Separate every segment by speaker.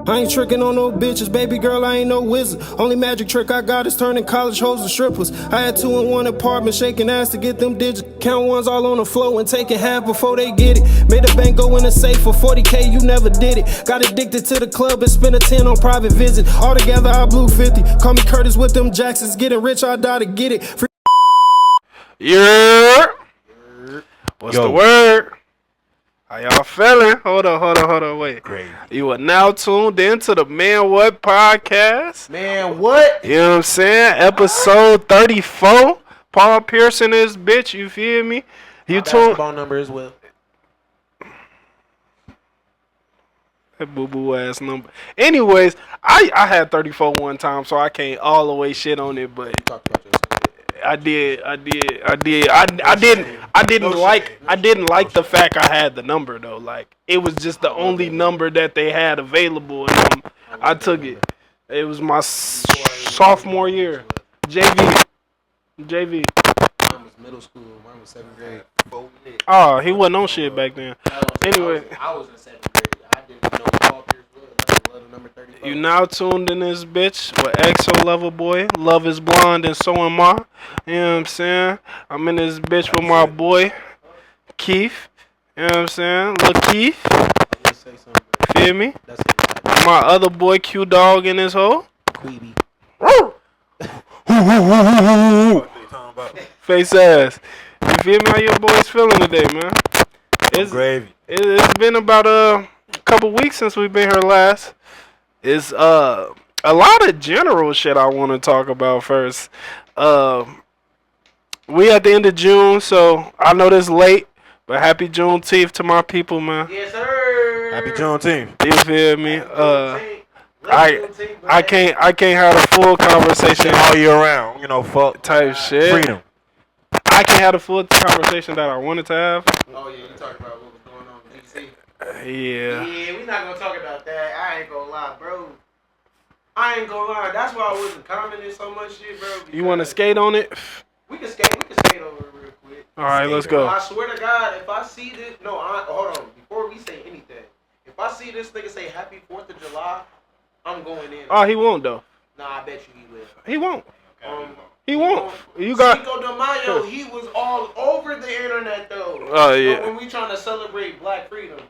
Speaker 1: I ain't tricking on no bitches, baby girl, I ain't no wizard. Only magic trick I got is turning college hoes to strippers. I had 2 in 1 apartment, shaking ass to get them digits. Count ones all on the floor and taking half before they get it. Made a bank go in the safe for 40K, you never did it. Got addicted to the club and spent a 10 on private visit. Altogether I blew 50. Call me Curtis with them Jacksons, getting rich, I die to get it.
Speaker 2: Yeah. What's the word? How y'all feeling? Hold on, wait.
Speaker 3: Great.
Speaker 2: You are now tuned into the Man Whaaat podcast.
Speaker 3: Man, what?
Speaker 2: You know what I'm saying? Episode 34. Paul Pearson is bitch, you feel me? You tuned.
Speaker 3: Basketball number as well.
Speaker 2: That boo-boo ass number. Anyways, I had 34 one time, so I can't all the way shit on it, but
Speaker 3: Talk about yourself.
Speaker 2: I didn't like the fact I had the number though. Like it was just the only number that they had available, and I took it. It was my sophomore year, JV.
Speaker 3: Mine was middle school. Mine was 7th grade.
Speaker 2: Oh, he wasn't on shit back then. Anyway,
Speaker 3: I was in 7th grade. I didn't know Paul Pierce was. I love number 34.
Speaker 2: You now tuned in this bitch with EXO Lover Boy. Love is blind and so am I. You know what I'm saying? I'm in this bitch with my boy, Keith. You know what I'm saying? Lil Keith. Feel me?
Speaker 3: That's it.
Speaker 2: My other boy, Q Dog in this hole.
Speaker 3: Queeby.
Speaker 2: Face ass. You feel me? How your boys feeling today, man? It's
Speaker 3: gravy.
Speaker 2: It's been about a couple weeks since we've been here last. It's a lot of general shit I want to talk about first. We at the end of June, so I know this late, but happy Juneteenth to my people, man.
Speaker 3: Yes, sir. Happy Juneteenth.
Speaker 2: You feel me? I can't have a full conversation
Speaker 3: all year round. You know, fuck
Speaker 2: type shit.
Speaker 3: freedom.
Speaker 2: I can't have the full conversation that I wanted to have.
Speaker 3: Oh yeah, you talking about what was going on in DC?
Speaker 2: Yeah.
Speaker 4: Yeah, we not gonna talk about that. I ain't gonna lie, bro. I ain't gonna lie. That's why I wasn't commenting so much shit, bro.
Speaker 2: You want to skate on it?
Speaker 4: We can skate over it real quick.
Speaker 2: All right, let's go.
Speaker 4: I swear to God, if I see this, hold on. Before we say anything, if I see this nigga say Happy 4th of July, I'm going in.
Speaker 2: Oh, he won't though.
Speaker 4: Nah, I bet you he will.
Speaker 2: He won't. He won't. You got
Speaker 4: Cinco de Mayo. He was all over the internet though.
Speaker 2: Oh yeah.
Speaker 4: So when we trying to celebrate Black freedom,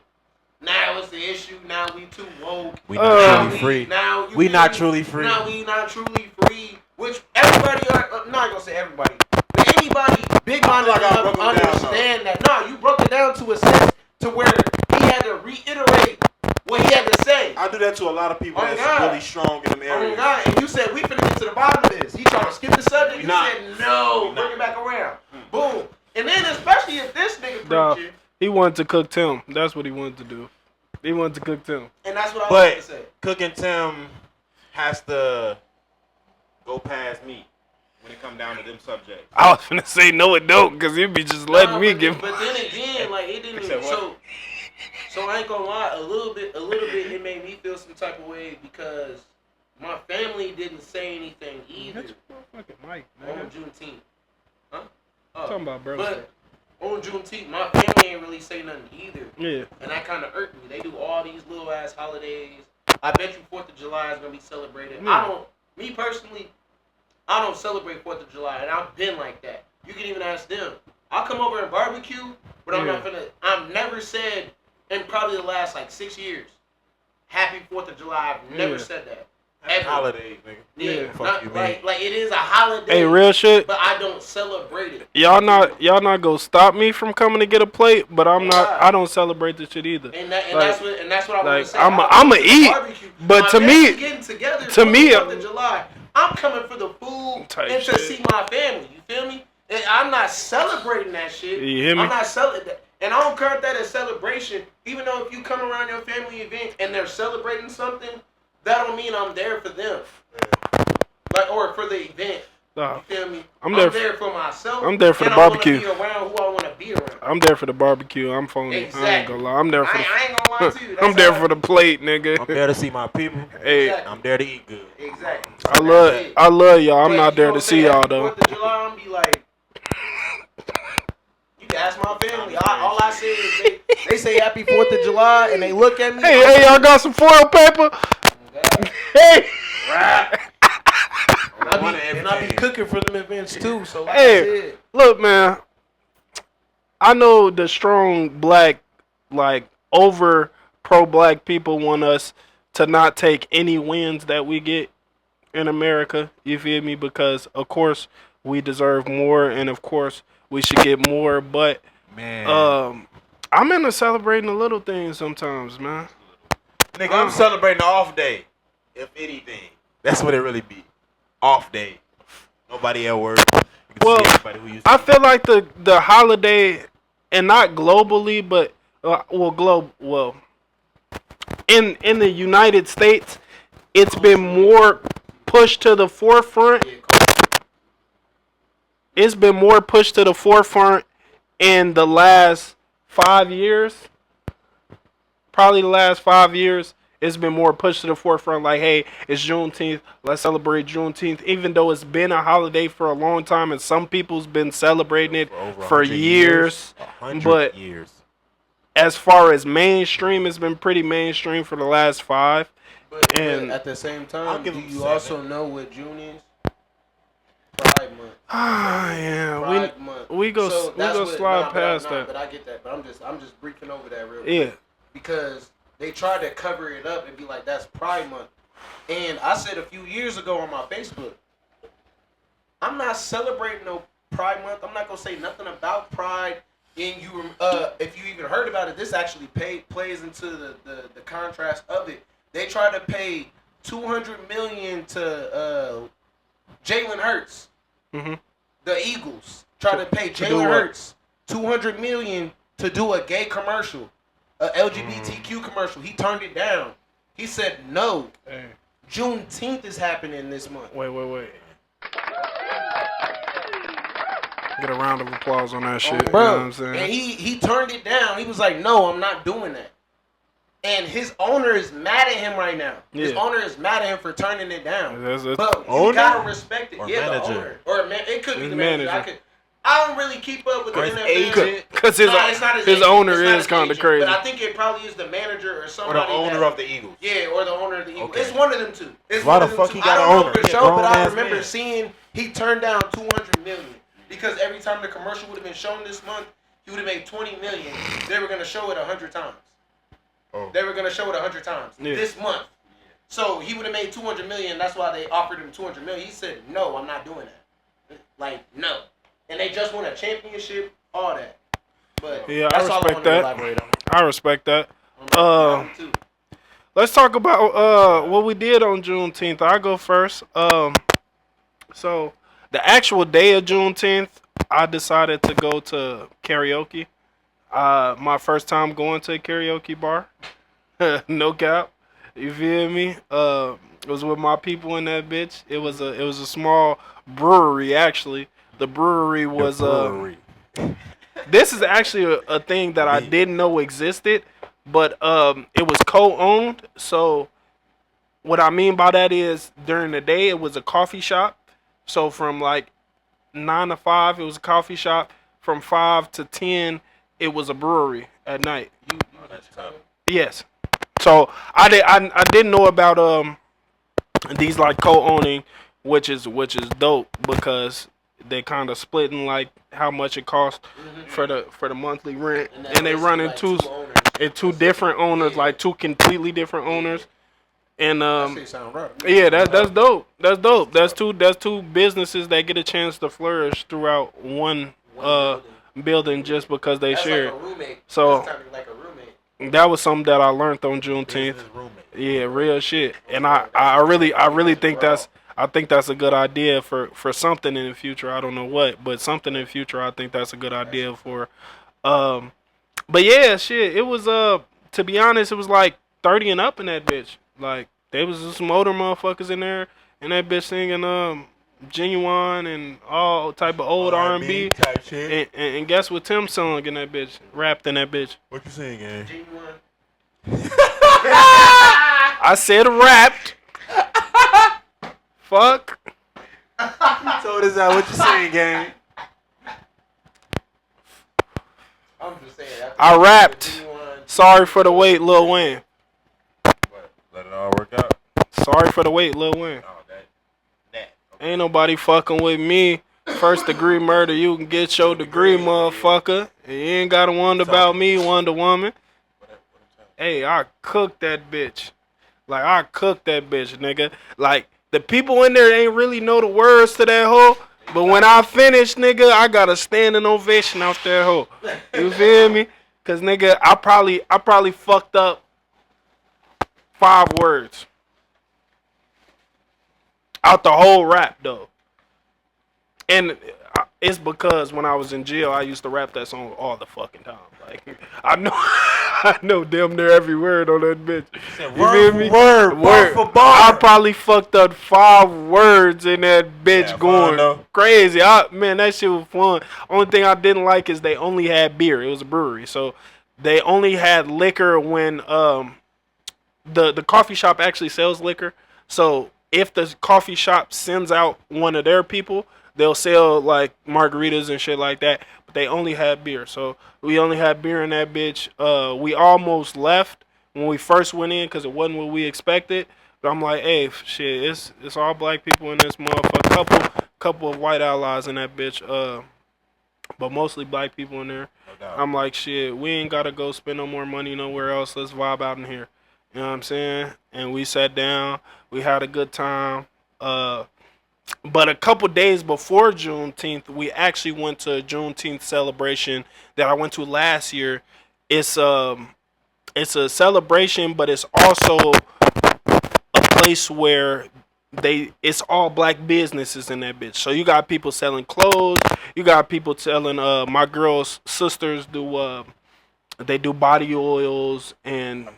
Speaker 4: now it's the issue. Now we too woke.
Speaker 3: We not truly free.
Speaker 4: Now
Speaker 3: we not truly free.
Speaker 4: Now we not truly free. Which everybody, I'm not gonna say everybody, but anybody big-minded enough to understand that. No, you broke it down to a sense to where he had to reiterate what he had to say.
Speaker 5: I do that to a lot of people that's really strong in them
Speaker 4: Oh
Speaker 5: areas.
Speaker 4: my God! And you said we finna get to the bottom of this. He trying to skip the subject. You said no, bring it back around. Boom. And then especially if this nigga preaching.
Speaker 2: He wanted to cook Tim. That's what he wanted to do. He wanted to cook Tim.
Speaker 4: And that's what I was going to say.
Speaker 5: Cooking Tim has to go past me when it come down to them subjects.
Speaker 2: I was finna say no, it don't, because he'd be just letting me give.
Speaker 4: But then again, like it didn't. So I ain't gonna lie. A little bit, it made me feel some type of way because my family didn't say anything either.
Speaker 2: Fucking Mike,
Speaker 4: on Juneteenth. Huh?
Speaker 2: Talking about bro.
Speaker 4: But on Juneteenth, my family ain't really say nothing either.
Speaker 2: Yeah.
Speaker 4: And that kind of irked me. They do all these little ass holidays. I bet you 4th of July is gonna be celebrated.
Speaker 2: Yeah.
Speaker 4: Me personally, I don't celebrate 4th of July, and I've been like that. You can even ask them. I'll come over and barbecue, but I've never said in probably the last like 6 years, Happy 4th of July. I've never said that.
Speaker 5: Happy holidays, nigga.
Speaker 4: Yeah,
Speaker 5: fuck you, man.
Speaker 4: Like it is a holiday.
Speaker 2: Hey, real shit.
Speaker 4: But I don't celebrate it.
Speaker 2: Y'all not gonna stop me from coming to get a plate, but I don't celebrate this shit either.
Speaker 4: And that's what I want to say.
Speaker 2: I'ma eat,
Speaker 4: barbecue.
Speaker 2: but to me,
Speaker 4: getting together
Speaker 2: to me,
Speaker 4: 4th of July, I'm coming for the food and to see my family. You feel me? And I'm not celebrating that shit.
Speaker 2: You hear me?
Speaker 4: I'm not celebrating that. And I don't count that as celebration. Even though if you come around your family event and they're celebrating something, that don't mean I'm there for them. Like, or for the event. You feel me?
Speaker 2: I'm
Speaker 4: there for myself.
Speaker 2: I'm there for the barbecue.
Speaker 4: I want to be around who I want to be around.
Speaker 2: I'm there for the barbecue. I'm phony.
Speaker 4: Exactly.
Speaker 2: I ain't gonna lie. I'm there for
Speaker 4: I ain't gonna lie to you.
Speaker 2: I'm there for the plate, nigga.
Speaker 3: I'm there to see my people.
Speaker 2: Hey,
Speaker 4: Exactly.
Speaker 3: I'm there to eat good.
Speaker 4: Exactly.
Speaker 2: I love y'all. I'm not there to see y'all though.
Speaker 4: 4th of July, I'm be like, you can ask my family. All I say is they say Happy 4th of July and they look at me.
Speaker 2: Hey, y'all got some foil paper? Hey,
Speaker 4: And I be cooking for them events too. So like I
Speaker 2: hey,
Speaker 4: said,
Speaker 2: look, man. I know the strong black, like over pro black people want us to not take any wins that we get in America. You feel me? Because of course we deserve more, and of course we should get more. But
Speaker 5: Man.
Speaker 2: I'm into celebrating the little things sometimes, man.
Speaker 5: Nigga, I'm celebrating the off day. If anything. That's what it really be. Off day. Nobody at work. You can
Speaker 2: Well,
Speaker 5: see everybody who used to
Speaker 2: I feel like the holiday, and not globally, but in the United States, it's been more pushed to the forefront. It's been more pushed to the forefront in the last 5 years. Probably the last 5 years, it's been more pushed to the forefront. Like, hey, it's Juneteenth. Let's celebrate Juneteenth. Even though it's been a holiday for a long time, and some people's been celebrating it for years.
Speaker 5: 100
Speaker 2: But
Speaker 5: years.
Speaker 2: as far as mainstream, it's been pretty mainstream for the last 5.
Speaker 4: but
Speaker 2: And
Speaker 4: at the same
Speaker 5: I'll
Speaker 4: time,
Speaker 5: give
Speaker 4: do
Speaker 5: them
Speaker 4: you
Speaker 5: 7.
Speaker 4: also know what June is? Pride Month.
Speaker 2: yeah,
Speaker 4: Pride Month.
Speaker 2: we go slide past that.
Speaker 4: But I get that. But I'm just briefing over that real quick.
Speaker 2: Yeah,
Speaker 4: Because they tried to cover it up and be like, that's Pride Month. And I said a few years ago on my Facebook, I'm not celebrating no Pride Month. I'm not going to say nothing about Pride. And you, if you even heard about it, this actually plays into the contrast of it. They tried to pay $200 million to Jalen Hurts.
Speaker 2: Mm-hmm.
Speaker 4: The Eagles tried to pay Jalen Hurts $200 million to do a gay commercial. A LGBTQ commercial. He turned it down. He said no.
Speaker 2: Hey.
Speaker 4: Juneteenth is happening this month.
Speaker 2: Wait. Get a round of applause on that shit.
Speaker 4: Bro,
Speaker 2: You know what I'm saying?
Speaker 4: and he turned it down. He was like, no, I'm not doing that. And his owner is mad at him right now. His
Speaker 2: Yeah.
Speaker 4: owner is mad at him for turning it down.
Speaker 2: That's
Speaker 4: But you
Speaker 5: owner?
Speaker 4: gotta respect it.
Speaker 5: Or
Speaker 4: Yeah,
Speaker 5: manager?
Speaker 4: the owner. Or it could be
Speaker 2: His
Speaker 4: the manager.
Speaker 2: manager.
Speaker 4: I don't really keep up with the
Speaker 5: Or his
Speaker 4: NFL.
Speaker 5: agent.
Speaker 2: Because
Speaker 4: It's not
Speaker 2: his
Speaker 4: agent.
Speaker 2: owner
Speaker 4: It's not
Speaker 2: is
Speaker 4: his
Speaker 2: kind of
Speaker 4: agent.
Speaker 2: crazy.
Speaker 4: But I think it probably is the manager or
Speaker 5: Or
Speaker 4: somebody.
Speaker 5: the owner of the Eagles.
Speaker 4: Yeah, or the owner of the Eagles.
Speaker 5: Okay.
Speaker 4: It's one of them two. It's
Speaker 5: Why
Speaker 4: one
Speaker 5: the
Speaker 4: of them
Speaker 5: fuck
Speaker 4: two.
Speaker 5: he got
Speaker 4: I
Speaker 5: an
Speaker 4: don't know
Speaker 5: owner?
Speaker 4: for
Speaker 5: He a
Speaker 4: sure, but I
Speaker 5: grown-ass
Speaker 4: remember
Speaker 5: man.
Speaker 4: seeing he turned down $200 million because every time the commercial would have been shown this month, he would have made $20 million. They were gonna show it 100 times.
Speaker 5: Oh.
Speaker 4: They were gonna show it 100 times
Speaker 2: Yeah.
Speaker 4: this month. So he would have made $200 million. That's why they offered him $200 million. He said, "No, I'm not doing that." Like, no. And they just won a championship. All that. But
Speaker 2: Yeah, I
Speaker 4: that's all I
Speaker 2: respect
Speaker 4: want to
Speaker 2: that.
Speaker 4: elaborate on.
Speaker 2: I respect that.
Speaker 4: On too.
Speaker 2: Let's talk about what we did on Juneteenth. I go first. So the actual day of Juneteenth, I decided to go to karaoke. My first time going to a karaoke bar. No cap. You feel me? It was with my people in that bitch. It was a small brewery actually. The brewery was this is actually a thing that I didn't know existed, but it was co-owned. So what I mean by that is during the day it was a coffee shop. So from like 9 to 5 it was a coffee shop. From 5 to 10 it was a brewery at night. Yes. So I didn't know about these like co-owning, which is dope because they kind of splitting like how much it costs for the monthly rent, and they run in two different owners, like two completely different owners. And
Speaker 4: That shit sound right.
Speaker 2: yeah, that's dope. That's dope. That's two businesses that get a chance to flourish throughout one building just because they
Speaker 4: That's
Speaker 2: share.
Speaker 4: like a roommate.
Speaker 2: So-
Speaker 4: That's kind of like a roommate.
Speaker 2: That was something that I learned on Juneteenth. Yeah, real shit. And I really think that's a good idea for something in the future. I don't know what, but something in the future I think that's a good idea for. But yeah, shit. It was to be honest, it was like 30 and up in that bitch. Like there was some older motherfuckers in there and that bitch singing Genuine and all type of old R&B
Speaker 5: type shit.
Speaker 2: and guess what Tim sung in that bitch, rapped in that bitch.
Speaker 5: What you saying, gang?
Speaker 4: Genuine.
Speaker 2: I said rapped. Fuck.
Speaker 5: You told us that. What you saying, gang?
Speaker 4: I'm just saying.
Speaker 2: I rapped.
Speaker 4: Genuine.
Speaker 2: Sorry for the wait, Lil Wayne.
Speaker 5: Let it all work out.
Speaker 2: Sorry for the wait, Lil Wayne.
Speaker 5: Oh, that.
Speaker 2: Ain't nobody fucking with me. First degree murder, you can get your degree, motherfucker. And you ain't gotta wonder about me, Wonder Woman. Hey, I cooked that bitch. Like, I cooked that bitch, nigga. Like, the people in there ain't really know the words to that hoe. But when I finish, nigga, I got a standing ovation out that hoe. You feel me? Cause nigga, I probably fucked up 5 words out the whole rap though. And it's because when I was in jail, I used to rap that song all the fucking time. Like, I know damn near every word on that bitch. You feel me?
Speaker 5: Word for bar.
Speaker 2: I probably fucked up 5 words in that bitch going crazy. Man, that shit was fun. Only thing I didn't like is they only had beer. It was a brewery, so they only had liquor when the coffee shop actually sells liquor. So if the coffee shop sends out one of their people, they'll sell like margaritas and shit like that, but they only had beer. So we only had beer in that bitch. We almost left when we first went in because it wasn't what we expected. But I'm like, hey, shit, it's all black people in this motherfucker. Couple of white allies in that bitch. But mostly black people in there. No, I'm like, shit, we ain't gotta go spend no more money nowhere else. Let's vibe out in here. You know what I'm saying? And we sat down. We had a good time. But a couple days before Juneteenth, we actually went to a Juneteenth celebration that I went to last year. It's a celebration, but it's also a place where it's all black businesses in that bitch. So you got people selling clothes. You got people selling. My girl's sisters they do body oils and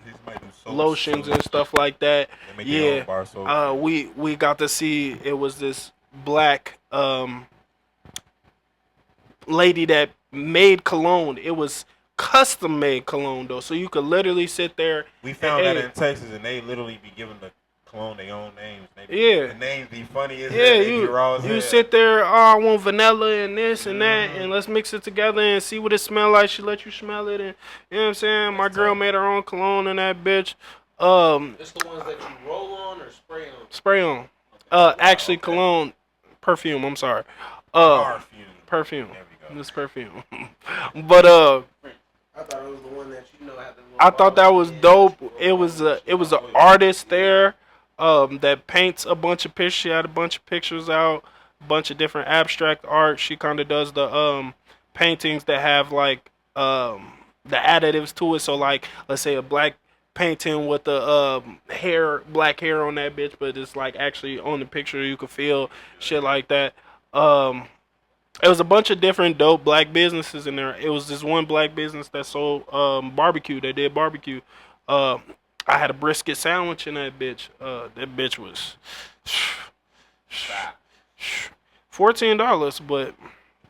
Speaker 2: lotions and stuff like that. Yeah, we got to see, it was this black lady that made cologne. It was custom made cologne though, so you could literally sit there.
Speaker 5: We found that in Texas, and they literally be giving the cologne their own names. The names be funny as hell.
Speaker 2: Yeah, you sit there. Oh, I want vanilla and this and that, and let's mix it together and see what it smell like. She let you smell it, and you know what I'm saying. My girl made her own cologne in that bitch.
Speaker 4: It's the ones that you roll on or spray on.
Speaker 2: Spray on. Actually, cologne, perfume. I'm sorry. Perfume. There we go. It's perfume. But
Speaker 4: I thought it was the one that had the.
Speaker 2: I thought that was dope. It was an artist there. That paints a bunch of pictures. She had a bunch of pictures out, a bunch of different abstract art. She kind of does the paintings that have like the additives to it. So like, let's say a black painting with the black hair on that bitch, but it's like actually on the picture you could feel shit like that. It was a bunch of different dope black businesses in there. It was this one black business that sold barbecue. They did barbecue. I had a brisket sandwich in that bitch. That bitch was $14, but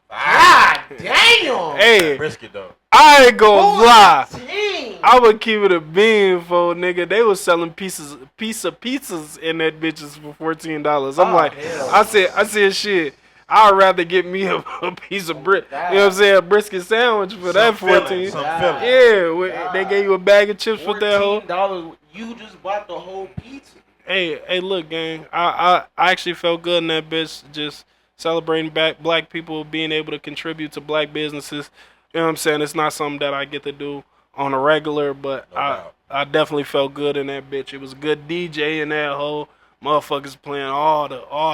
Speaker 4: God damn.
Speaker 2: Hey,
Speaker 5: brisket though.
Speaker 2: I ain't gonna lie. I would keep it a bean for nigga. They was selling piece of pizzas in that bitches for $14. I'm like, hell. I said shit. I'd rather get me a piece of you know what I'm saying, a brisket sandwich for that 14. Yeah, they gave you a bag of chips with that whole.
Speaker 4: $14, you just bought the whole pizza.
Speaker 2: Hey, look, gang. I actually felt good in that bitch, just celebrating black people being able to contribute to black businesses. You know what I'm saying? It's not something that I get to do on a regular, but I definitely felt good in that bitch. It was a good DJ in that whole. Motherfuckers playing all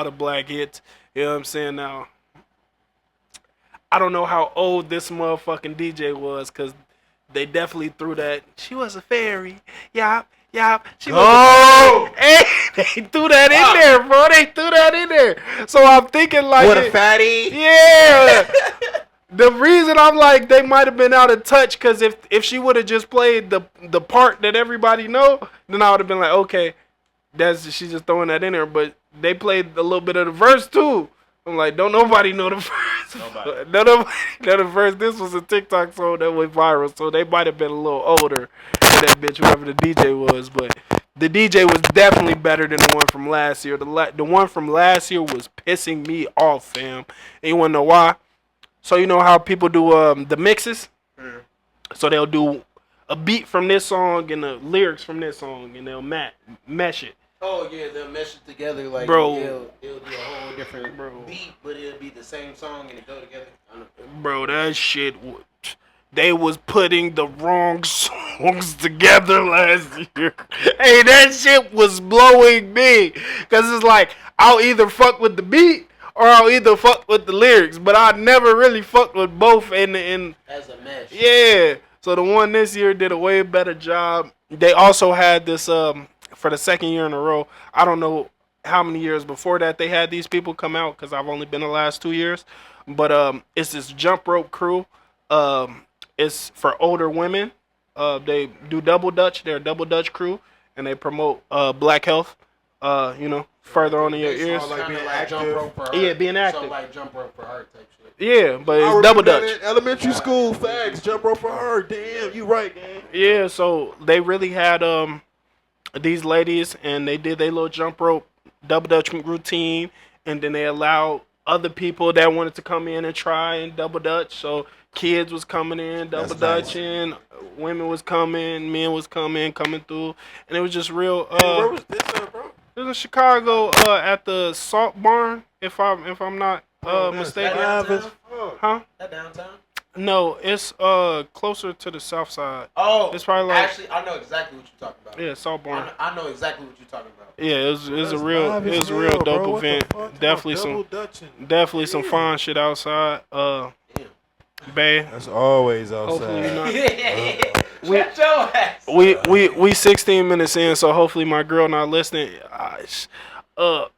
Speaker 2: the black hits. You know what I'm saying? Now, I don't know how old this motherfucking DJ was, because they definitely threw that. She was a fairy. Yop. She was a fairy. Hey, they threw that in there, bro. They threw that in there. So I'm thinking like.
Speaker 5: What a fatty.
Speaker 2: Yeah. The reason I'm like, they might have been out of touch, because if she would have just played the part that everybody know, then I would have been like, okay. She's just throwing that in there, but they played a little bit of the verse too. I'm like, don't nobody know the verse. Nobody know the verse. This was a TikTok song that went viral, so they might have been a little older than that bitch, whoever the DJ was. But the DJ was definitely better than the one from last year. The one from last year was pissing me off, fam. And you wanna know why? So you know how people do the mixes? Mm. So they'll do a beat from this song and the lyrics from this song, and they'll mesh it.
Speaker 4: Oh yeah, they'll mesh it together like
Speaker 2: Bro.
Speaker 4: it'll be a whole different beat, but it'll be the same song and it go together.
Speaker 2: Bro, that shit. They was putting the wrong songs together last year. Hey, that shit was blowing me. Cause it's like I'll either fuck with the beat or I'll either fuck with the lyrics, but I never really fucked with both. In
Speaker 4: as a mesh.
Speaker 2: yeah. So the one this year did a way better job. They also had this for the second year in a row. I don't know how many years before that they had these people come out because I've only been the last 2 years. But it's this jump rope crew. It's for older women. They do double dutch. They're a double dutch crew, and they promote black health. Further on in your ears.
Speaker 5: Like being
Speaker 4: Like jump
Speaker 5: active.
Speaker 4: rope for heart.
Speaker 2: Yeah, being active.
Speaker 4: So like jump rope for heart type shit.
Speaker 2: Yeah, but
Speaker 5: I
Speaker 2: it's double
Speaker 5: remember that
Speaker 2: dutch.
Speaker 5: in elementary school. Facts. Jump rope for her. Damn, you right, man.
Speaker 2: Yeah, so they really had these ladies, and they did their little jump rope double dutch routine, and then they allowed other people that wanted to come in and try and double dutch. So kids was coming in double
Speaker 5: That's nice.
Speaker 2: dutching, women was coming, men was coming through, and it was just real.
Speaker 5: Where was this at, bro?
Speaker 2: It was in Chicago at the Salt Barn, if I'm not mistaken.
Speaker 4: Downtown?
Speaker 2: Huh?
Speaker 4: That downtown?
Speaker 2: No, it's closer to the south side.
Speaker 4: Oh,
Speaker 2: It's probably like
Speaker 4: actually, I know exactly what you're talking about.
Speaker 2: yeah, Salt Barn.
Speaker 4: I know exactly what you're talking about.
Speaker 2: Yeah, it was a
Speaker 5: That's
Speaker 2: real
Speaker 5: live
Speaker 2: it
Speaker 5: as
Speaker 2: was a real
Speaker 5: hell, bro.
Speaker 2: dope
Speaker 5: What the
Speaker 2: event.
Speaker 5: fuck?
Speaker 2: Definitely some fun shit outside. Bay.
Speaker 5: That's always
Speaker 2: Hopefully
Speaker 5: outside.
Speaker 2: not.
Speaker 4: Shut your ass.
Speaker 2: We 16 minutes in, so hopefully my girl not listening.
Speaker 4: So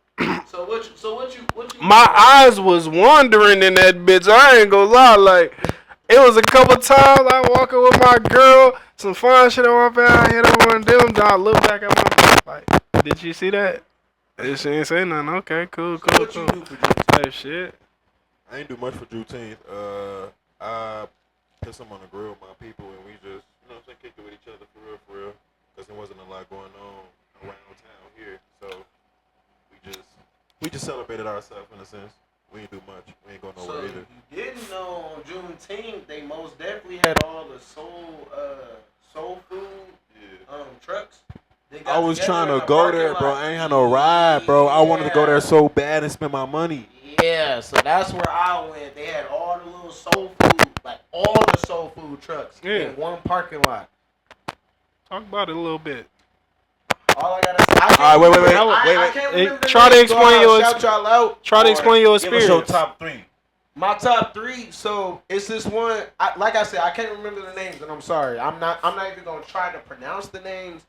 Speaker 4: what you
Speaker 2: My eyes was wandering in that bitch. I ain't gonna lie, like it was a couple times I walking with my girl, some fun shit on my face. I hit her one of them. I look back at my like, did you see that? She ain't say nothing. Okay, cool.
Speaker 4: what you do for you?
Speaker 2: Type shit.
Speaker 5: I ain't do much for Juneteenth. I put some on the grill with my people, and we just, kick it with each other for real. Because there wasn't a lot going on around town here. So we just celebrated ourselves in a sense. We ain't do much. We ain't going nowhere
Speaker 4: So
Speaker 5: either.
Speaker 4: you didn't know on Juneteenth they most definitely had all the soul food trucks. They got
Speaker 5: I was
Speaker 4: together
Speaker 5: trying
Speaker 4: in
Speaker 5: to
Speaker 4: the
Speaker 5: go
Speaker 4: parking
Speaker 5: there, bro.
Speaker 4: lot.
Speaker 5: I ain't had no ride, bro. I wanted to go there so bad and spend my money.
Speaker 4: Yeah, so that's where I went. They had all the little soul food, like all the soul food trucks in one parking lot.
Speaker 2: Talk about it a little bit.
Speaker 4: All I gotta say,
Speaker 5: All right, wait.
Speaker 4: I can't
Speaker 2: Hey,
Speaker 4: remember the
Speaker 2: try to
Speaker 4: names, so
Speaker 2: explain
Speaker 4: I'll
Speaker 2: yours.
Speaker 4: shout y'all out.
Speaker 2: Try to
Speaker 4: Or
Speaker 2: explain your
Speaker 5: Give us your
Speaker 2: experience.
Speaker 5: top 3.
Speaker 4: My top 3. So it's this one. Like I said, I can't remember the names, and I'm sorry. I'm not even gonna try to pronounce the names,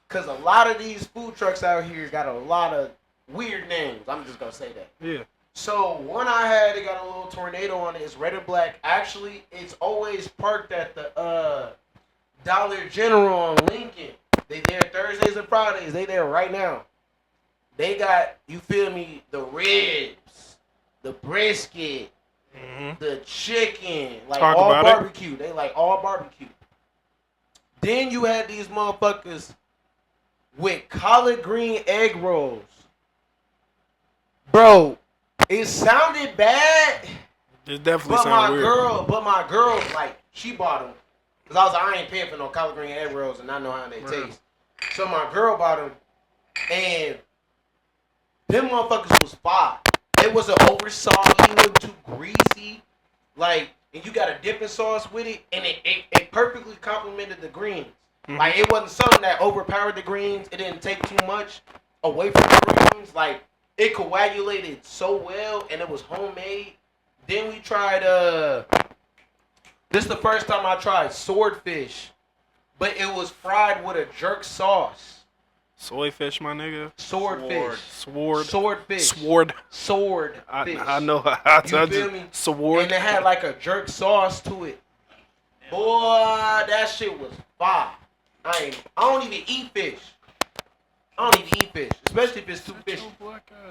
Speaker 4: cause a lot of these food trucks out here got a lot of weird names. I'm just gonna say that.
Speaker 2: Yeah.
Speaker 4: So one I had, it got a little tornado on it. It's red and black. Actually, it's always parked at the Dollar General on Lincoln. They there Thursdays and Fridays. They there right now. They got, you feel me, the ribs, the brisket, the chicken, like
Speaker 2: Talk
Speaker 4: all
Speaker 2: about it.
Speaker 4: barbecue. They like all barbecue. Then you had these motherfuckers with collard green egg rolls. Bro, it sounded bad,
Speaker 2: It definitely
Speaker 4: but
Speaker 2: sounds weird.
Speaker 4: my girl, like, she bought them. Because I was like, I ain't paying for no collard green egg rolls and I know how they taste. So my girl bought them, and them motherfuckers was fire. It wasn't over soggy, it wasn't too greasy. Like, and you got a dipping sauce with it, and it perfectly complemented the greens. Like, it wasn't something that overpowered the greens. It didn't take too much away from the greens. Like, it coagulated so well, and it was homemade. Then we tried, this is the first time I tried swordfish, but it was fried with a jerk sauce.
Speaker 2: Soy fish, my nigga.
Speaker 4: Swordfish.
Speaker 2: Swordfish.
Speaker 4: Swordfish.
Speaker 2: I know how to
Speaker 4: You feel me?
Speaker 2: Sword.
Speaker 4: And it had like a jerk sauce to it. Boy, that shit was fire. I don't even eat fish. Especially if it's too fishy.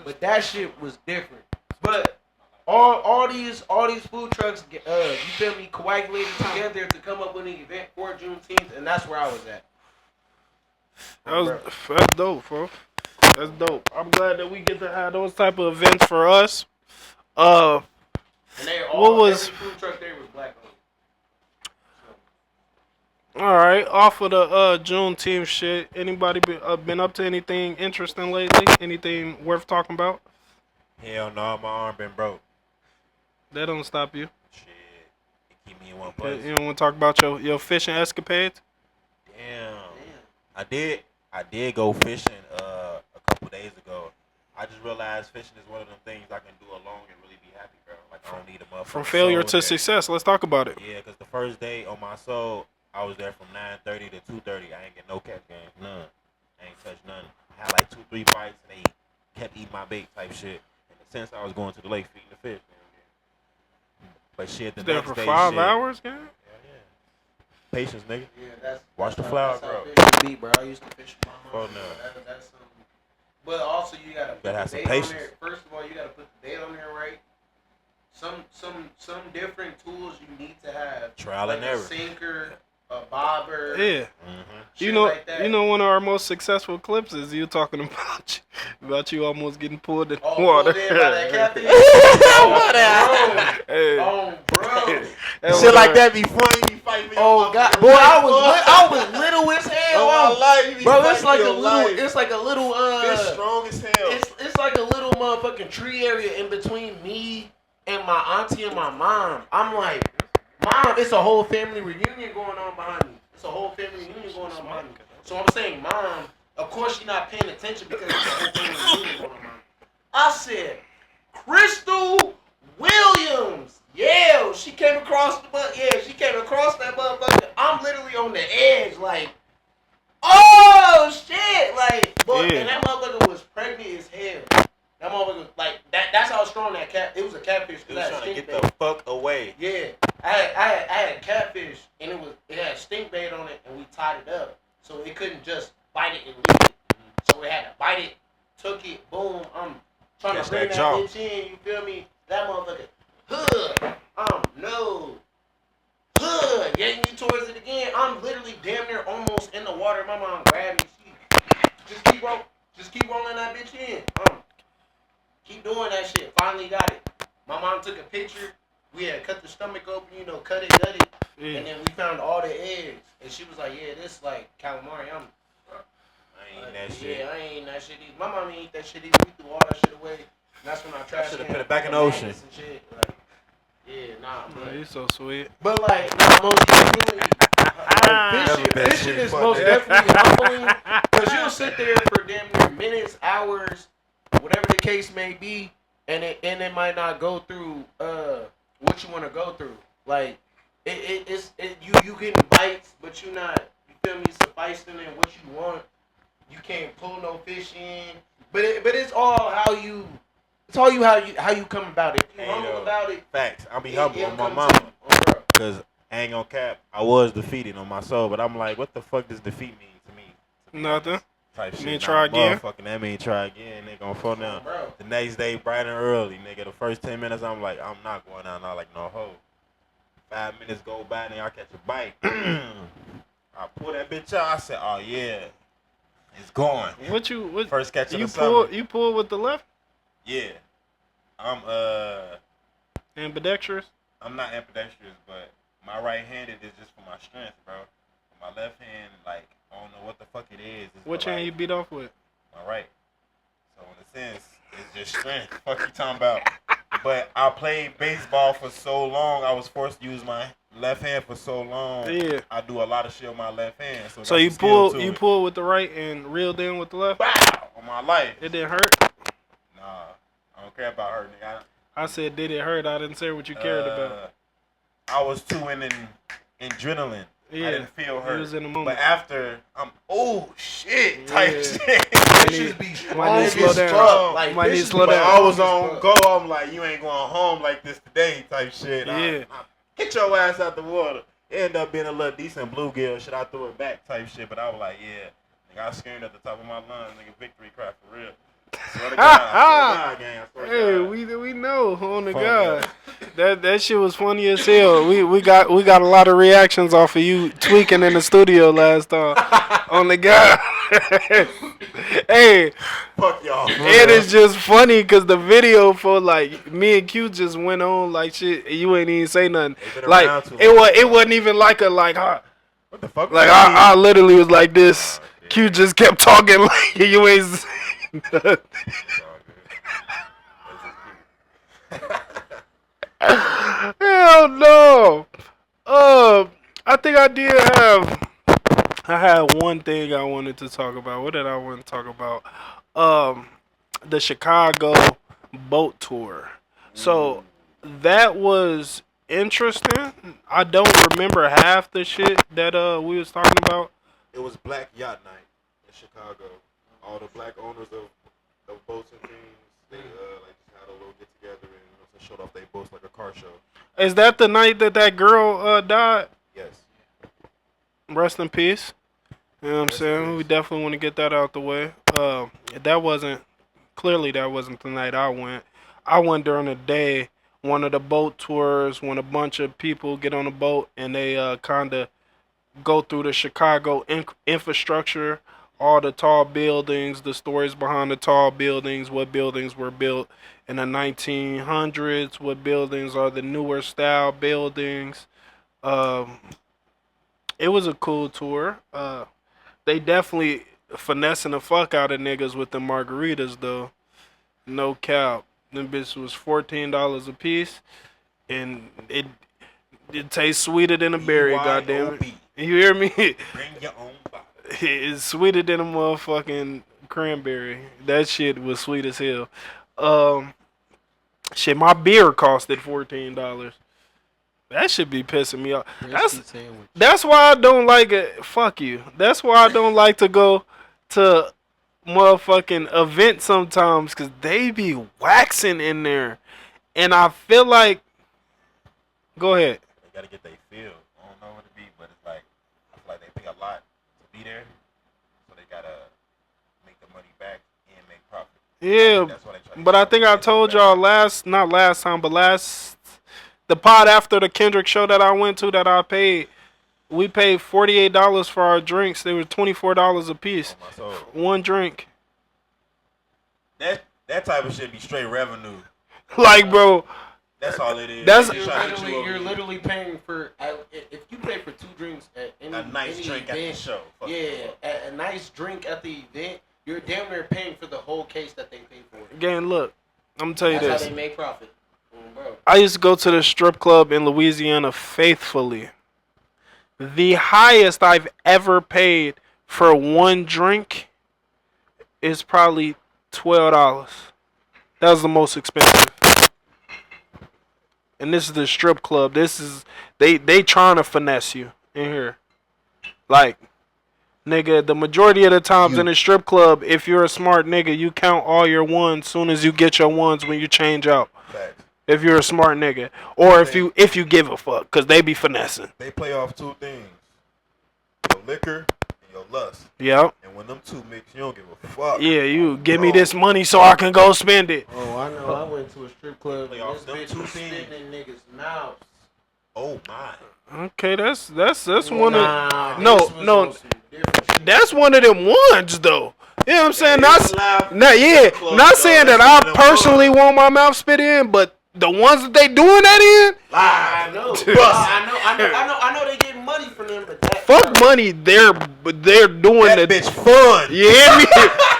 Speaker 4: But that shit was different. But all these food trucks, you feel me, coagulated together to come up with an event for Juneteenth, and that's where I was at.
Speaker 2: That's dope, bro. That's dope. I'm glad that we get to have those type of events for us.
Speaker 4: And they all,
Speaker 2: What was-
Speaker 4: every food truck there was black owned.
Speaker 2: All right, off of the June team shit. Anybody been up to anything interesting lately? Anything worth talking about?
Speaker 5: Hell no, my arm been broke.
Speaker 2: That don't stop you.
Speaker 5: Shit, it keep me in one place.
Speaker 2: You don't want to talk about your fishing escapades?
Speaker 5: Damn. I did go fishing a couple days ago. I just realized fishing is one of them things I can do alone and really be happy, bro. Like I don't need a motherfucker.
Speaker 2: From failure
Speaker 5: soul
Speaker 2: to
Speaker 5: there.
Speaker 2: success. Let's talk about it.
Speaker 5: Yeah, because the first day on my soul, I was there from 9:30 to 2:30. I ain't get no catch game, none. I ain't touched none. I had like 2-3 bites and they kept eating my bait type shit. In the sense I was going to the lake feeding the fish. But shit, the
Speaker 2: There
Speaker 5: next
Speaker 2: for
Speaker 5: day,
Speaker 2: 5
Speaker 5: shit,
Speaker 2: hours, gang?
Speaker 5: yeah. Patience, nigga.
Speaker 4: Yeah, that's
Speaker 5: Watch the
Speaker 4: that's
Speaker 5: flower
Speaker 4: how
Speaker 5: grow.
Speaker 4: fishing be, bro. I used to fish with my mom.
Speaker 5: Oh, no.
Speaker 4: That's something. But also, you gotta put
Speaker 5: have
Speaker 4: the
Speaker 5: some
Speaker 4: bait on
Speaker 5: patience.
Speaker 4: there. First of all, you gotta put the bait on there right. Some different tools you need to have.
Speaker 5: Trial
Speaker 4: like
Speaker 5: and
Speaker 4: a
Speaker 5: error.
Speaker 4: sinker, a bobber.
Speaker 2: Yeah.
Speaker 5: Mm-hmm.
Speaker 4: shit
Speaker 2: You know,
Speaker 4: like that.
Speaker 2: one of our most successful clips is you talking about you almost getting pulled in
Speaker 4: Oh,
Speaker 2: water.
Speaker 4: pulled in by that catfish.
Speaker 2: Hey,
Speaker 4: Oh, bro.
Speaker 2: that
Speaker 5: Shit
Speaker 2: was
Speaker 5: like
Speaker 2: our-
Speaker 5: that be funny. You be fighting me.
Speaker 4: Oh God, boy, I was little as hell.
Speaker 5: Oh, my life, you be
Speaker 4: Bro, it's
Speaker 5: fighting
Speaker 4: like
Speaker 5: for
Speaker 4: a
Speaker 5: your
Speaker 4: little.
Speaker 5: life.
Speaker 4: It's like a little.
Speaker 5: Fish strong as hell.
Speaker 4: It's like a little motherfucking tree area in between me and my auntie and my mom. I'm like, Mom, it's a whole family reunion going on behind me. It's a whole family reunion going on behind me. So I'm saying, Mom, of course you're not paying attention because it's a whole family reunion going on behind me. I said, Crystal Williams. Yeah, she came across the she came across that motherfucker. I'm literally on the edge, like, oh shit, like, but
Speaker 2: Yeah.
Speaker 4: and that motherfucker was pregnant as hell. That motherfucker, like, that's how strong that cat. It was a catfish.
Speaker 5: You
Speaker 4: Cause
Speaker 5: was
Speaker 4: that
Speaker 5: trying to
Speaker 4: stink
Speaker 5: get
Speaker 4: bait.
Speaker 5: the fuck away.
Speaker 4: Yeah, I had catfish, and it had stink bait on it, and we tied it up, so it couldn't just bite it and leave it. So we had to bite it, took it, boom. I'm trying
Speaker 5: Catch
Speaker 4: to bring
Speaker 5: that
Speaker 4: that
Speaker 5: jaw.
Speaker 4: bitch in. You feel me? That motherfucker, no, getting me towards it again. I'm literally damn near almost in the water. My mom grabbed me. She just keep rolling that bitch in. Keep doing that shit. Finally got it. My mom took a picture. We had cut the stomach open, cut it, gut it,
Speaker 2: Yeah.
Speaker 4: and then we found all the eggs. And she was like, "Yeah, this like calamari."
Speaker 5: I ain't that shit.
Speaker 4: Yeah, I ain't eating that shit either. My mom ain't eat that shit either. We threw all that shit away. And that's when I trashed
Speaker 5: should've
Speaker 4: can
Speaker 5: put it back in the
Speaker 4: full of
Speaker 5: ocean.
Speaker 4: maggots and shit. Like, yeah, nah,
Speaker 2: Oh,
Speaker 4: but,
Speaker 2: you so sweet.
Speaker 4: but like, nah, most definitely,
Speaker 5: Never been
Speaker 4: fishing
Speaker 5: shit
Speaker 4: is
Speaker 5: fun,
Speaker 4: most
Speaker 5: nigga.
Speaker 4: definitely humbling because you'll sit there for damn near minutes, hours, whatever the case may be, and it might not go through what you want to go through. Like you getting bites, but you not, you feel me, sufficing in what you want. You can't pull no fish in, but it's all how you how you come about it. If you
Speaker 5: Hey,
Speaker 4: humble
Speaker 5: yo.
Speaker 4: about it,
Speaker 5: Facts. I'll be humble
Speaker 4: it'll
Speaker 5: with my
Speaker 4: come
Speaker 5: mama.
Speaker 4: to you. Oh, bro.
Speaker 5: Because I ain't gonna cap. I was defeated on my soul, but I'm like, what the fuck does defeat mean to me?
Speaker 2: Nothing.
Speaker 5: Type shit.
Speaker 2: Mean
Speaker 5: Nah,
Speaker 2: try again?
Speaker 5: Motherfucking that mean try again. Nigga gonna fall down.
Speaker 4: Bro.
Speaker 5: The next day, bright and early, nigga. The first 10 minutes, I'm like, I'm not going out now like no hoe. 5 minutes go by, and I catch a bite. I pull that bitch out. I said, oh yeah, it's going.
Speaker 2: What
Speaker 5: First catch of
Speaker 2: you
Speaker 5: the summer.
Speaker 2: pull with the left?
Speaker 5: Yeah. I'm
Speaker 2: Ambidextrous?
Speaker 5: I'm not ambidextrous, but my right-handed is just for my strength, bro. My left hand, like, I don't know what the fuck it is. It's
Speaker 2: Which
Speaker 5: for,
Speaker 2: hand
Speaker 5: like,
Speaker 2: you beat off with?
Speaker 5: My right. So in a sense, it's just strength. Fuck you talking about? But I played baseball for so long, I was forced to use my left hand for so long.
Speaker 2: Yeah.
Speaker 5: I do a lot of shit with my left hand. So,
Speaker 2: So
Speaker 5: that's
Speaker 2: you
Speaker 5: a skill to it.
Speaker 2: pull with the right and reeled in with the left?
Speaker 5: Bow! On my life.
Speaker 2: It didn't hurt?
Speaker 5: Nah, I don't care about her, nigga.
Speaker 2: I said, did it hurt? I didn't say what you cared about.
Speaker 5: I was too in adrenaline.
Speaker 2: Yeah,
Speaker 5: I didn't feel
Speaker 2: you
Speaker 5: hurt.
Speaker 2: was in the
Speaker 5: But
Speaker 2: moment.
Speaker 5: after, I'm, oh shit, type
Speaker 2: Yeah.
Speaker 5: shit.
Speaker 4: Fishes be
Speaker 2: Might need to slow
Speaker 4: strong as
Speaker 2: down.
Speaker 4: fuck. Like,
Speaker 2: Might need to
Speaker 4: fishes
Speaker 2: slow
Speaker 4: be
Speaker 5: But
Speaker 2: down.
Speaker 5: I was
Speaker 4: strong
Speaker 5: on
Speaker 4: as
Speaker 5: go.
Speaker 4: fuck.
Speaker 5: I'm like, you ain't going home like this today, type shit.
Speaker 2: Yeah.
Speaker 5: Get your ass out the water. It ended up being a little decent bluegill shit. I threw it back type shit, but I was like, yeah. Nigga, I was screamed at the top of my lungs. Nigga, victory cry for real. Swear to God, I swear to God, gang. I swear to
Speaker 2: Hey,
Speaker 5: God.
Speaker 2: we know on the
Speaker 5: Fuck
Speaker 2: God. That shit was funny as hell. We got a lot of reactions off of you tweaking in the studio last time. On the God. Hey,
Speaker 5: Fuck y'all. for
Speaker 2: it
Speaker 5: real.
Speaker 2: is just funny because the video for like me and Q just went on like shit. And you ain't even say nothing.
Speaker 5: They been
Speaker 2: Like
Speaker 5: around too
Speaker 2: it
Speaker 5: long.
Speaker 2: wasn't even like a like.
Speaker 5: What the fuck?
Speaker 2: Like I literally was like this. Q just kept talking like you ain't. Seen nothing. Hell no. I think I did have. I had one thing I wanted to talk about. What did I want to talk about? The Chicago boat tour. So that was interesting. I don't remember half the shit that we was talking about.
Speaker 5: It was Black Yacht Night in Chicago. All the black owners of boats and things, they like just had a little get together and showed off their boats like a car show.
Speaker 2: Is that the night that girl died?
Speaker 5: Yes.
Speaker 2: Rest in peace. You know what I'm saying? We definitely want to get that out the way. That wasn't the night I went. I went during the day, one of the boat tours when a bunch of people get on a boat and they kind of go through the Chicago infrastructure, all the tall buildings, the stories behind the tall buildings, what buildings were built in the 1900s, what buildings are the newer style buildings. It was a cool tour. They definitely finessing the fuck out of niggas with the margaritas though. No cap. Them bitches was $14 a piece, and it tastes sweeter than a berry. Goddamn it! You hear me?
Speaker 5: Bring your own bottle.
Speaker 2: It's sweeter than a motherfucking cranberry. That shit was sweet as hell. Shit, my beer costed $14. That should be pissing me off. That's why I don't like it. Fuck you. That's why I don't like to go to motherfucking events sometimes, because they be waxing in there. And I feel like... Go ahead.
Speaker 5: They gotta get their feel. I don't know what it be, but it's like, I feel like they pay a lot to be there. So they gotta make the money back and make profit.
Speaker 2: Yeah, but I think I told y'all the pod after the Kendrick show that I went to that I paid, we paid $48 for our drinks. They were $24 a piece. One drink.
Speaker 5: That type of shit be straight revenue.
Speaker 2: Like, bro.
Speaker 5: That's all it is.
Speaker 4: You're literally paying for, if you pay for 2 drinks at any
Speaker 5: drink
Speaker 4: event,
Speaker 5: at the show.
Speaker 4: A nice drink at the event, you're damn near paying for the whole case that they pay for.
Speaker 2: Again, look, I'm gonna tell you this.
Speaker 4: That's how they make profit. Bro.
Speaker 2: I used to go to the strip club in Louisiana faithfully. The highest I've ever paid for one drink is probably $12. That was the most expensive. And this is the strip club. This is they trying to finesse you in here. Like, nigga, the majority of the times in the strip club, if you're a smart nigga, you count all your ones soon as you get your ones when you change out.
Speaker 5: Facts.
Speaker 2: If you're a smart nigga, or if you give a fuck, cause they be finessing.
Speaker 5: They play off 2 things: your liquor and your lust.
Speaker 2: Yep.
Speaker 5: And when them 2 mix, you don't give a fuck.
Speaker 2: Yeah, you give me this money so I can go spend it.
Speaker 4: Oh, I know. I went to a strip club
Speaker 5: Play
Speaker 4: and
Speaker 5: off
Speaker 4: this
Speaker 5: them
Speaker 4: bitch was
Speaker 5: 2
Speaker 4: spitting in niggas' mouths.
Speaker 5: Oh my.
Speaker 2: Okay, that's one of
Speaker 4: no.
Speaker 2: that's one of them ones though. You know what I'm saying? Not saying that I personally want my mouth spit in, but the ones that they doing that in,
Speaker 4: I know they get money from them, but that
Speaker 2: fuck money. They're doing
Speaker 5: that bitch fun.
Speaker 2: You hear me?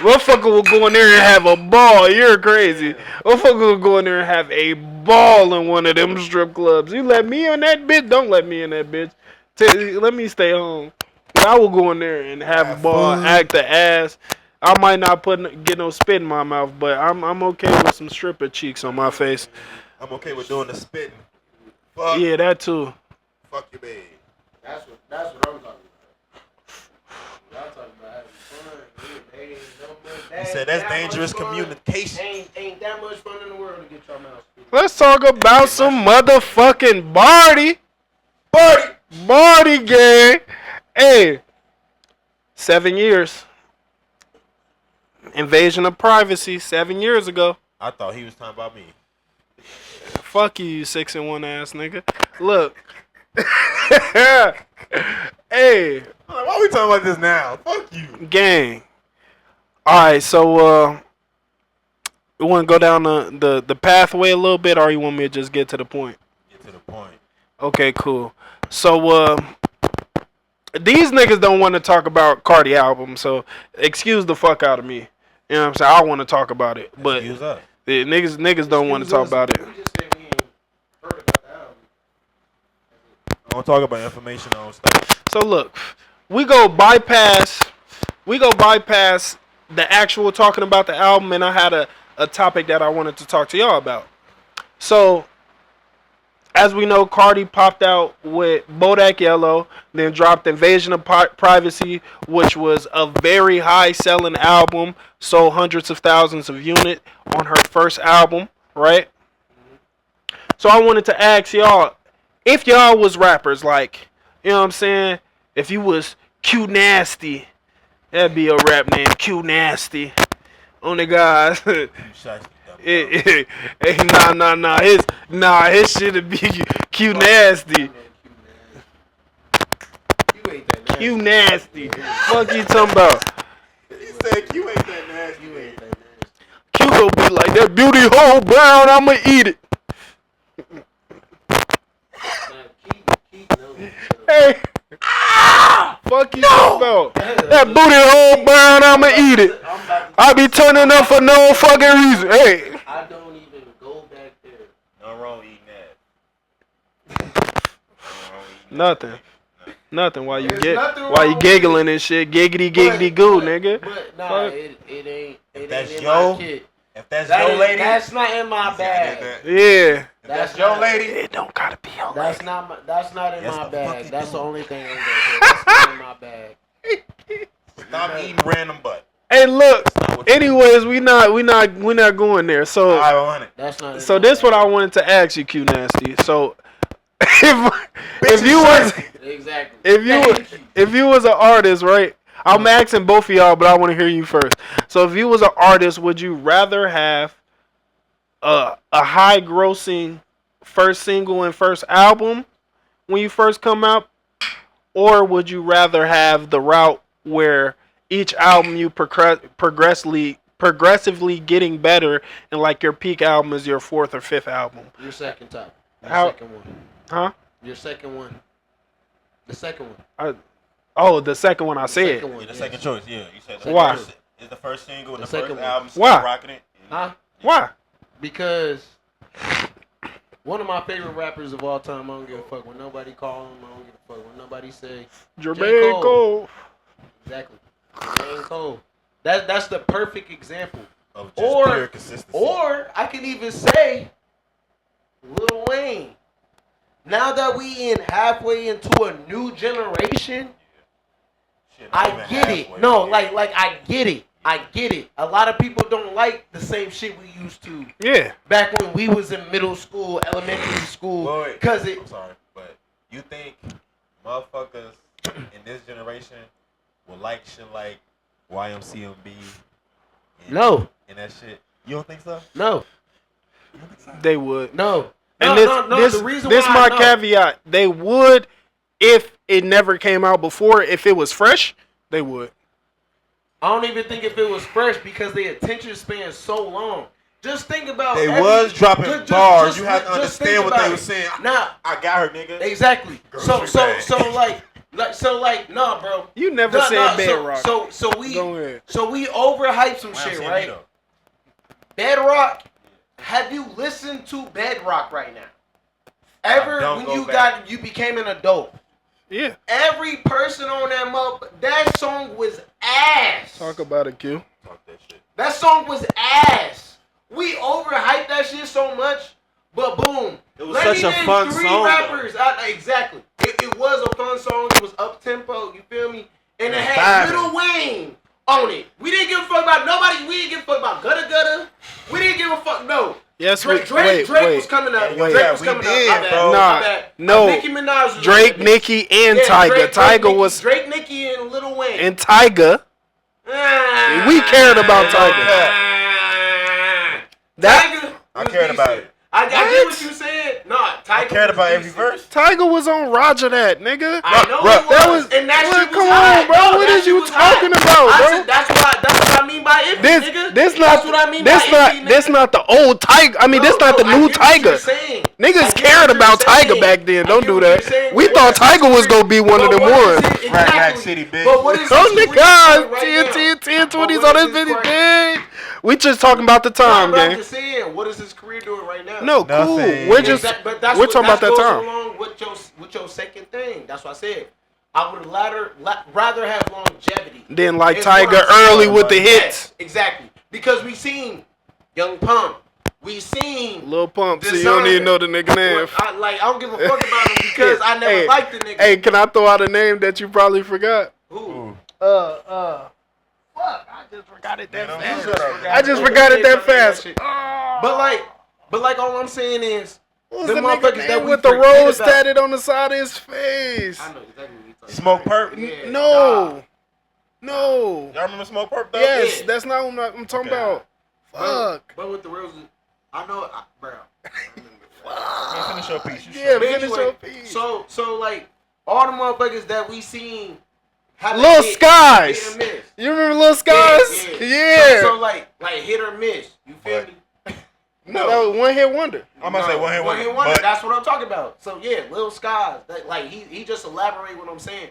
Speaker 2: Motherfucker will go in there and have a ball. You're crazy. Motherfucker will go in there and have a ball in one of them strip clubs. You let me in that bitch? Don't let me in that bitch. Let me stay home. I will go in there and have a ball, act the ass. I might not get no spit in my mouth, but I'm okay with some stripper cheeks on my face.
Speaker 5: I'm okay with doing the spitting.
Speaker 2: Fuck. Yeah, that too.
Speaker 5: Fuck your babe.
Speaker 4: That's what I'm talking about. Y'all talking about having fun.
Speaker 5: He said that's dangerous communication.
Speaker 4: Ain't that much fun in the world to get your mouth spit.
Speaker 2: Let's talk about some motherfucking Barty gang. Hey, 7 years. Invasion of privacy 7 years ago.
Speaker 5: I thought he was talking about me.
Speaker 2: Fuck you, 6-1 ass nigga. Look. Hey.
Speaker 5: Why are we talking about this now? Fuck you.
Speaker 2: Gang. Alright, so you want to go down the pathway a little bit, or you want me to just get to the point?
Speaker 5: Get to the point.
Speaker 2: Okay, cool. So these niggas don't want to talk about Cardi album, so excuse the fuck out of me. You know what I'm saying? I want to talk about it, but
Speaker 5: Excuse us.
Speaker 2: the niggas don't want to talk about it.
Speaker 4: We just said we ain't heard about the album.
Speaker 5: I want to talk about information on stuff.
Speaker 2: So look, we go bypass the actual talking about the album, and I had a topic that I wanted to talk to y'all about. So, as we know, Cardi popped out with Bodak Yellow, then dropped Invasion of Privacy, which was a very high-selling album, sold hundreds of thousands of units on her first album, right? So I wanted to ask y'all, if y'all was rappers, like, you know what I'm saying? If you was Q Nasty, that'd be a rap name, Q Nasty. On the guys. Hey, his shit'd be Q Nasty.
Speaker 4: You ain't that nasty.
Speaker 2: Q Nasty. Fuck you talking about?
Speaker 5: He said Q ain't that nasty.
Speaker 4: You ain't that nasty.
Speaker 2: Q gon' be like that beauty hole brown, I'ma eat it.
Speaker 4: Keith knows.
Speaker 2: Hey. Fuck you talking about? That booty hole brown, I'ma eat it. I be turning up for no fucking reason. Hey.
Speaker 4: I don't even go back there.
Speaker 5: No wrong eating that.
Speaker 2: Nothing. Why you
Speaker 4: There's nothing
Speaker 2: why you
Speaker 4: wrong
Speaker 2: giggling and shit? Giggity goo, nigga.
Speaker 4: But nah,
Speaker 2: Fuck.
Speaker 4: it ain't. It
Speaker 5: That's
Speaker 4: ain't in
Speaker 5: yo-
Speaker 4: my kid.
Speaker 5: If that's
Speaker 4: That
Speaker 5: your
Speaker 4: is-
Speaker 5: lady,
Speaker 4: That's not in my
Speaker 5: you said
Speaker 4: bag.
Speaker 5: that.
Speaker 2: Yeah.
Speaker 5: If that's your lady,
Speaker 2: It don't gotta be your
Speaker 4: That's not in
Speaker 5: Yes,
Speaker 4: my
Speaker 5: the fuck
Speaker 4: bag.
Speaker 5: it
Speaker 4: That's
Speaker 5: do.
Speaker 4: the only thing I'm gonna say. That's not in my bag.
Speaker 5: stop eating random butt.
Speaker 2: Hey, look.
Speaker 5: Not what you
Speaker 2: Anyways, we not going there. So
Speaker 5: do. I want it.
Speaker 4: That's not. In
Speaker 2: so
Speaker 4: my
Speaker 2: this
Speaker 4: bag.
Speaker 2: what I wanted to ask you, Q Nasty. So if you was
Speaker 4: Exactly.
Speaker 2: if you was an artist, right? I'm asking both of y'all, but I want to hear you first. So if you was an artist, would you rather have a high grossing first single and first album when you first come out, or would you rather have the route where each album you progressively getting better, and like your peak album is your fourth or fifth album?
Speaker 4: Your second top. Your
Speaker 2: How-
Speaker 4: second one.
Speaker 2: Huh?
Speaker 4: Your second one. The second one.
Speaker 2: Oh, the second one I
Speaker 4: The
Speaker 2: said.
Speaker 4: second one,
Speaker 5: Yeah, the
Speaker 4: yes.
Speaker 5: second choice. Yeah, you said
Speaker 2: Why?
Speaker 5: Is the first single and
Speaker 4: The
Speaker 5: the
Speaker 4: second
Speaker 5: first
Speaker 4: one.
Speaker 5: album
Speaker 2: Why?
Speaker 5: still rocking it?
Speaker 4: Huh?
Speaker 2: Why?
Speaker 4: Because one of my favorite rappers of all time, I don't give a fuck when nobody call him. I don't give a fuck when nobody say
Speaker 2: Jermaine Cole.
Speaker 4: exactly. Jermaine Cole. That's the perfect example.
Speaker 5: Of just
Speaker 4: Or-
Speaker 5: pure consistency.
Speaker 4: Or I can even say Lil Wayne. Now that we in halfway into a new generation,
Speaker 5: Shit, not
Speaker 4: I
Speaker 5: even
Speaker 4: get
Speaker 5: halfway,
Speaker 4: it. No,
Speaker 5: yeah.
Speaker 4: like I get it. I get it. A lot of people don't like the same shit we used to
Speaker 2: Yeah.
Speaker 4: back when we was in middle school, elementary school.
Speaker 5: Wait,
Speaker 4: Cause it
Speaker 5: I'm sorry, but you think motherfuckers in this generation will like shit like YMCMB and,
Speaker 4: no,
Speaker 5: and that shit? You don't think so?
Speaker 4: no,
Speaker 5: You don't think so?
Speaker 2: They would.
Speaker 4: no.
Speaker 2: And
Speaker 4: No,
Speaker 2: this
Speaker 4: the reason
Speaker 2: this
Speaker 4: why
Speaker 2: my
Speaker 4: I know-
Speaker 2: caveat. They would if it never came out before. If it was fresh, they would.
Speaker 4: I don't even think if it was fresh because their attention span is so long. Just think about
Speaker 5: They was dropping bars. You have to
Speaker 4: just
Speaker 5: understand
Speaker 4: think
Speaker 5: what
Speaker 4: about
Speaker 5: they
Speaker 4: it.
Speaker 5: were saying.
Speaker 4: Nah,
Speaker 5: I got her, nigga.
Speaker 4: exactly.
Speaker 5: Girl,
Speaker 4: So
Speaker 5: she bad.
Speaker 4: nah, bro.
Speaker 2: You never said
Speaker 4: Nah,
Speaker 2: Bedrock.
Speaker 4: So we
Speaker 2: Go ahead.
Speaker 4: overhyped some shit,
Speaker 5: YMCMB
Speaker 4: right?
Speaker 5: though.
Speaker 4: Bedrock. Have you listened to Bedrock right now? Ever
Speaker 5: don't
Speaker 4: when
Speaker 5: go
Speaker 4: you
Speaker 5: back.
Speaker 4: you became an adult?
Speaker 2: Yeah.
Speaker 4: Every person on that song was ass.
Speaker 2: Talk about it, Q.
Speaker 5: Talk that shit.
Speaker 4: That song was ass. We overhyped that shit so much, but boom.
Speaker 5: It was
Speaker 4: Let
Speaker 5: such
Speaker 4: me
Speaker 5: a
Speaker 4: name
Speaker 5: fun
Speaker 4: three
Speaker 5: song,
Speaker 4: rappers. Exactly. It was a fun song. It was up tempo. You feel me? And it
Speaker 5: Yeah,
Speaker 4: had
Speaker 5: vibing.
Speaker 4: Lil Wayne on it. We didn't give a fuck about nobody. We didn't give a fuck about Gutta Gutta. We didn't give a fuck. No.
Speaker 2: Yes,
Speaker 4: Drake
Speaker 2: wait.
Speaker 4: was coming up.
Speaker 5: Wait.
Speaker 4: Drake was
Speaker 5: Yeah,
Speaker 4: coming
Speaker 5: we
Speaker 4: up.
Speaker 5: did,
Speaker 4: My bad.
Speaker 5: bro.
Speaker 2: Nah,
Speaker 4: My bad.
Speaker 2: no.
Speaker 4: Nicki Minaj was
Speaker 2: Drake,
Speaker 4: on that bitch.
Speaker 2: Nicki, and
Speaker 4: Yeah,
Speaker 2: Tyga. Tyga was
Speaker 4: Drake, Nicki, and Lil Wayne.
Speaker 2: and Tyga. We cared about Tyga. That
Speaker 4: Tyga.
Speaker 5: I
Speaker 4: was
Speaker 5: cared about
Speaker 4: decent.
Speaker 5: it.
Speaker 4: I get
Speaker 2: What?
Speaker 4: what you said. Nah, Tyga
Speaker 5: I cared
Speaker 4: was
Speaker 5: about every
Speaker 4: decent.
Speaker 5: verse.
Speaker 2: Tyga was on Roger that, nigga.
Speaker 4: I know
Speaker 5: Bruh,
Speaker 4: he was.
Speaker 2: that was-
Speaker 4: and that
Speaker 2: bruh,
Speaker 4: shit was
Speaker 2: come
Speaker 4: hot.
Speaker 2: on, bro.
Speaker 4: No,
Speaker 2: What
Speaker 4: that
Speaker 2: is
Speaker 4: shit
Speaker 2: you
Speaker 4: was hot.
Speaker 2: talking about,
Speaker 4: I
Speaker 2: bro?
Speaker 4: said, that's what I mean by it, nigga.
Speaker 2: This
Speaker 4: That's what I mean
Speaker 2: This
Speaker 4: by
Speaker 2: not.
Speaker 4: indie,
Speaker 2: This
Speaker 4: nigga.
Speaker 2: not the old Tiger. I mean, this not the
Speaker 4: I
Speaker 2: new
Speaker 4: get what you're
Speaker 2: Tiger.
Speaker 4: saying.
Speaker 2: Niggas
Speaker 4: I get
Speaker 2: cared
Speaker 4: what
Speaker 2: about
Speaker 4: you're saying.
Speaker 2: Tiger back then.
Speaker 4: I
Speaker 2: Don't
Speaker 4: get
Speaker 2: do
Speaker 4: what
Speaker 2: that.
Speaker 4: you're saying,
Speaker 2: We
Speaker 4: but
Speaker 2: thought
Speaker 4: what's
Speaker 2: Tiger
Speaker 4: his
Speaker 2: was gonna be one of
Speaker 4: but
Speaker 2: them
Speaker 4: what is
Speaker 2: ones.
Speaker 4: it-
Speaker 5: Rack
Speaker 4: exactly.
Speaker 5: City, bitch.
Speaker 4: But what is
Speaker 2: Oh
Speaker 4: his
Speaker 2: my
Speaker 4: career
Speaker 2: God,
Speaker 4: doing right now?
Speaker 2: TNT,
Speaker 4: But
Speaker 2: 1020s
Speaker 4: what
Speaker 2: on
Speaker 4: is
Speaker 2: this
Speaker 4: his
Speaker 2: video.
Speaker 4: career-
Speaker 2: We just talking about the time,
Speaker 4: Nah, but I'm
Speaker 2: gang.
Speaker 4: just saying, what is his career doing right now?
Speaker 2: No, cool.
Speaker 5: Nothing.
Speaker 2: We're just
Speaker 4: But that's
Speaker 2: we're
Speaker 4: what,
Speaker 2: talking about that
Speaker 4: goes
Speaker 2: time.
Speaker 4: along with your second thing. That's what I said. I would rather have longevity
Speaker 2: Then like
Speaker 4: is what
Speaker 2: Tiger
Speaker 4: I'm saying.
Speaker 2: early with the
Speaker 4: Yes,
Speaker 2: hits.
Speaker 4: exactly. Because we seen Young Pump. We seen
Speaker 2: Lil Pump, so you
Speaker 4: Designer.
Speaker 2: don't even know the nigga name.
Speaker 4: I don't give a fuck about him because I never
Speaker 2: Hey,
Speaker 4: liked the nigga.
Speaker 2: Hey, can I throw out a name that you probably forgot?
Speaker 4: Who?
Speaker 2: Fuck, I just forgot it that
Speaker 5: Man,
Speaker 2: fast.
Speaker 5: shut up.
Speaker 2: I just forgot it that fast.
Speaker 4: But like all I'm saying is
Speaker 2: What's
Speaker 4: the
Speaker 2: the nigga
Speaker 4: motherfuckers
Speaker 2: name
Speaker 4: that we
Speaker 2: with the
Speaker 4: forget
Speaker 2: rose
Speaker 4: about-
Speaker 2: tatted on the side of his face?
Speaker 4: I know exactly what you're talking
Speaker 5: Smoke
Speaker 4: about.
Speaker 5: Perp.
Speaker 4: Yeah,
Speaker 2: No. No.
Speaker 5: Y'all remember Smoke Perp though?
Speaker 2: Yes,
Speaker 4: Yeah.
Speaker 2: that's not what I'm talking
Speaker 5: Okay.
Speaker 2: about. Fuck.
Speaker 4: But with the roses, I know, bro.
Speaker 5: Man, finish your piece. You
Speaker 2: Yeah,
Speaker 5: shut
Speaker 4: But
Speaker 2: finish
Speaker 4: anyway,
Speaker 2: your piece.
Speaker 4: so like all the motherfuckers that we seen have
Speaker 2: Lil
Speaker 4: hit
Speaker 2: Skies.
Speaker 4: and miss.
Speaker 2: You remember Lil Skies? Yeah.
Speaker 4: So like hit or miss. You feel
Speaker 5: What?
Speaker 4: me?
Speaker 2: No, that was one hit wonder.
Speaker 5: I'm gonna say one hit
Speaker 4: One hit
Speaker 5: wonder.
Speaker 4: wonder.
Speaker 5: But
Speaker 4: That's what I'm talking about. So yeah, Lil Skies. That like he just elaborate what I'm saying.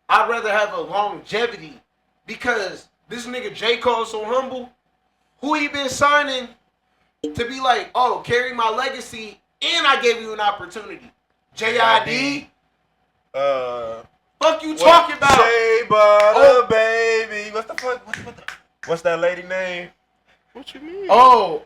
Speaker 4: I'd rather have a longevity because this nigga J. Cole so humble. Who he been signing to be like, oh, carry my legacy, and I gave you an opportunity. J.I.D. Fuck you talking about?
Speaker 5: Shea Butter, baby. What the fuck? What's that lady name?
Speaker 2: What you mean?
Speaker 4: Oh,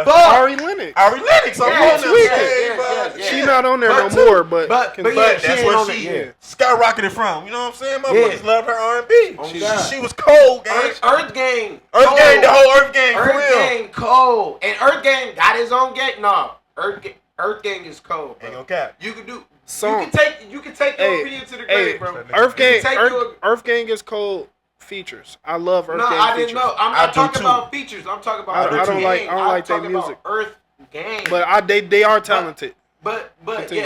Speaker 4: fuck.
Speaker 2: Ari Lennox.
Speaker 5: Ari Lennox. I'm
Speaker 4: Yeah,
Speaker 5: on them.
Speaker 2: tweaking.
Speaker 5: Shea Butter.
Speaker 4: Yeah.
Speaker 2: She not on there
Speaker 4: But
Speaker 2: no more, but
Speaker 4: but yeah,
Speaker 5: But
Speaker 4: she
Speaker 5: that's
Speaker 4: ain't
Speaker 5: where
Speaker 4: on
Speaker 5: she
Speaker 4: it,
Speaker 5: skyrocketed from. You know what I'm saying? Motherfuckers love her R&B.
Speaker 4: Oh,
Speaker 5: She,
Speaker 4: God.
Speaker 5: she was cold, gang.
Speaker 4: Earth Gang.
Speaker 5: Earth
Speaker 4: cold.
Speaker 5: Gang, the whole Earth Gang, for
Speaker 4: Earth
Speaker 5: real.
Speaker 4: Gang cold. And Earth Gang got his own gang. No. Earth Gang is cold,
Speaker 5: Ain't
Speaker 4: bro.
Speaker 5: gonna cap.
Speaker 4: You can do
Speaker 2: Song.
Speaker 4: you can take your
Speaker 2: Hey,
Speaker 4: opinion to the
Speaker 2: hey,
Speaker 4: grave, bro.
Speaker 2: Earth Gang,
Speaker 4: Take
Speaker 2: Earth Gang is cold features. I love Earth
Speaker 4: No,
Speaker 2: Gang
Speaker 4: I
Speaker 2: features.
Speaker 4: didn't know. I'm
Speaker 5: I
Speaker 4: not
Speaker 5: do
Speaker 4: talking
Speaker 5: too.
Speaker 4: about features. I'm talking about
Speaker 2: I
Speaker 4: Earth
Speaker 2: don't like-
Speaker 4: Gang.
Speaker 2: I don't like their
Speaker 4: I'm talking
Speaker 2: music.
Speaker 4: about Earth Gang.
Speaker 2: But they are talented.
Speaker 4: But
Speaker 2: Continue.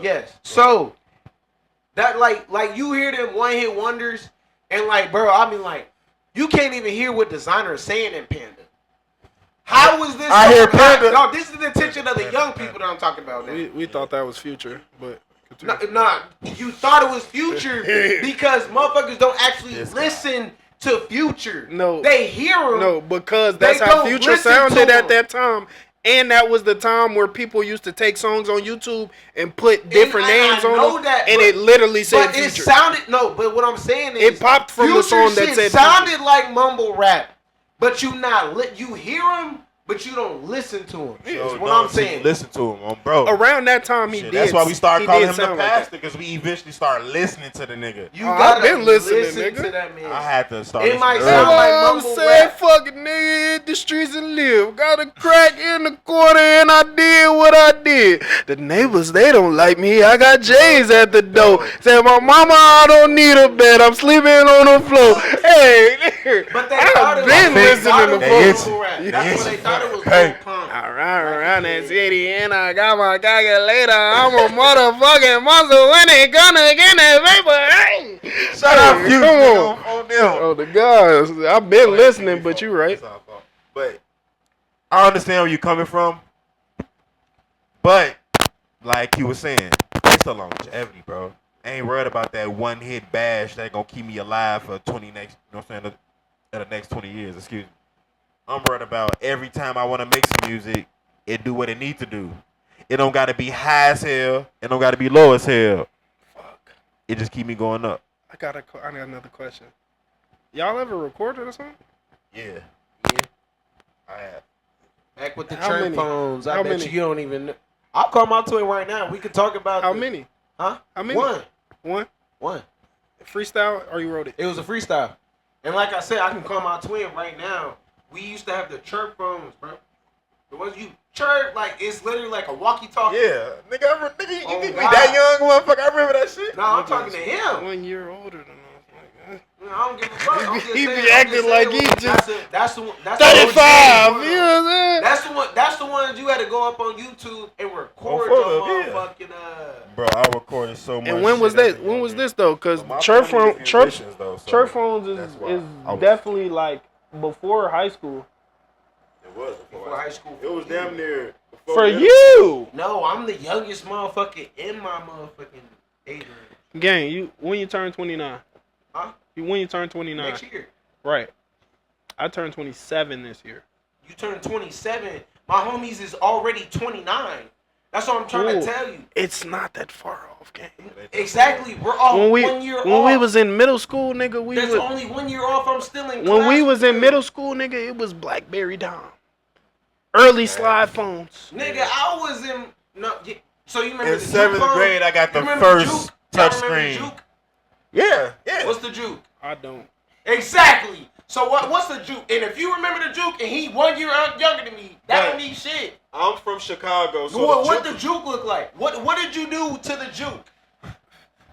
Speaker 4: yes. So that like you hear them one hit wonders and like bro, I mean like you can't even hear what Designer is saying in Panda. How is this?
Speaker 5: I hear
Speaker 4: so hot?
Speaker 5: Panda.
Speaker 4: No, this is the attention of the young people that I'm talking about now.
Speaker 2: We thought that was Future, but continue.
Speaker 4: Nah, you thought it was Future because motherfuckers don't actually
Speaker 5: This guy.
Speaker 4: listen to Future.
Speaker 2: No.
Speaker 4: They hear him.
Speaker 2: No, because
Speaker 4: They
Speaker 2: that's how
Speaker 4: don't
Speaker 2: Future
Speaker 4: listen
Speaker 2: sounded
Speaker 4: to
Speaker 2: at
Speaker 4: him.
Speaker 2: that time. And that was the time where people used to take songs on YouTube and put different
Speaker 4: And I
Speaker 2: names on
Speaker 4: know
Speaker 2: them,
Speaker 4: that,
Speaker 2: and
Speaker 4: but-
Speaker 2: it literally said
Speaker 4: But it
Speaker 2: Future.
Speaker 4: sounded but what I'm saying is
Speaker 2: It popped from the
Speaker 4: Future
Speaker 2: song that
Speaker 4: shit
Speaker 2: said
Speaker 4: sounded
Speaker 2: Future.
Speaker 4: like mumble rap, but you you hear him, but you don't listen to him.
Speaker 5: So
Speaker 4: Is what
Speaker 5: don't
Speaker 4: I'm saying.
Speaker 5: Listen to him, bro.
Speaker 2: Around that time, he
Speaker 5: Shit,
Speaker 2: did.
Speaker 5: that's why we started
Speaker 2: he
Speaker 5: calling
Speaker 2: did
Speaker 5: him the
Speaker 2: sound like that.
Speaker 5: pastor, because we eventually started listening to the nigga.
Speaker 4: You
Speaker 2: Oh,
Speaker 4: gotta
Speaker 2: I've been listening,
Speaker 4: listen
Speaker 2: nigga.
Speaker 4: to that man.
Speaker 5: I had to start
Speaker 4: It
Speaker 5: listening
Speaker 4: might
Speaker 5: early.
Speaker 4: sound like
Speaker 2: I'm
Speaker 4: mumble
Speaker 2: saying,
Speaker 4: rap.
Speaker 2: fucking nigga, hit the streets and live. Got a crack in the corner and I did what I did. The neighbors, they don't like me. I got J's at the door. Said, my mama, I don't need a bed. I'm sleeping on the floor. Hey, nigga,
Speaker 4: But they thought
Speaker 2: I've
Speaker 4: it
Speaker 2: been
Speaker 4: was,
Speaker 2: listening to
Speaker 5: They
Speaker 2: folks.
Speaker 5: itchy.
Speaker 4: mumble rap.
Speaker 5: They
Speaker 4: That's what
Speaker 5: itchy.
Speaker 4: they thought it was.
Speaker 5: Hey.
Speaker 4: Lil Pump.
Speaker 2: I ride around that city and I got my calculator. I'm a motherfucking monster when it gonna get that paper. Hey,
Speaker 5: Shout out Future,
Speaker 2: come
Speaker 5: nigga,
Speaker 2: on.
Speaker 5: on them.
Speaker 2: Oh, the guys. I've been listening, but you right.
Speaker 5: It's our fault. But I understand where you're coming from. But like you was saying, it's the longevity, bro. I ain't worried about that one hit bash that gonna keep me alive for 20 next, you know what I'm saying, the next 20 years, excuse me. I'm worried about every time I want to make some music, it do what it need to do. It don't gotta be high as hell. It don't gotta be low as hell.
Speaker 2: Fuck.
Speaker 5: It just keep me going up.
Speaker 2: I got another question. Y'all ever recorded or something?
Speaker 5: Yeah.
Speaker 4: Yeah.
Speaker 5: I have.
Speaker 4: Back with the
Speaker 2: How
Speaker 4: churn
Speaker 2: many?
Speaker 4: phones. I
Speaker 2: How
Speaker 4: bet
Speaker 2: many?
Speaker 4: you don't even know. I'll call my twin right now. We could talk about
Speaker 2: How
Speaker 4: the-
Speaker 2: many?
Speaker 4: Huh?
Speaker 2: How many?
Speaker 4: One.
Speaker 2: One. Freestyle or you wrote it?
Speaker 4: It was a freestyle. And like I said, I can call my twin right now. We used to have the chirp phones, bro. The ones you chirp, like, it's literally like a walkie-talkie.
Speaker 5: Yeah. Nigga, you
Speaker 4: Oh,
Speaker 5: think we
Speaker 4: God.
Speaker 5: that young, motherfucker? I remember that shit.
Speaker 4: No, I'm talking to him.
Speaker 2: 1 year older than us.
Speaker 4: I don't give a fuck. I'm just
Speaker 2: He be
Speaker 4: saying, I'm
Speaker 2: acting
Speaker 4: just
Speaker 2: like
Speaker 4: saying,
Speaker 2: he just-
Speaker 4: that's the one.
Speaker 2: 35. You know what I'm saying?
Speaker 4: That's the one. That's the ones you had to go up on YouTube and record
Speaker 5: full
Speaker 4: your
Speaker 5: of, yeah.
Speaker 4: motherfucking
Speaker 5: Bro, I recorded so much.
Speaker 2: And when was
Speaker 5: shit as
Speaker 2: that?
Speaker 5: a
Speaker 2: When
Speaker 5: young
Speaker 2: was
Speaker 5: nigga.
Speaker 2: this though? Because
Speaker 5: So my
Speaker 2: church
Speaker 5: phone
Speaker 2: phone,
Speaker 5: is
Speaker 2: church
Speaker 5: musicians, though, so
Speaker 2: church phones
Speaker 5: that's why
Speaker 2: is
Speaker 5: I was-
Speaker 2: definitely like before high school.
Speaker 5: It was
Speaker 4: before high school.
Speaker 5: It was damn near
Speaker 2: For you.
Speaker 4: No, I'm the youngest motherfucker in my motherfucking age range.
Speaker 2: Gang, when you turn 29?
Speaker 4: Huh?
Speaker 2: When you turn 29?
Speaker 4: Next year.
Speaker 2: Right. I turned 27 this year.
Speaker 4: You turn 27. My homies is already 29. That's what I'm trying to tell you.
Speaker 2: It's not that far off, gang.
Speaker 4: Exactly. We're all 1 year off.
Speaker 2: When we was in middle school, nigga,
Speaker 4: There's only 1 year off. I'm still in
Speaker 2: When
Speaker 4: class
Speaker 2: we was in
Speaker 4: with
Speaker 2: middle school, nigga, it was BlackBerry Dom. Early slide phones.
Speaker 4: Nigga, I was in... No, so you remember
Speaker 5: in
Speaker 4: the
Speaker 5: 7th
Speaker 4: juke
Speaker 5: grade, I got the
Speaker 4: You remember
Speaker 5: first
Speaker 4: juke?
Speaker 5: touch
Speaker 4: Y'all remember
Speaker 5: screen.
Speaker 4: juke?
Speaker 5: Yeah, yeah.
Speaker 4: What's the juke?
Speaker 2: I don't.
Speaker 4: Exactly. So what's the juke? And if you remember the juke and he 1 year younger than me, that don't mean shit.
Speaker 5: I'm from Chicago, so
Speaker 4: What the juke look like? What did you do to the juke?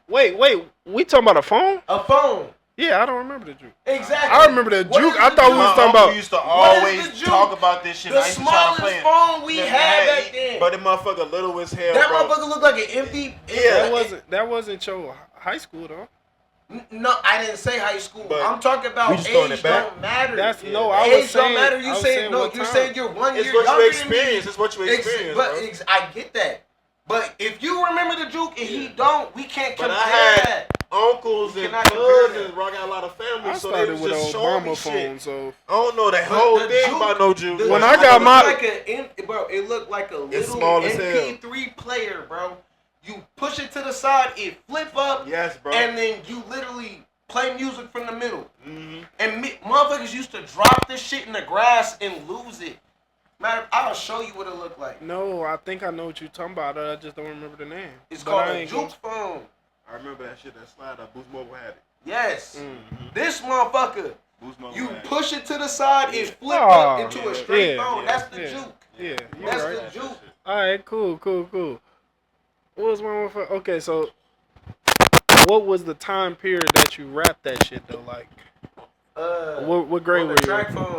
Speaker 2: Wait, we talking about a phone?
Speaker 4: A phone.
Speaker 2: Yeah, I don't remember the juke.
Speaker 4: Exactly.
Speaker 2: I remember the
Speaker 4: What
Speaker 2: juke.
Speaker 4: is
Speaker 2: I
Speaker 4: the
Speaker 2: thought we
Speaker 4: juke?
Speaker 2: was talking
Speaker 5: uncle
Speaker 2: about.
Speaker 5: used to
Speaker 4: What is
Speaker 5: always
Speaker 4: the juke?
Speaker 5: talk about this shit.
Speaker 4: The
Speaker 5: I used to try to
Speaker 4: smallest
Speaker 5: play it.
Speaker 4: phone we had back then.
Speaker 5: But the motherfucker little as hell,
Speaker 4: That
Speaker 5: bro.
Speaker 4: motherfucker looked like an empty.
Speaker 5: Yeah.
Speaker 2: That wasn't your high school though.
Speaker 4: No, I didn't say high school.
Speaker 5: But
Speaker 4: I'm talking about
Speaker 5: we just throwing
Speaker 4: age
Speaker 5: it back.
Speaker 4: don't matter.
Speaker 2: That's
Speaker 5: Yeah.
Speaker 2: no. I was
Speaker 4: Age
Speaker 2: saying.
Speaker 4: don't matter.
Speaker 2: I
Speaker 4: You
Speaker 2: was
Speaker 4: saying no.
Speaker 2: what
Speaker 4: You
Speaker 2: time.
Speaker 4: saying you're 1 year
Speaker 5: It's what
Speaker 4: younger
Speaker 5: you
Speaker 4: than me.
Speaker 5: experience. It's what you experience,
Speaker 4: But
Speaker 5: bro.
Speaker 4: I get that. But if you remember the juke and he don't, we can't
Speaker 5: But
Speaker 4: compare
Speaker 5: I had
Speaker 4: that.
Speaker 5: uncles
Speaker 4: You
Speaker 5: and
Speaker 4: cannot compare
Speaker 5: cousins,
Speaker 4: that.
Speaker 5: bro. I got a lot of family,
Speaker 2: I
Speaker 5: so they
Speaker 2: started
Speaker 5: was
Speaker 2: with
Speaker 5: just
Speaker 2: an
Speaker 5: showing me
Speaker 2: Obama
Speaker 5: shit.
Speaker 2: phone, so
Speaker 5: I don't know that
Speaker 4: But
Speaker 5: whole
Speaker 4: the
Speaker 5: thing
Speaker 4: juke-
Speaker 5: about no juke.
Speaker 2: When I got my-
Speaker 4: bro, it looked like a little
Speaker 5: small as hell.
Speaker 4: MP3 player, bro. You push it to the side, it flip up,
Speaker 5: Yes, bro.
Speaker 4: and then you literally play music from the middle.
Speaker 5: Mm-hmm.
Speaker 4: And motherfuckers used to drop this shit in the grass and lose it. Matter, I'll show you what it looked like.
Speaker 2: no, I think I know what you're talking about. I just don't remember the name.
Speaker 4: It's
Speaker 2: But
Speaker 4: called
Speaker 2: I
Speaker 4: a
Speaker 2: ain't
Speaker 4: juke phone.
Speaker 5: I remember that shit, that slide up. Boost Mobile had it.
Speaker 4: Yes.
Speaker 2: Mm.
Speaker 4: This motherfucker,
Speaker 5: Boost Mobile
Speaker 4: you
Speaker 5: had it.
Speaker 4: push it to the side, it flip
Speaker 2: Oh,
Speaker 4: up into
Speaker 5: yeah,
Speaker 4: a straight
Speaker 2: yeah,
Speaker 4: phone.
Speaker 2: yeah,
Speaker 4: That's the
Speaker 2: yeah.
Speaker 4: juke.
Speaker 2: Yeah, you're
Speaker 4: That's
Speaker 2: right.
Speaker 4: the juke.
Speaker 2: All right, cool. What was my motherfucker? Okay, so what was the time period that you rapped that shit though? Like, what grade
Speaker 4: on
Speaker 2: were
Speaker 4: the
Speaker 2: you
Speaker 4: track
Speaker 2: in?
Speaker 4: phone,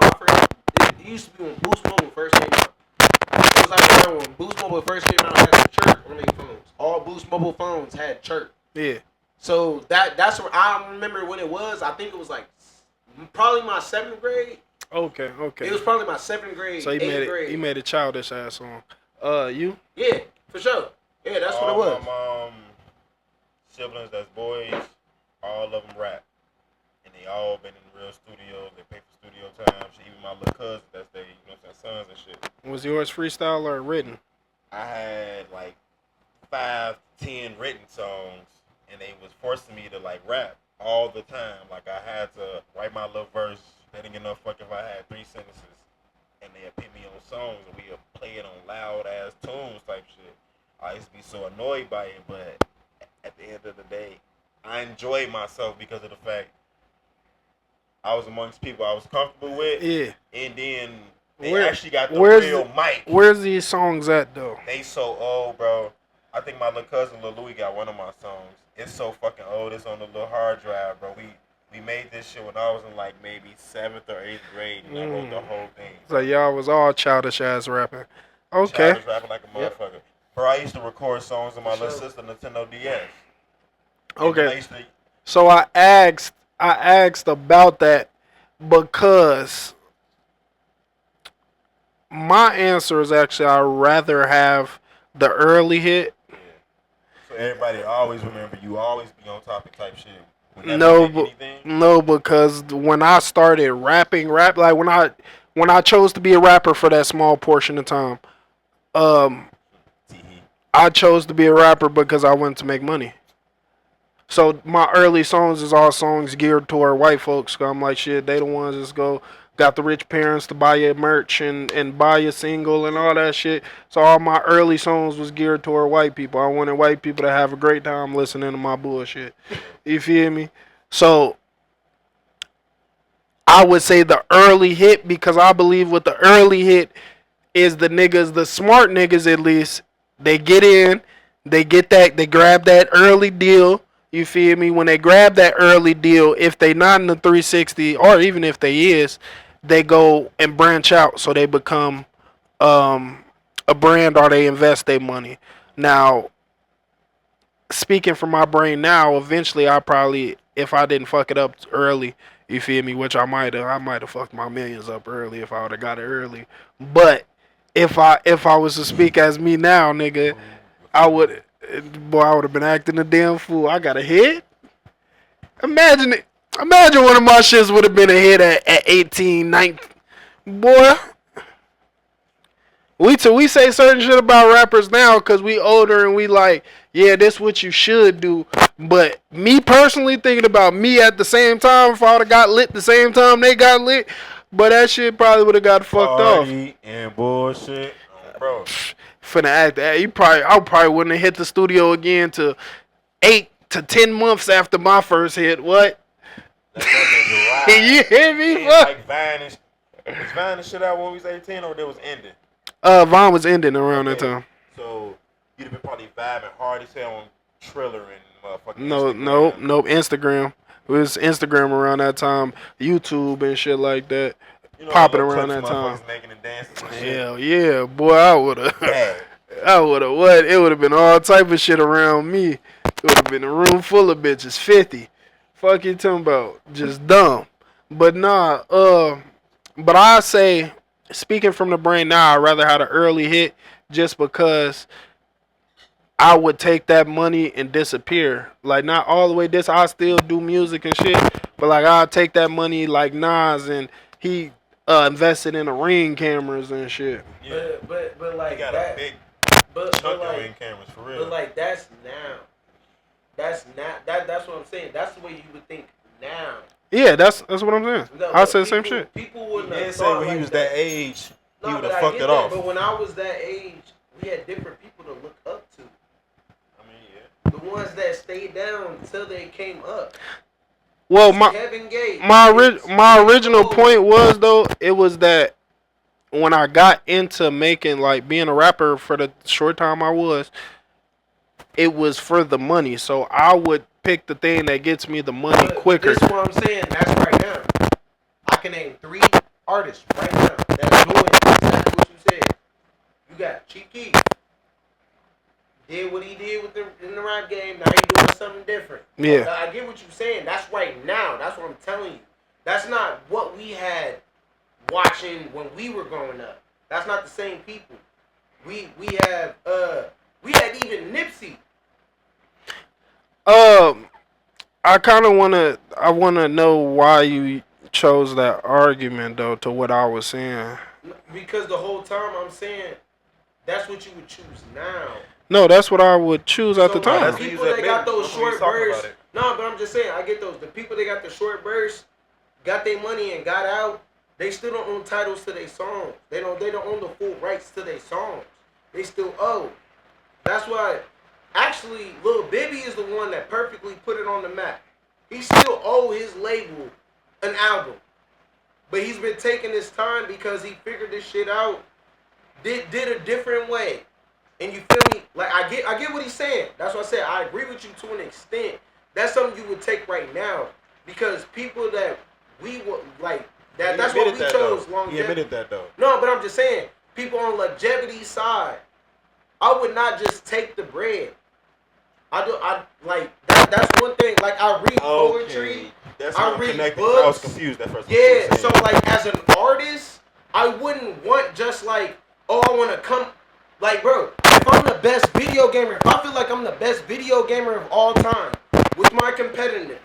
Speaker 4: it used to be when Boost Mobile first came out. It was like around when Boost Mobile first came out, it had a chirp on their phones. All Boost Mobile phones had chirp.
Speaker 2: Yeah.
Speaker 4: So that's where I remember when it was. I think it was like probably my 7th grade.
Speaker 2: Okay.
Speaker 4: It was probably my 7th grade,
Speaker 2: So he
Speaker 4: 8th
Speaker 2: made
Speaker 4: grade.
Speaker 2: it. He made a childish ass song. You?
Speaker 4: Yeah, for sure. Yeah, that's what it
Speaker 5: All
Speaker 4: was.
Speaker 5: my siblings that's boys, all of them rap. And they all been in real studios. They pay for studio time. Shit, even my little cousin, that's they, sons and shit.
Speaker 2: Was yours freestyle or written?
Speaker 5: I had like 5 to 10 written songs, and they was forcing me to like rap all the time. Like I had to write my little verse. They didn't get no fuck if I had 3 sentences, and they'd put me on songs, and we'd play it on loud ass tunes type shit. I used to be so annoyed by it, but at the end of the day, I enjoyed myself because of the fact I was amongst people I was comfortable with,
Speaker 2: Yeah.
Speaker 5: and then they
Speaker 2: Where-
Speaker 5: actually got the
Speaker 2: where's
Speaker 5: real mic.
Speaker 2: Where's these songs at though?
Speaker 5: They so old, bro. I think my little cousin Lil Louis got one of my songs. It's so fucking old. It's on the little hard drive, bro. We made this shit when I was in like maybe 7th or 8th grade, and I wrote the whole thing.
Speaker 2: So y'all was all childish ass rapping. Okay.
Speaker 5: Childish rapping like a motherfucker. Bro, I used to record songs on my little sister Nintendo DS. And then I
Speaker 2: Okay.
Speaker 5: used to-
Speaker 2: So I asked about that because my answer is actually I'd rather have the early hit.
Speaker 5: So everybody always remember you always be on topic type shit. Whenever
Speaker 2: No,
Speaker 5: you make
Speaker 2: but
Speaker 5: anything,
Speaker 2: no, because when I started rap like when I chose to be a rapper for that small portion of time,
Speaker 5: tee-hee.
Speaker 2: I chose to be a rapper because I wanted to make money. So my early songs is all songs geared toward white folks. 'Cause I'm like, shit, they the ones that's got the rich parents to buy your merch and buy your single and all that shit. So all my early songs was geared toward white people. I wanted white people to have a great time listening to my bullshit. You feel me? So I would say the early hit because I believe with the early hit is the niggas, the smart niggas at least, they get in, they grab that early deal. You feel me? When they grab that early deal, if they not in the 360 or even if they is, they go and branch out so they become a brand or they invest their money. Now, speaking from my brain now, eventually I probably, if I didn't fuck it up early, You feel me? Which I might have fucked my millions up early if I would have got it early. But if I was to speak as me now, nigga, I would I would have been acting a damn fool. I got a hit. Imagine it. Imagine one of my shits would have been a hit at 18, 19. Boy, we say certain shit about rappers now because we older and we like, yeah, this what you should do. But me personally thinking about me at the same time, if I would have got lit the same time they got lit, but that shit probably would have got fucked off.
Speaker 5: Party and bullshit, bro.
Speaker 2: Finna act that I probably wouldn't have hit the studio again till 8 to 10 months after my first hit. What?
Speaker 5: Let that nigga ride.
Speaker 2: You hear me?
Speaker 5: Yeah, like Vine was Vine the shit out when we was 18 or it was ending?
Speaker 2: Vine was ending around that time.
Speaker 5: So you'd have been probably vibing hard as hell on Triller and motherfucking
Speaker 2: Nope. Instagram. It was Instagram around that time. YouTube and shit like that.
Speaker 5: You know,
Speaker 2: popping
Speaker 5: little
Speaker 2: around
Speaker 5: clips
Speaker 2: that time.
Speaker 5: motherfuckers making and dancing and shit.
Speaker 2: Hell yeah, boy! I would have.
Speaker 5: Yeah.
Speaker 2: I would have what? It would have been all type of shit around me. It would have been a room full of bitches, 50. Fuck you talking about? Just dumb. But nah. But I say, speaking from the brain now, I'd rather have an early hit just because I would take that money and disappear. Like, not all the way I still do music and shit, but like I'll take that money like Nas and he invested in the Ring cameras and shit.
Speaker 5: Yeah.
Speaker 4: But
Speaker 5: He
Speaker 4: like
Speaker 5: got
Speaker 4: that.
Speaker 5: a big
Speaker 4: But
Speaker 5: chunk of
Speaker 4: like,
Speaker 5: ring cameras for real.
Speaker 4: but like that's now. That's not that's what I'm saying. That's the way you would think now.
Speaker 2: Yeah, that's what I'm saying.
Speaker 4: No,
Speaker 2: I
Speaker 4: but
Speaker 2: said the same
Speaker 4: people-
Speaker 2: shit.
Speaker 4: People
Speaker 5: He
Speaker 4: wouldn't
Speaker 5: did
Speaker 4: have
Speaker 5: say
Speaker 4: thought
Speaker 5: when he
Speaker 4: like
Speaker 5: was that age, he
Speaker 4: No,
Speaker 5: would
Speaker 4: but
Speaker 5: have
Speaker 4: I
Speaker 5: fucked
Speaker 4: get
Speaker 5: it
Speaker 4: that,
Speaker 5: off.
Speaker 4: But when I was that age, we had different people to look up to.
Speaker 5: I mean, yeah.
Speaker 4: The ones that stayed down until they came up.
Speaker 2: Well,
Speaker 4: Kevin Gates.
Speaker 2: my original point was though, it was that when I got into making like being a rapper for the short time I was, it was for the money. So I would pick the thing that gets me the money quicker.
Speaker 4: This is what I'm saying. That's right now. I can name 3 artists right now that's doing exactly what you said. You got Chief Keef. Did what he did in the rap game. Now he doing something different.
Speaker 2: Yeah.
Speaker 4: I get what you're saying. That's right now. That's what I'm telling you. That's not what we had watching when we were growing up. That's not the same people. We had even Nipsey.
Speaker 2: I wanna know why you chose that argument though to what I was saying.
Speaker 4: Because the whole time I'm saying that's what you would choose now.
Speaker 2: No, that's what I would choose at the
Speaker 4: So,
Speaker 2: time.
Speaker 4: like, the people that got those
Speaker 5: That's what he's
Speaker 4: short
Speaker 5: talking
Speaker 4: bursts. No, but I'm just saying, I get those. The people that got the short bursts, got their money and got out. They still don't own titles to their songs. They don't own the full rights to their songs. They still owe. That's why, actually, Lil Bibby is the one that perfectly put it on the map. He still owe his label an album, but he's been taking his time because he figured this shit out. Did a different way. And you feel me? Like I get what he's saying. That's what I said. I agree with you to an extent. That's something you would take right now because people that we would like that. That's what we chose. Longevity.
Speaker 5: He admitted that though.
Speaker 4: No, but I'm just saying, people on longevity side, I would not just take the bread. I like that. That's one thing. Like I read poetry.
Speaker 5: That's
Speaker 4: I
Speaker 5: how I'm
Speaker 4: read
Speaker 5: connecting.
Speaker 4: books.
Speaker 5: I was confused at first.
Speaker 4: Yeah. So like as an artist, I wouldn't want just like, oh, I want to come. Like, bro, if I'm the best video gamer, if I feel like I'm the best video gamer of all time with my competitiveness,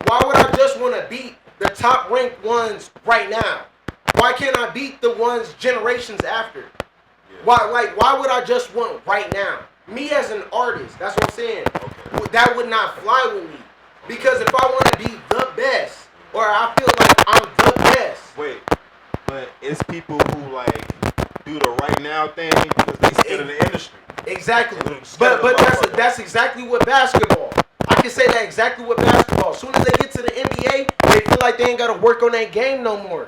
Speaker 4: why would I just want to beat the top ranked ones right now? Why can't I beat the ones generations after?
Speaker 5: Yeah.
Speaker 4: Why would I just want right now? Me as an artist, that's what I'm saying.
Speaker 5: Okay.
Speaker 4: That would not fly with me. Because if I want to be the best, or I feel like I'm the best.
Speaker 5: Wait, but it's people who like do the right now thing because they scared of the industry.
Speaker 4: Exactly.
Speaker 5: But
Speaker 4: That's exactly what basketball. I can say that exactly with basketball. As soon as they get to the NBA, they feel like they ain't got to work on that game no more.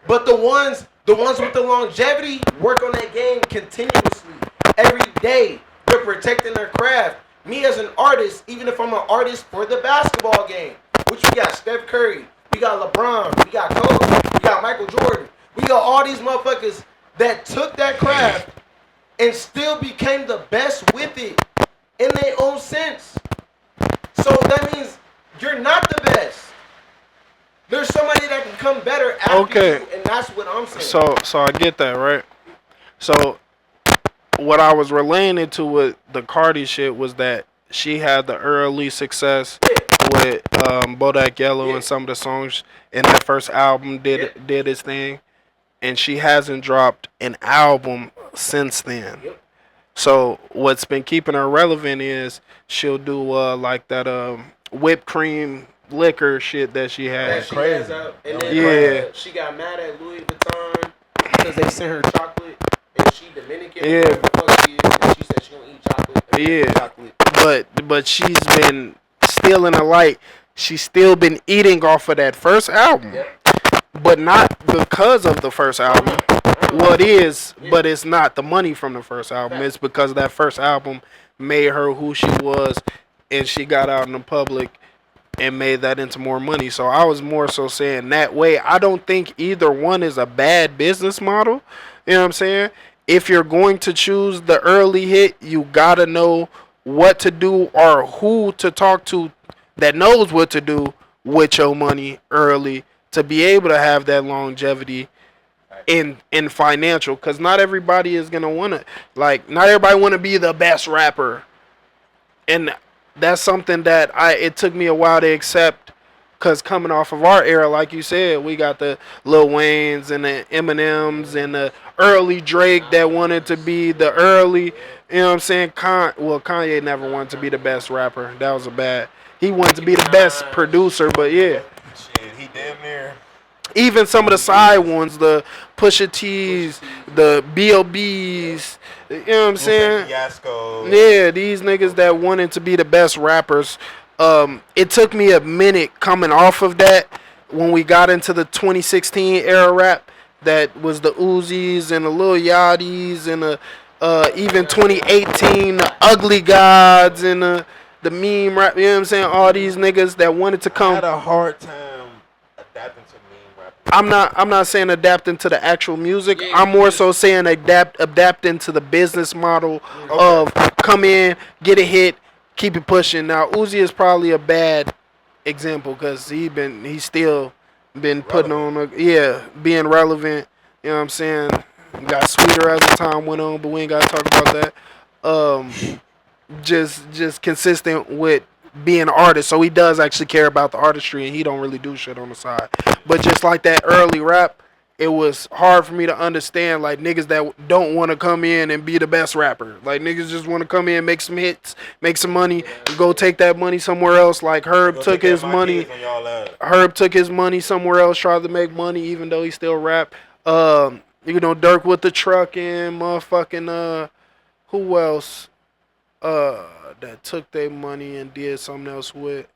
Speaker 4: But the ones with the longevity work on that game continuously every day. They're protecting their craft. Me as an artist, even if I'm an artist for the basketball game, which we got Steph Curry, we got LeBron, we got Kobe, we got Michael Jordan, we got all these motherfuckers that took that craft and still became the best with it in their own sense. So that means you're not the best. There's somebody that can come better after
Speaker 2: Okay.
Speaker 4: you, and that's what I'm saying.
Speaker 2: So I get that, right? So what I was relaying it to with the Cardi shit was that she had the early success with Bodak Yellow
Speaker 4: Yeah.
Speaker 2: and some of the songs in that first album
Speaker 4: Yep.
Speaker 2: did its thing, and she hasn't dropped an album since then.
Speaker 4: Yep.
Speaker 2: So what's been keeping her relevant is she'll do like that whipped cream liquor shit that she
Speaker 4: That
Speaker 2: has.
Speaker 4: she
Speaker 5: crazy.
Speaker 4: has out, and
Speaker 5: That
Speaker 4: then
Speaker 2: was
Speaker 4: she got mad at Louis Vuitton because they sent her chocolate, and she Dominican.
Speaker 2: Yeah.
Speaker 4: Whatever the fuck she is, and she said she don't eat chocolate.
Speaker 2: Yeah.
Speaker 4: Chocolate.
Speaker 2: But she's been still in the light. She's still been eating off of that first album,
Speaker 4: Yep.
Speaker 2: but not because of the first album. Well, it is, but it's not the money from the first album. It's because that first album made her who she was, and she got out in the public and made that into more money. So I was more so saying that way. I don't think either one is a bad business model. You know what I'm saying? If you're going to choose the early hit, you gotta know what to do or who to talk to that knows what to do with your money early to be able to have that longevity in financial, because not everybody is gonna want to, like, not everybody want to be the best rapper, and that's something that it took me a while to accept, because coming off of our era, like you said, we got the Lil Waynes and the Eminems and the early Drake that wanted to be the early, you know what I'm saying, Kanye never wanted to be the best rapper. That was a bad, he wanted to be the best producer, but yeah.
Speaker 5: Shit, he damn near.
Speaker 2: Even some of the side ones, the Pusha T's, the B.O.B.'s, you know what I'm saying?
Speaker 5: Fiasco.
Speaker 2: Yeah, these niggas that wanted to be the best rappers. It took me a minute coming off of that when we got into the 2016 era rap. That was the Uzis and the Lil Yachty's and the even 2018 the Ugly Gods and the meme rap. You know what I'm saying? All these niggas that wanted to
Speaker 5: I
Speaker 2: come.
Speaker 5: had a hard time adapting to meme rap.
Speaker 2: I'm not saying adapting to the actual music.
Speaker 4: Yeah,
Speaker 2: I'm more so saying adapting to the business model of come in, get a hit, keep it pushing. Now Uzi is probably a bad example because he's still been putting on being relevant. You know what I'm saying? Got sweeter as the time went on, but we ain't gotta talk about that. Just consistent with being an artist, so he does actually care about the artistry, and he don't really do shit on the side. But just like that early rap, it was hard for me to understand, like, niggas that don't want to come in and be the best rapper. Like, niggas just want to come in, make some hits, make some money, and go take that money somewhere else. Like Herb
Speaker 5: Go
Speaker 2: took
Speaker 5: take
Speaker 2: his
Speaker 5: my
Speaker 2: money.
Speaker 5: kids on y'all ass.
Speaker 2: Herb took his money somewhere else, tried to make money, even though he still rap. Dirk with the truck and motherfucking who else? That took their money and did something else with.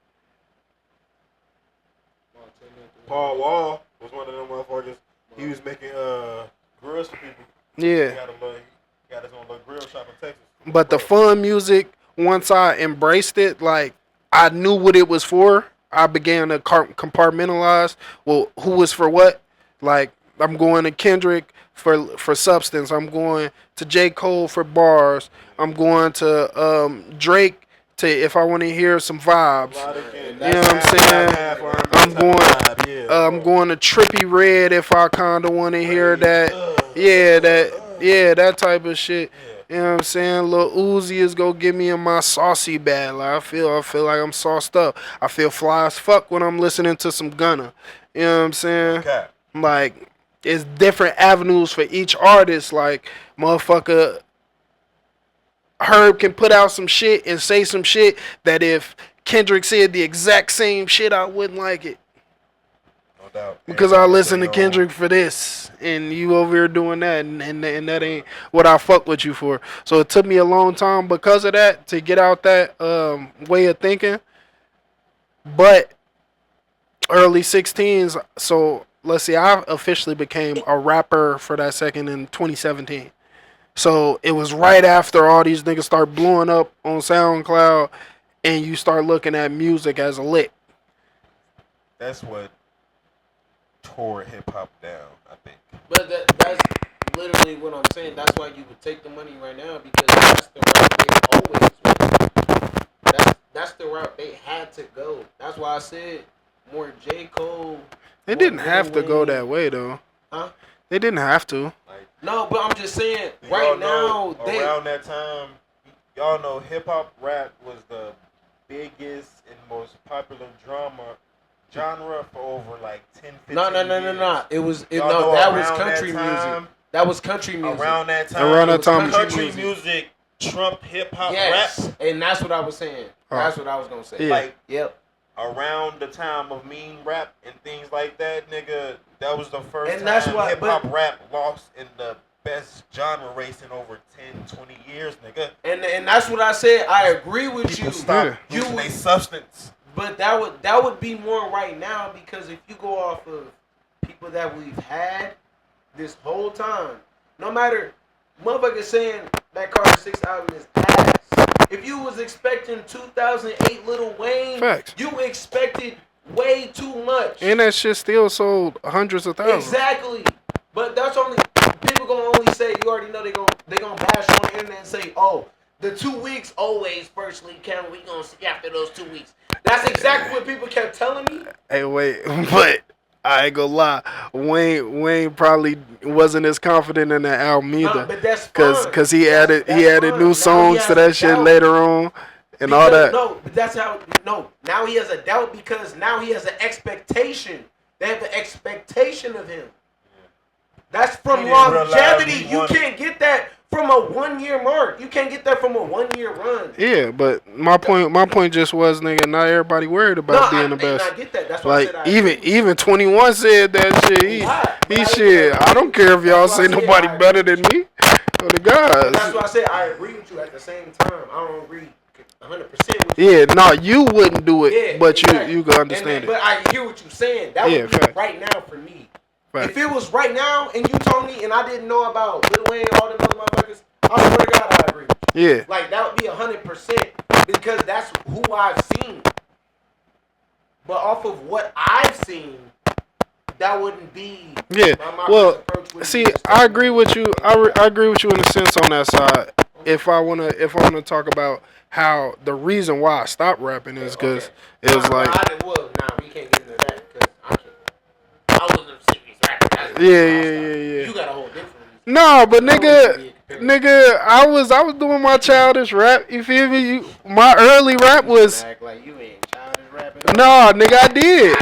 Speaker 5: Paul Wall was one of them motherfuckers. He was making grills for people. He
Speaker 2: Yeah.
Speaker 5: got his own little grill shop in Texas.
Speaker 2: But the fun music, once I embraced it, like, I knew what it was for. I began to compartmentalize, well, who was for what. Like, I'm going to Kendrick for substance. I'm going to J. Cole for bars. I'm going to Drake to if I want to hear some vibes. You know what I'm saying? I'm going to Trippie Redd if I kind of want to hear that. That type of shit. You know what I'm saying? Lil Uzi is gonna get me in my saucy bag. Like, I feel like I'm sauced up. I feel fly as fuck when I'm listening to some Gunna. You know what I'm saying?
Speaker 5: Okay.
Speaker 2: Like, it's different avenues for each artist. Like, motherfucker, Herb can put out some shit and say some shit that if Kendrick said the exact same shit, I wouldn't like it.
Speaker 5: No doubt.
Speaker 2: Because I listen to Kendrick for this, and you over here doing that, and that ain't what I fuck with you for. So it took me a long time because of that to get out that way of thinking. But early 16s, so let's see, I officially became a rapper for that second in 2017. So it was right after all these niggas start blowing up on SoundCloud, and you start looking at music as a lick.
Speaker 5: That's what tore hip hop down, I think.
Speaker 4: But that's literally what I'm saying. That's why you would take the money right now, because that's the route they always went. That's the route they had to go. That's why I said more J. Cole
Speaker 2: They didn't have to go that way though.
Speaker 4: Huh?
Speaker 2: They didn't have to.
Speaker 5: Like,
Speaker 4: No, but I'm just saying,
Speaker 5: do
Speaker 4: right
Speaker 5: y'all
Speaker 4: now,
Speaker 5: know, around that time, y'all know hip hop rap was the biggest and most popular genre for over like 10, 15
Speaker 4: No.
Speaker 5: years.
Speaker 4: It was
Speaker 5: Y'all know
Speaker 4: that was
Speaker 5: around
Speaker 4: country
Speaker 5: that time,
Speaker 4: music. That was country music.
Speaker 5: Around that time,
Speaker 2: Around that time,
Speaker 5: country music trumped hip hop
Speaker 4: Yes,
Speaker 5: rap.
Speaker 4: and that's what I was saying. That's what I was gonna say.
Speaker 2: Yeah.
Speaker 5: Like,
Speaker 4: Yep.
Speaker 5: around the time of mean rap and things like that, nigga, that was the first
Speaker 4: And
Speaker 5: time
Speaker 4: that's why-
Speaker 5: hip hop rap lost in the best genre race in over 10, 20 years, nigga.
Speaker 4: And that's what I said. I agree with
Speaker 5: People
Speaker 4: you.
Speaker 5: stop
Speaker 4: You
Speaker 5: using
Speaker 4: would-
Speaker 5: their substance.
Speaker 4: But that would be more right now, because if you go off of people that we've had this whole time, no matter motherfuckers saying that Carter 6 album is ass. If you was expecting 2008 Lil Wayne,
Speaker 2: Facts.
Speaker 4: you expected way too much.
Speaker 2: And that shit still sold hundreds of thousands.
Speaker 4: Exactly. But that's only people gonna only say, you already know they gonna bash on the internet and say, oh, the 2 weeks always firstly count. We gonna see after those 2 weeks. That's exactly what people kept telling me.
Speaker 2: Hey, wait, but I ain't gonna lie. Wayne probably wasn't as confident in that album either.
Speaker 4: But that's fine.
Speaker 2: Cause he added
Speaker 4: That's
Speaker 2: new
Speaker 4: fine. Now
Speaker 2: songs
Speaker 4: he
Speaker 2: to that
Speaker 4: has
Speaker 2: shit
Speaker 4: doubt.
Speaker 2: later on and all that.
Speaker 4: No, but that's how. No, now he has a doubt because now he has an expectation. They have an expectation of him. That's from
Speaker 5: He didn't realize
Speaker 4: longevity.
Speaker 5: he
Speaker 4: You
Speaker 5: wanted-
Speaker 4: can't get that from a 1 year mark. You can't get that from a 1 year run.
Speaker 2: Yeah, but my point just was, nigga, not everybody worried about being the best.
Speaker 4: I get that. That's why I
Speaker 2: Like
Speaker 4: said I agree.
Speaker 2: even 21 said that shit.
Speaker 4: Why?
Speaker 2: He shit. I don't care if y'all
Speaker 4: That's why
Speaker 2: say
Speaker 4: I said
Speaker 2: nobody
Speaker 4: I
Speaker 2: better
Speaker 4: agree
Speaker 2: than me. Oh the
Speaker 4: But that's
Speaker 2: gods.
Speaker 4: why I said I agree with you. At the same time, I don't agree 100% with you.
Speaker 2: Yeah, no, you wouldn't do it,
Speaker 4: Yeah,
Speaker 2: but
Speaker 4: exactly.
Speaker 2: you can understand it.
Speaker 4: But I hear what you're saying. That
Speaker 2: Yeah,
Speaker 4: would be
Speaker 2: fact.
Speaker 4: right now for me.
Speaker 2: Fact.
Speaker 4: If it was right now and you told me and I didn't know about Lil Wayne and all them other motherfuckers, I swear to God I agree.
Speaker 2: Yeah,
Speaker 4: Like that would be 100% because that's who I've seen. But off of what I've seen, that wouldn't be.
Speaker 2: yeah.
Speaker 4: my
Speaker 2: Well,
Speaker 4: first approach wouldn't
Speaker 2: see,
Speaker 4: be just
Speaker 2: I
Speaker 4: to-
Speaker 2: agree with you. I agree with you in a sense on that side. If I wanna talk about how the reason why I stopped rapping is because it was like,
Speaker 4: we can't get into that because I wasn't a serious rapper. That's
Speaker 2: yeah.
Speaker 4: You got a whole different.
Speaker 2: No, but nigga, I was doing my childish rap. You feel me? My early rap was
Speaker 4: Act like you ain't childish rapping.
Speaker 2: no, nigga, I did.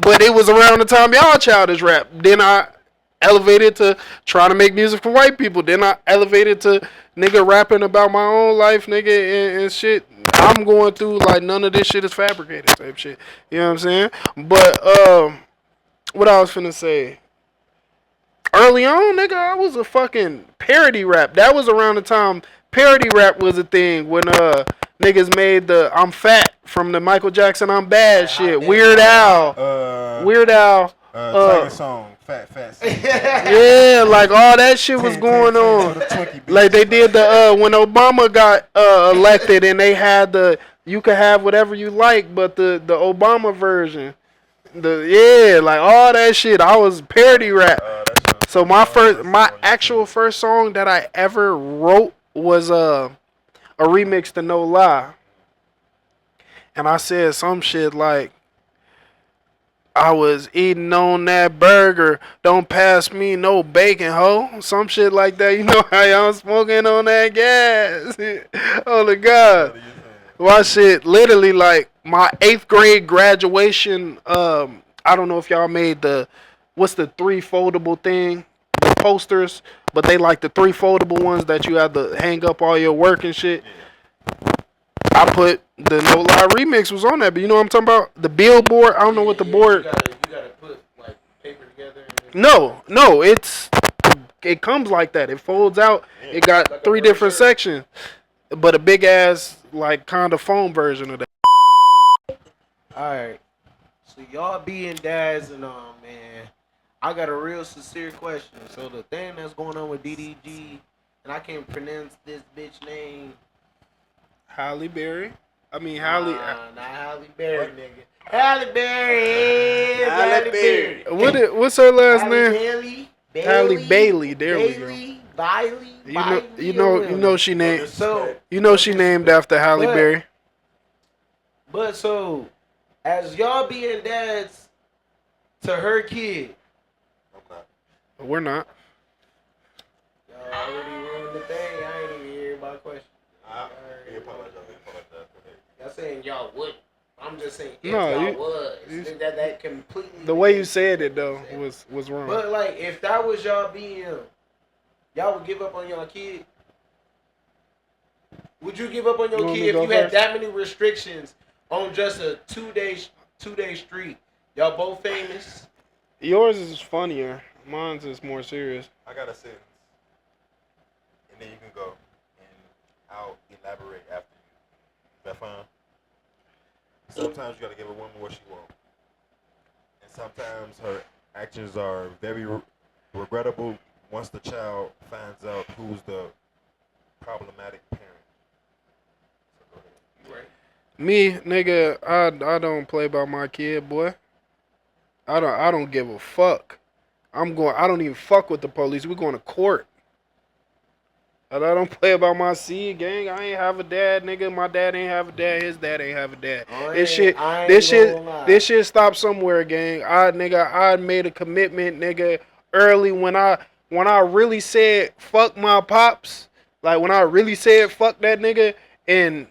Speaker 2: But it was around the time y'all childish rap. Then I elevated to trying to make music for white people. Then I elevated to nigga rapping about my own life, nigga, and shit. I'm going through like none of this shit is fabricated type shit. You know what I'm saying? But what I was finna say. Early on, nigga, I was a fucking parody rap. That was around the time parody rap was a thing when niggas made the I'm Fat from the Michael Jackson I'm Bad shit. Weird Al.
Speaker 5: Tiger song, Fat.
Speaker 2: Yeah, like all that shit was going on. Like they did the when Obama got elected and they had the you could have whatever you like, but the Obama version. Like all that shit. I was parody rap. So my actual first song that I ever wrote was a remix to No Lie. And I said some shit like, I was eating on that burger, don't pass me no bacon, ho. Some shit like that. You know how y'all smoking on that gas. Oh, the God. My shit, literally like my 8th grade graduation, I don't know if y'all made what's the 3 foldable thing? The posters, but they like the 3 foldable ones that you have to hang up all your work and shit. I put the No Lie remix was on that, but you know what I'm talking about? The billboard, I don't know what the board.
Speaker 4: You gotta put like paper together. And then
Speaker 2: No, it comes like that. It folds out. It got
Speaker 4: Like a
Speaker 2: 3 different
Speaker 4: brochure.
Speaker 2: sections, but a big ass like kind of foam version of that.
Speaker 4: All right. So y'all being dads and man, I got a real sincere question. So the thing that's going on with DDG, and I can't pronounce this bitch name.
Speaker 2: Halle Berry. I mean
Speaker 4: Nah,
Speaker 2: Halle.
Speaker 4: not Halle Berry, nigga. Halle Berry. Halle Berry.
Speaker 2: What's her last name?
Speaker 4: Bailey.
Speaker 2: Halle Bailey. There we go.
Speaker 4: Bailey.
Speaker 2: You know she named.
Speaker 4: So
Speaker 2: You know she named after Halle
Speaker 4: But-
Speaker 2: Berry.
Speaker 4: But so, as y'all being dads, to her kid.
Speaker 5: I'm not.
Speaker 2: We're not.
Speaker 4: Y'all already ruined the thing. I ain't even hear my question.
Speaker 5: We apologize. Go ahead.
Speaker 4: Y'all saying y'all wouldn't. I'm just saying if
Speaker 2: No,
Speaker 4: y'all
Speaker 2: you-
Speaker 4: was.
Speaker 2: you-
Speaker 4: That completely.
Speaker 2: The way you said it though was wrong.
Speaker 4: But like, if that was y'all BM, y'all would give up on y'all kid. Would you give up on
Speaker 2: You
Speaker 4: your
Speaker 2: want me
Speaker 4: kid
Speaker 2: to
Speaker 4: if
Speaker 2: go
Speaker 4: you had
Speaker 2: first?
Speaker 4: that many restrictions on just a two day street? Y'all both famous.
Speaker 2: Yours is funnier. Mine's is more serious.
Speaker 5: I got a sentence, and then you can go, and I'll elaborate after you. Is that fine? Sometimes you gotta give a woman what she wants, and sometimes her actions are very regrettable once the child finds out who's the problematic parent. So go ahead.
Speaker 4: Right.
Speaker 2: Me, nigga, I don't play by my kid, boy. I don't give a fuck. I don't even fuck with the police. We going to court. And I don't play about my seed, gang. I ain't have a dad, nigga. My dad ain't have a dad. His dad ain't have a dad. This shit stopped somewhere, gang. I made a commitment, nigga, early when I really said fuck my pops. Like when I really said fuck that nigga, and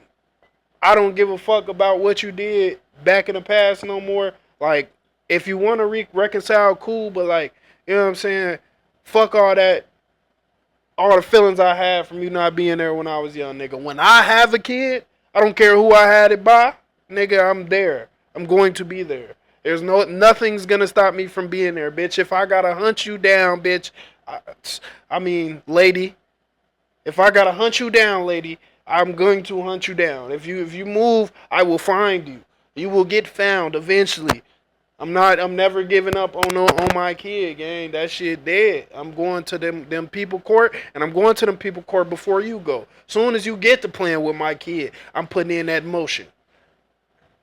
Speaker 2: I don't give a fuck about what you did back in the past no more. Like if you want to reconcile, cool, but like you know what I'm saying, fuck all that. All the feelings I had from you not being there when I was young, nigga. When I have a kid, I don't care who I had it by, nigga, I'm there. I'm going to be there. Nothing's gonna stop me from being there, bitch. If I gotta hunt you down, bitch, I mean, lady, if I gotta hunt you down, lady, I'm going to hunt you down. If you move, I will find you. You will get found eventually. I'm never giving up on my kid, gang. That shit dead. I'm going to them people court, and I'm going to them people court before you go. Soon as you get to playing with my kid, I'm putting in that motion.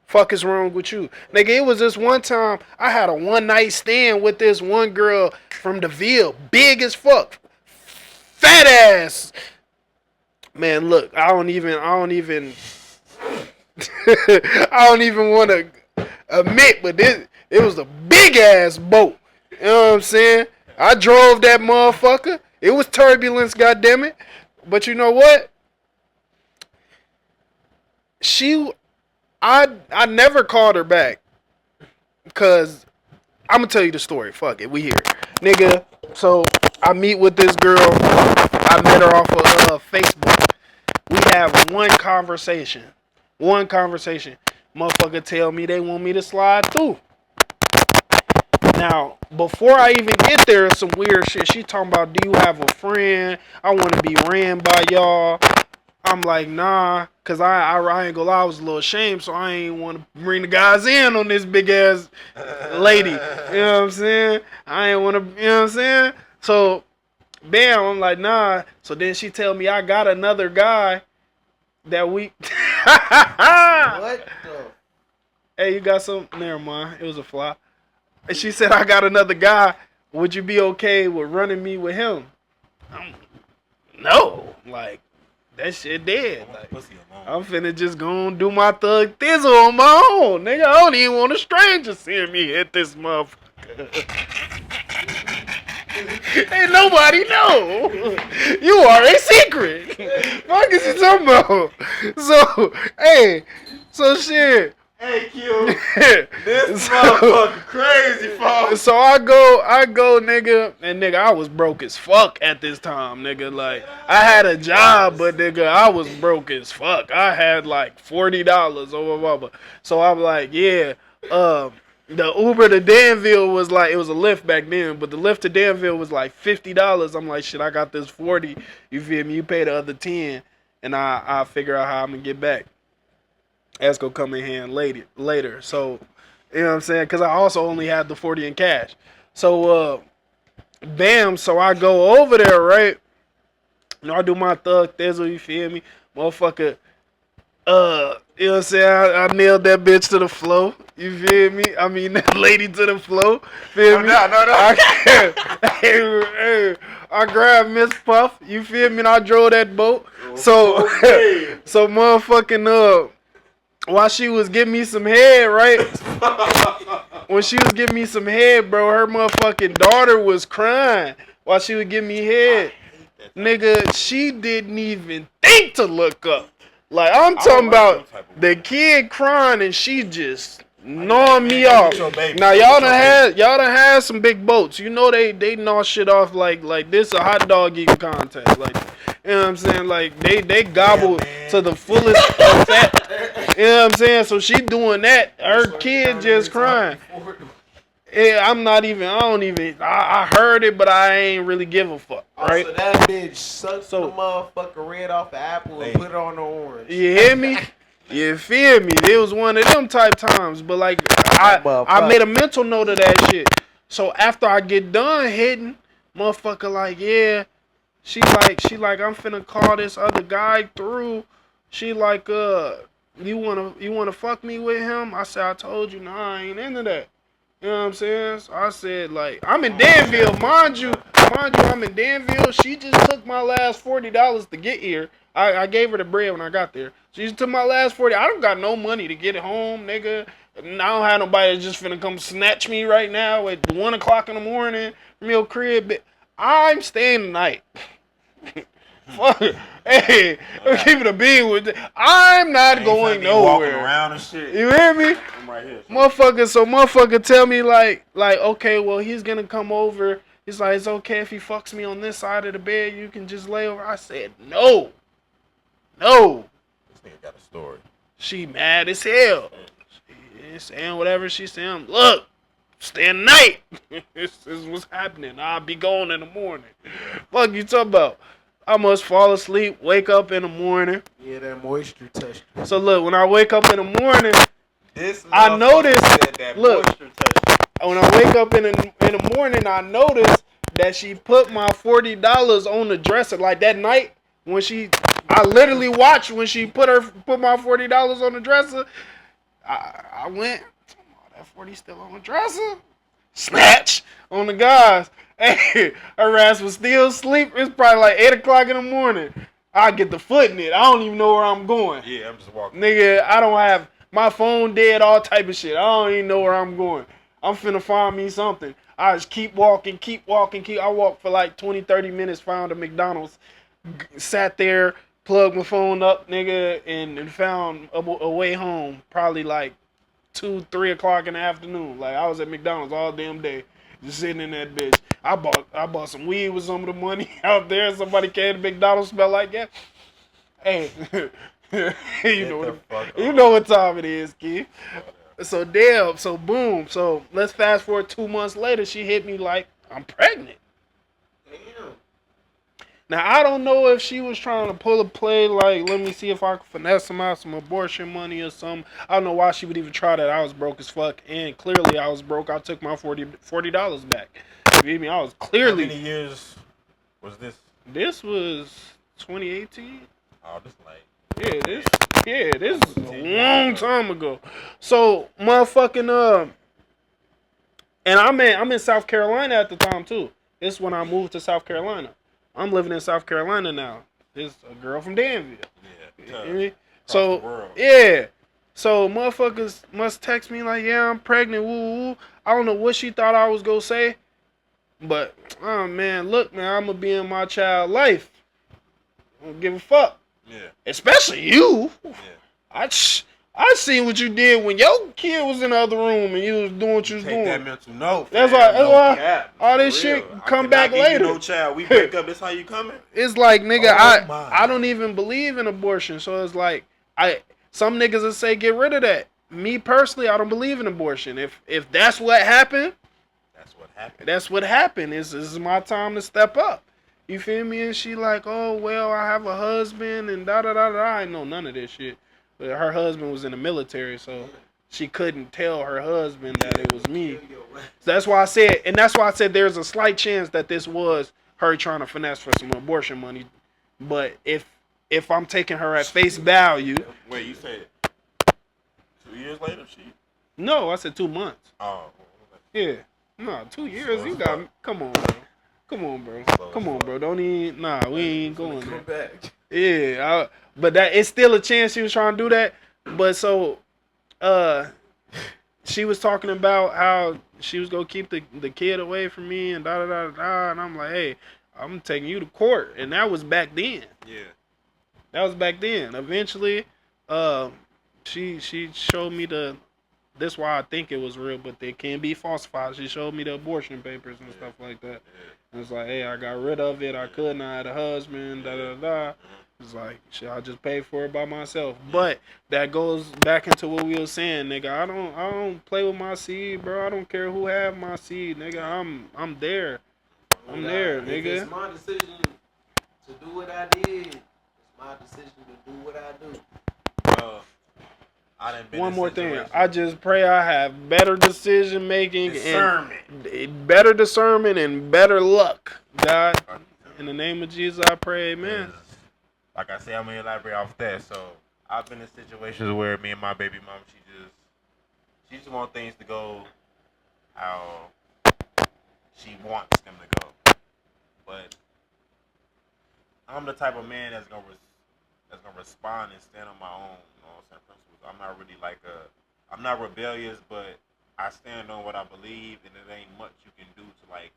Speaker 2: Fuck is wrong with you? Nigga, it was this one time I had a one night stand with this one girl from the Ville. Big as fuck. Fat ass. Man, look, I don't even I don't even want to admit, but it was a big ass boat. You know what I'm saying? I drove that motherfucker. It was turbulence, goddammit. But you know what? I never called her back. Cause I'm gonna tell you the story. Fuck it, we here. Nigga, so I meet with this girl. I met her off of Facebook. We have one conversation. Motherfucker tell me they want me to slide through. Now, before I even get there, some weird shit. She talking about, do you have a friend? I want to be ran by y'all. I'm like, nah, because I ain't gonna lie, I was a little ashamed, so I ain't want to bring the guys in on this big ass lady. You know what I'm saying? I ain't want to, you know what I'm saying? So, bam, I'm like, nah. So then she tell me I got another guy that we...
Speaker 4: What the?
Speaker 2: Hey, you got some? Never mind. It was a fly. And she said, I got another guy. Would you be okay with running me with him? No. Like, that shit dead. Like, I'm finna just go and do my thug thizzle on my own. Nigga, I don't even want a stranger seeing me hit this motherfucker. Ain't nobody know. You are a secret. Fuck is you talking about? So, hey, so shit.
Speaker 5: Hey, Q, this motherfucker crazy, folks.
Speaker 2: So I go, nigga, and nigga, I was broke as fuck at this time, nigga. Like, I had a job, but nigga, I was broke as fuck. I had like $40 or whatever. So I'm like, yeah, the Uber to Danville was like, it was a Lyft back then, but the Lyft to Danville was like $50. I'm like, shit, I got this 40. You feel me? You pay the other 10, and I figure out how I'm gonna get back. That's gonna come in hand later. So, you know what I'm saying? Because I also only had the 40 in cash. So, bam. So I go over there, right? You know, I do my thug thizzle. You feel me, motherfucker? You know what I'm saying? I nailed that bitch to the floor. You feel me? I mean, that lady to the floor. Feel me?
Speaker 5: No.
Speaker 2: I grabbed Miss Puff. You feel me? And I drove that boat. So, so motherfucking while she was giving me some head, right? When she was giving me some head, bro, her motherfucking daughter was crying while she was giving me head. Nigga, she didn't even think to look up. Like, I'm talking about the kid crying and she just gnawing me off. Now, y'all done had some big boats. You know they gnaw shit off like this a hot dog eating contest. Like, you know what I'm saying? Like, they gobble to the fullest effect. You know what I'm saying? So she doing that. Her kid just crying. Yeah, I heard it, but I ain't really give a fuck, right?
Speaker 3: So that bitch sucked the motherfucking red off the apple and put it on the orange.
Speaker 2: You hear me? You feel me? It was one of them type times, but like I made a mental note of that shit. So after I get done hitting, motherfucker like, yeah, she like I'm finna call this other guy through. She like, you wanna fuck me with him? I said, I told you, nah, I ain't into that. You know what I'm saying? So I said, like, I'm in Danville, mind you, I'm in Danville. She just took my last $40 to get here. I gave her the bread when I got there. She just took my last $40. I don't got no money to get it home, nigga. And I don't have nobody that's just finna come snatch me right now at 1 o'clock in the morning from your crib. But I'm staying tonight. Fuck it. Hey, keep it a bean with it. I'm not going nowhere.
Speaker 5: Walking around and shit.
Speaker 2: You hear me?
Speaker 5: I'm right here.
Speaker 2: Motherfucker tell me like, okay, well, he's gonna come over. He's like, it's okay if he fucks me on this side of the bed. You can just lay over. I said, no.
Speaker 5: This nigga got a story.
Speaker 2: She mad as hell. She saying whatever she saying. Look, stay the night. This is what's happening. I'll be gone in the morning. Fuck you talking about? I must fall asleep, wake up in the morning.
Speaker 3: Yeah, that moisture touched her.
Speaker 2: So look, when I wake up in the morning, I noticed. Look, when I wake up in the morning, I noticed that she put my $40 on the dresser. Like that night when I literally watched when she put my $40 on the dresser. I went, oh, that 40 still on the dresser. Snatch on the guys. Hey, her ass was still asleep. It's probably like 8 o'clock in the morning. I get the foot in it. I don't even know where I'm going.
Speaker 5: Yeah, I'm just walking.
Speaker 2: Nigga, I don't have my phone dead, all type of shit. I don't even know where I'm going. I'm finna find me something. I just keep walking. I walked for like 20, 30 minutes, found a McDonald's, sat there, plugged my phone up, nigga, and found a way home. Probably like 2, 3 o'clock in the afternoon. Like I was at McDonald's all damn day. Just sitting in that bitch. I bought some weed with some of the money out there. Somebody came to McDonald's, smell like that. Hey, you know what time it is, kid. So boom. So let's fast forward 2 months later. She hit me like, I'm pregnant.
Speaker 3: Damn.
Speaker 2: Now I don't know if she was trying to pull a play like, let me see if I can finesse some out some abortion money or something. I don't know why she would even try that. I was broke as fuck, and clearly I was broke. I took my $40 back. You feel me? I was clearly.
Speaker 5: How many years was this?
Speaker 2: This was 2018.
Speaker 5: Oh, this like.
Speaker 2: This is a long time ago. So motherfucking and I'm in South Carolina at the time too. This is when I moved to South Carolina. I'm living in South Carolina now. This a girl from Danville. Yeah. So yeah. So motherfuckers must text me like, yeah, I'm pregnant. Woo woo. I don't know what she thought I was gonna say, but oh man, look man, I'm gonna be in my child life. I don't give a fuck.
Speaker 5: Yeah.
Speaker 2: Especially you.
Speaker 5: Yeah.
Speaker 2: I seen what you did when your kid was in the other room and you was doing what you was doing.
Speaker 5: That mental note.
Speaker 2: That's why all this shit come back later.
Speaker 5: No child. We break up. That's how you coming.
Speaker 2: It's like nigga, I don't even believe in abortion. So it's like some niggas will say get rid of that. Me personally, I don't believe in abortion. If that's what happened, that's what happened. This is my time to step up. You feel me? And she like, oh well, I have a husband and da da da da. I know none of this shit. Her husband was in the military, so she couldn't tell her husband that it was me. So that's why I said there's a slight chance that this was her trying to finesse for some abortion money. But if I'm taking her at face value.
Speaker 5: Wait, you said 2 years later she?
Speaker 2: No, I said 2 months.
Speaker 5: Oh.
Speaker 2: Yeah. No, 2 years. You got me. Come on, bro. Come on, bro. Don't even. Nah, we ain't going there.
Speaker 3: Come back.
Speaker 2: Yeah, but that it's still a chance she was trying to do that. But so, she was talking about how she was gonna keep the kid away from me and da da da da. And I'm like, hey, I'm taking you to court, and that was back then.
Speaker 5: Yeah.
Speaker 2: That was back then. Eventually, she showed me the. That's why I think it was real, but they can be falsified. She showed me the abortion papers and stuff like that. And it's like, hey, I got rid of it. I couldn't. I had a husband. Da da da. It's like, shit, I just pay for it by myself. But that goes back into what we were saying, nigga. I don't play with my seed, bro. I don't care who have my seed, nigga. I'm there. I'm there,
Speaker 3: If
Speaker 2: nigga.
Speaker 3: it's my decision to do what I did, it's my decision to do what I do.
Speaker 5: I done been
Speaker 2: One
Speaker 5: in
Speaker 2: more thing.
Speaker 5: situations-
Speaker 2: I just pray I have better decision making and better discernment and better luck. God, in the name of Jesus, I pray, amen.
Speaker 5: Like I said, I'm gonna elaborate off that. So I've been in situations where me and my baby mom, she just want things to go how she wants them to go. But I'm the type of man that's gonna respond and stand on my own, you know what I'm saying, principles. I'm not really I'm not rebellious, but I stand on what I believe, and it ain't much you can do to like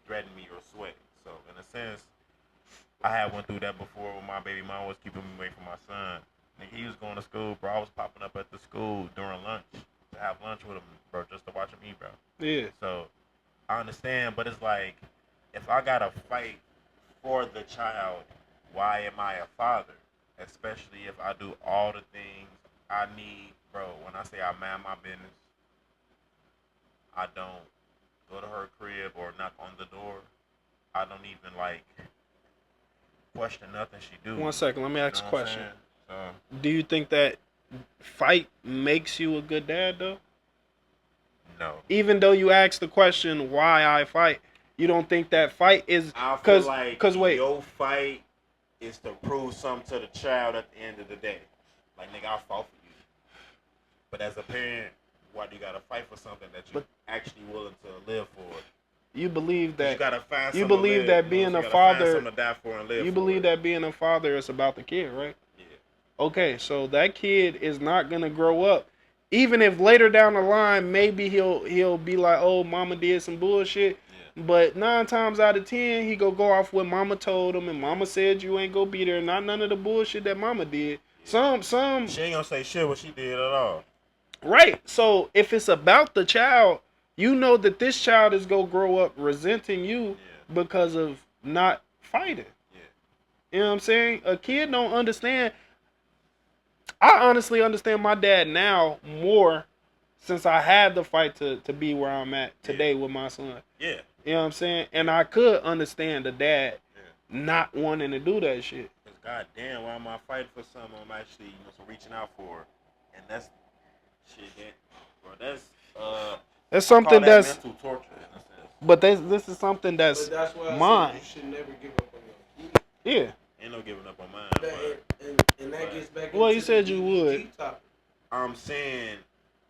Speaker 5: threaten me or sway. So in a sense, I had went through that before when my baby mom was keeping me away from my son. Nigga, he was going to school, bro. I was popping up at the school during lunch to have lunch with him, bro, just to watch him eat, bro.
Speaker 2: Yeah.
Speaker 5: So I understand, but it's like, if I gotta fight for the child, why am I a father? Especially if I do all the things I need, bro. When I say I mind my business, I don't go to her crib or knock on the door. I don't even like question nothing she do.
Speaker 2: 1 second, let me ask a
Speaker 5: what I'm
Speaker 2: question.
Speaker 5: saying?
Speaker 2: Do you think that fight makes you a good dad, though?
Speaker 5: No.
Speaker 2: Even though you ask the question why I fight, you don't think that fight is
Speaker 5: I feel like
Speaker 2: wait,
Speaker 5: your fight is to prove something to the child at the end of the day. Like, nigga, I fought for you. But as a parent, why do you gotta fight for something that you're actually willing to live for?
Speaker 2: you believe that
Speaker 5: You gotta find
Speaker 2: you
Speaker 5: something
Speaker 2: believe
Speaker 5: to
Speaker 2: that
Speaker 5: live,
Speaker 2: being
Speaker 5: you know,
Speaker 2: a
Speaker 5: so you gotta find
Speaker 2: father,
Speaker 5: something to die for and live
Speaker 2: you
Speaker 5: for.
Speaker 2: believe that being a father is about the kid, right?
Speaker 5: Yeah.
Speaker 2: Okay, so that kid is not gonna grow up. Even if later down the line, maybe he'll be like, "Oh, mama did some bullshit," but 9 times out of 10, he go off what mama told him, and mama said you ain't go be there. Not none of the bullshit that mama did.
Speaker 5: Yeah.
Speaker 2: Some
Speaker 5: She ain't gonna say shit what she did at all.
Speaker 2: right. So if it's about the child, you know that this child is gonna grow up resenting you because of not fighting.
Speaker 5: Yeah.
Speaker 2: You know what I'm saying? A kid don't understand. I honestly understand my dad now more since I had the fight to be where I'm at today with my son.
Speaker 5: Yeah.
Speaker 2: You know what I'm saying? And I could understand the dad not wanting to do that shit.
Speaker 5: Cause goddamn, why am I fighting for something I'm actually, you know, so reaching out for? And that's shit,
Speaker 2: That's something
Speaker 5: that
Speaker 2: that's
Speaker 5: mental torture in a sense.
Speaker 2: But this is something that's
Speaker 3: But that's why I
Speaker 2: mine.
Speaker 3: said you should never give up on your kid.
Speaker 2: Yeah.
Speaker 5: Ain't no giving up on mine.
Speaker 3: And that gets back
Speaker 2: Well,
Speaker 3: into
Speaker 2: you said
Speaker 3: the
Speaker 2: you
Speaker 3: DDG
Speaker 2: would.
Speaker 3: topic.
Speaker 5: I'm saying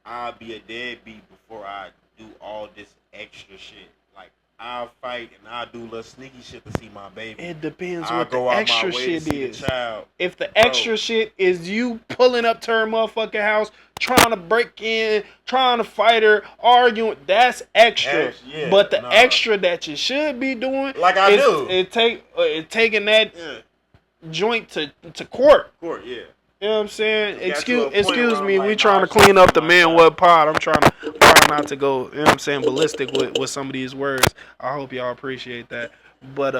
Speaker 5: I'll be a deadbeat before I do all this extra shit. Like, I'll fight and I'll do little sneaky shit to see my baby.
Speaker 2: It depends
Speaker 5: I'll
Speaker 2: what the
Speaker 5: go out my
Speaker 2: extra
Speaker 5: way to
Speaker 2: shit
Speaker 5: see
Speaker 2: is.
Speaker 5: the child.
Speaker 2: If the extra shit is you pulling up to her motherfucking house, trying to break in, trying to fight her, arguing, that's extra. But the extra that you should be doing,
Speaker 5: like I do,
Speaker 2: taking that joint to court.
Speaker 5: Court, yeah.
Speaker 2: You know what I'm saying?
Speaker 5: You got to a point
Speaker 2: Excuse
Speaker 5: where
Speaker 2: me,
Speaker 5: I'm
Speaker 2: we
Speaker 5: like,
Speaker 2: trying to
Speaker 5: nah,
Speaker 2: clean up the
Speaker 5: my
Speaker 2: Man
Speaker 5: God.
Speaker 2: What Pod. I'm trying not to go, you know what I'm saying, ballistic with some of these words. I hope y'all appreciate that. But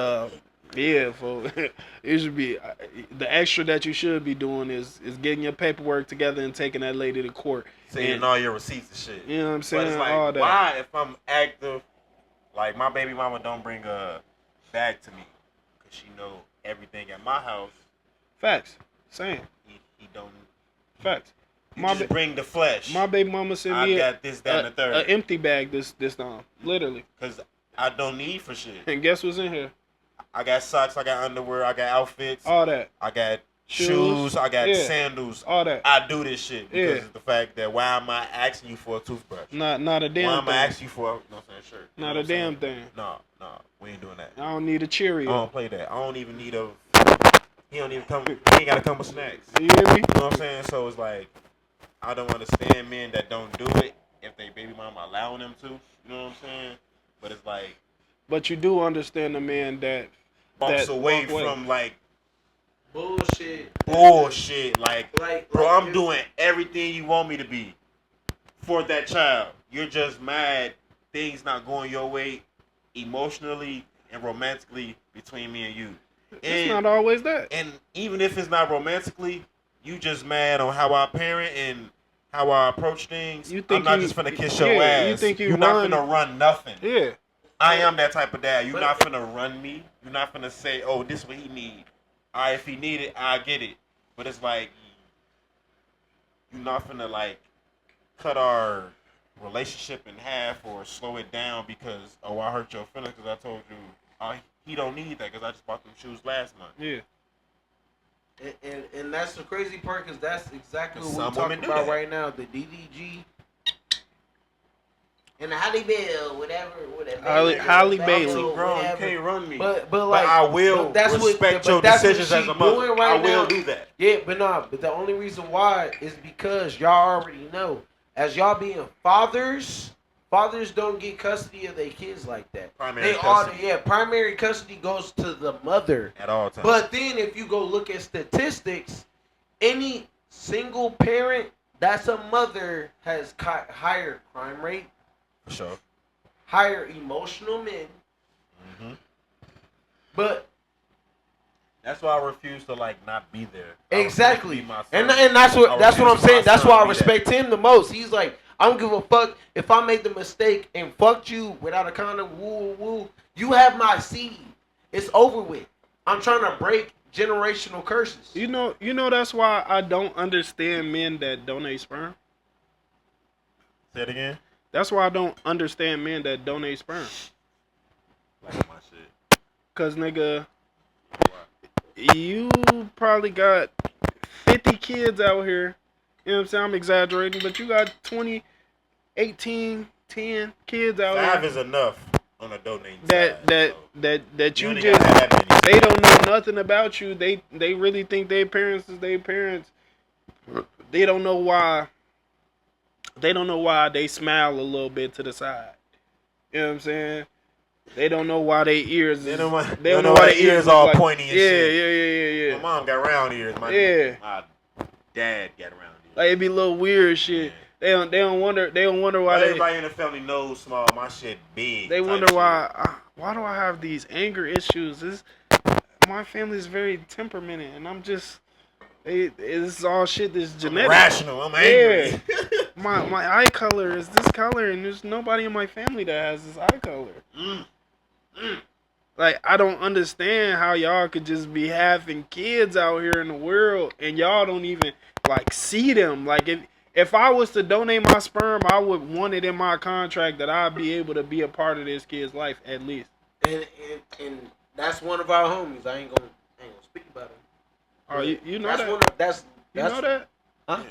Speaker 2: yeah, it should be the extra that you should be doing is getting your paperwork together and taking that lady to court.
Speaker 5: Seeing all your receipts and shit.
Speaker 2: You know what I'm saying?
Speaker 5: But it's like,
Speaker 2: all that.
Speaker 5: why if I'm active, like my baby mama don't bring a bag to me because she know everything at my house.
Speaker 2: Facts. Same.
Speaker 5: He don't.
Speaker 2: Facts.
Speaker 5: You just bring the flesh.
Speaker 2: My baby mama sent me
Speaker 5: got this, that, and the third.
Speaker 2: An empty bag this time. Literally.
Speaker 5: Because I don't need for shit.
Speaker 2: And guess what's in here?
Speaker 5: I got socks, I got underwear, I got outfits.
Speaker 2: All that.
Speaker 5: I got shoes, I got sandals.
Speaker 2: All that.
Speaker 5: I do this shit because of the fact that why am I asking you for a toothbrush?
Speaker 2: Not a damn thing.
Speaker 5: Why am I asking you for a shirt?
Speaker 2: Not a damn thing.
Speaker 5: No, we ain't doing that.
Speaker 2: I don't need a Cheerio.
Speaker 5: I don't play that. I don't even need a he don't even come. He ain't gotta come with snacks.
Speaker 2: You hear me?
Speaker 5: You know what I'm saying? So it's like, I don't understand men that don't do it if they baby mama allowing them to. You know what I'm saying? But it's like,
Speaker 2: But you do understand the man that
Speaker 5: walks away
Speaker 2: walk away.
Speaker 5: from like
Speaker 4: bullshit.
Speaker 5: Like,
Speaker 4: Like,
Speaker 5: bro,
Speaker 4: like
Speaker 5: I'm
Speaker 4: if-
Speaker 5: doing everything you want me to be for that child. You're just mad things not going your way emotionally and romantically between me and you.
Speaker 2: It's not always that.
Speaker 5: And even if it's not romantically, you just mad on how I parent and how I approach things.
Speaker 2: You think
Speaker 5: I'm not
Speaker 2: you-
Speaker 5: just finna kiss your
Speaker 2: yeah,
Speaker 5: ass.
Speaker 2: you think you
Speaker 5: You're not
Speaker 2: run-
Speaker 5: finna run nothing.
Speaker 2: Yeah.
Speaker 5: I am that type of dad. You're
Speaker 4: But-
Speaker 5: not finna run me. You're not finna say, oh, this is what he need. All right, if he need it, I get it. But it's like, you're not finna like cut our relationship in half or slow it down because, oh, I hurt your feelings because I told you, oh, he don't need that because I just bought them shoes last month.
Speaker 2: Yeah.
Speaker 4: And that's the crazy part because that's exactly what
Speaker 5: Some
Speaker 4: we're talking
Speaker 5: women do
Speaker 4: about
Speaker 5: that.
Speaker 4: right now. The DDG and the Holly Bell, whatever.
Speaker 2: Holly
Speaker 4: Bell,
Speaker 2: Bailey.
Speaker 5: Bro, you
Speaker 4: whatever.
Speaker 5: can't run me.
Speaker 4: But
Speaker 5: But
Speaker 4: like
Speaker 5: I will
Speaker 4: but that's
Speaker 5: respect
Speaker 4: what,
Speaker 5: your
Speaker 4: but that's
Speaker 5: decisions
Speaker 4: what
Speaker 5: as
Speaker 4: she
Speaker 5: a mother.
Speaker 4: doing right
Speaker 5: I will
Speaker 4: now.
Speaker 5: do that.
Speaker 4: Yeah, but the only reason why is because y'all already know, as y'all being fathers don't get custody of their kids like that.
Speaker 5: Primary custody.
Speaker 4: Primary custody goes to the mother.
Speaker 5: At all times.
Speaker 4: But then if you go look at statistics, any single parent that's a mother has higher crime rate,
Speaker 5: For sure.
Speaker 4: higher emotional men.
Speaker 5: hmm
Speaker 4: But
Speaker 5: That's why I refuse to like not be there. I refuse to
Speaker 4: exactly,
Speaker 5: be my son.
Speaker 4: and that's what
Speaker 5: I
Speaker 4: I'm
Speaker 5: refuse for
Speaker 4: saying.
Speaker 5: my
Speaker 4: That's
Speaker 5: son
Speaker 4: why
Speaker 5: to
Speaker 4: I
Speaker 5: be
Speaker 4: respect him the most. He's like, I don't give a fuck if I made the mistake and fucked you without a condom. Woo woo. You have my seed. It's over with. I'm trying to break generational curses.
Speaker 2: You know that's why I don't understand men that donate sperm.
Speaker 5: Say it again.
Speaker 2: That's why I don't understand men that donate sperm.
Speaker 5: Like my shit.
Speaker 2: Cause nigga, you probably got 50 kids out here. You know what I'm saying? I'm exaggerating, but you got 20, 18, 10 kids out
Speaker 5: 5
Speaker 2: here
Speaker 5: is enough on a donating
Speaker 2: that
Speaker 5: side,
Speaker 2: that
Speaker 5: so
Speaker 2: that
Speaker 5: you
Speaker 2: you
Speaker 5: ain't
Speaker 2: just
Speaker 5: gotta have that many.
Speaker 2: they don't know nothing about you. They really think their parents is their parents. They don't know why. They don't know why they smile a little bit to the side. You know what I'm saying? They don't know why their ears.
Speaker 5: They
Speaker 2: Is,
Speaker 5: don't know
Speaker 2: they don't know
Speaker 5: why
Speaker 2: why
Speaker 5: their
Speaker 2: their
Speaker 5: ears
Speaker 2: is
Speaker 5: all
Speaker 2: like,
Speaker 5: pointy and
Speaker 2: yeah,
Speaker 5: shit.
Speaker 2: Yeah.
Speaker 5: My mom got round ears. My dad got round ears.
Speaker 2: Like it be a little weird shit.
Speaker 5: Yeah.
Speaker 2: They don't wonder why
Speaker 5: But everybody in the family knows small. My shit big.
Speaker 2: they
Speaker 5: type
Speaker 2: wonder
Speaker 5: shit.
Speaker 2: why do I have these anger issues? My family is very temperamented, and I'm just it's all shit that's
Speaker 5: I'm
Speaker 2: genetic.
Speaker 5: irrational. I'm angry.
Speaker 2: My eye color is this color, and there's nobody in my family that has this eye color. Like I don't understand how y'all could just be having kids out here in the world, and y'all don't even like see them. Like if I was to donate my sperm, I would want it in my contract that I'd be able to be a part of this kid's life at least.
Speaker 4: And that's one of our homies. I ain't gonna speak about him.
Speaker 2: Oh, you know
Speaker 4: that's
Speaker 2: that?
Speaker 4: One of, that's
Speaker 2: You know that?
Speaker 4: Huh?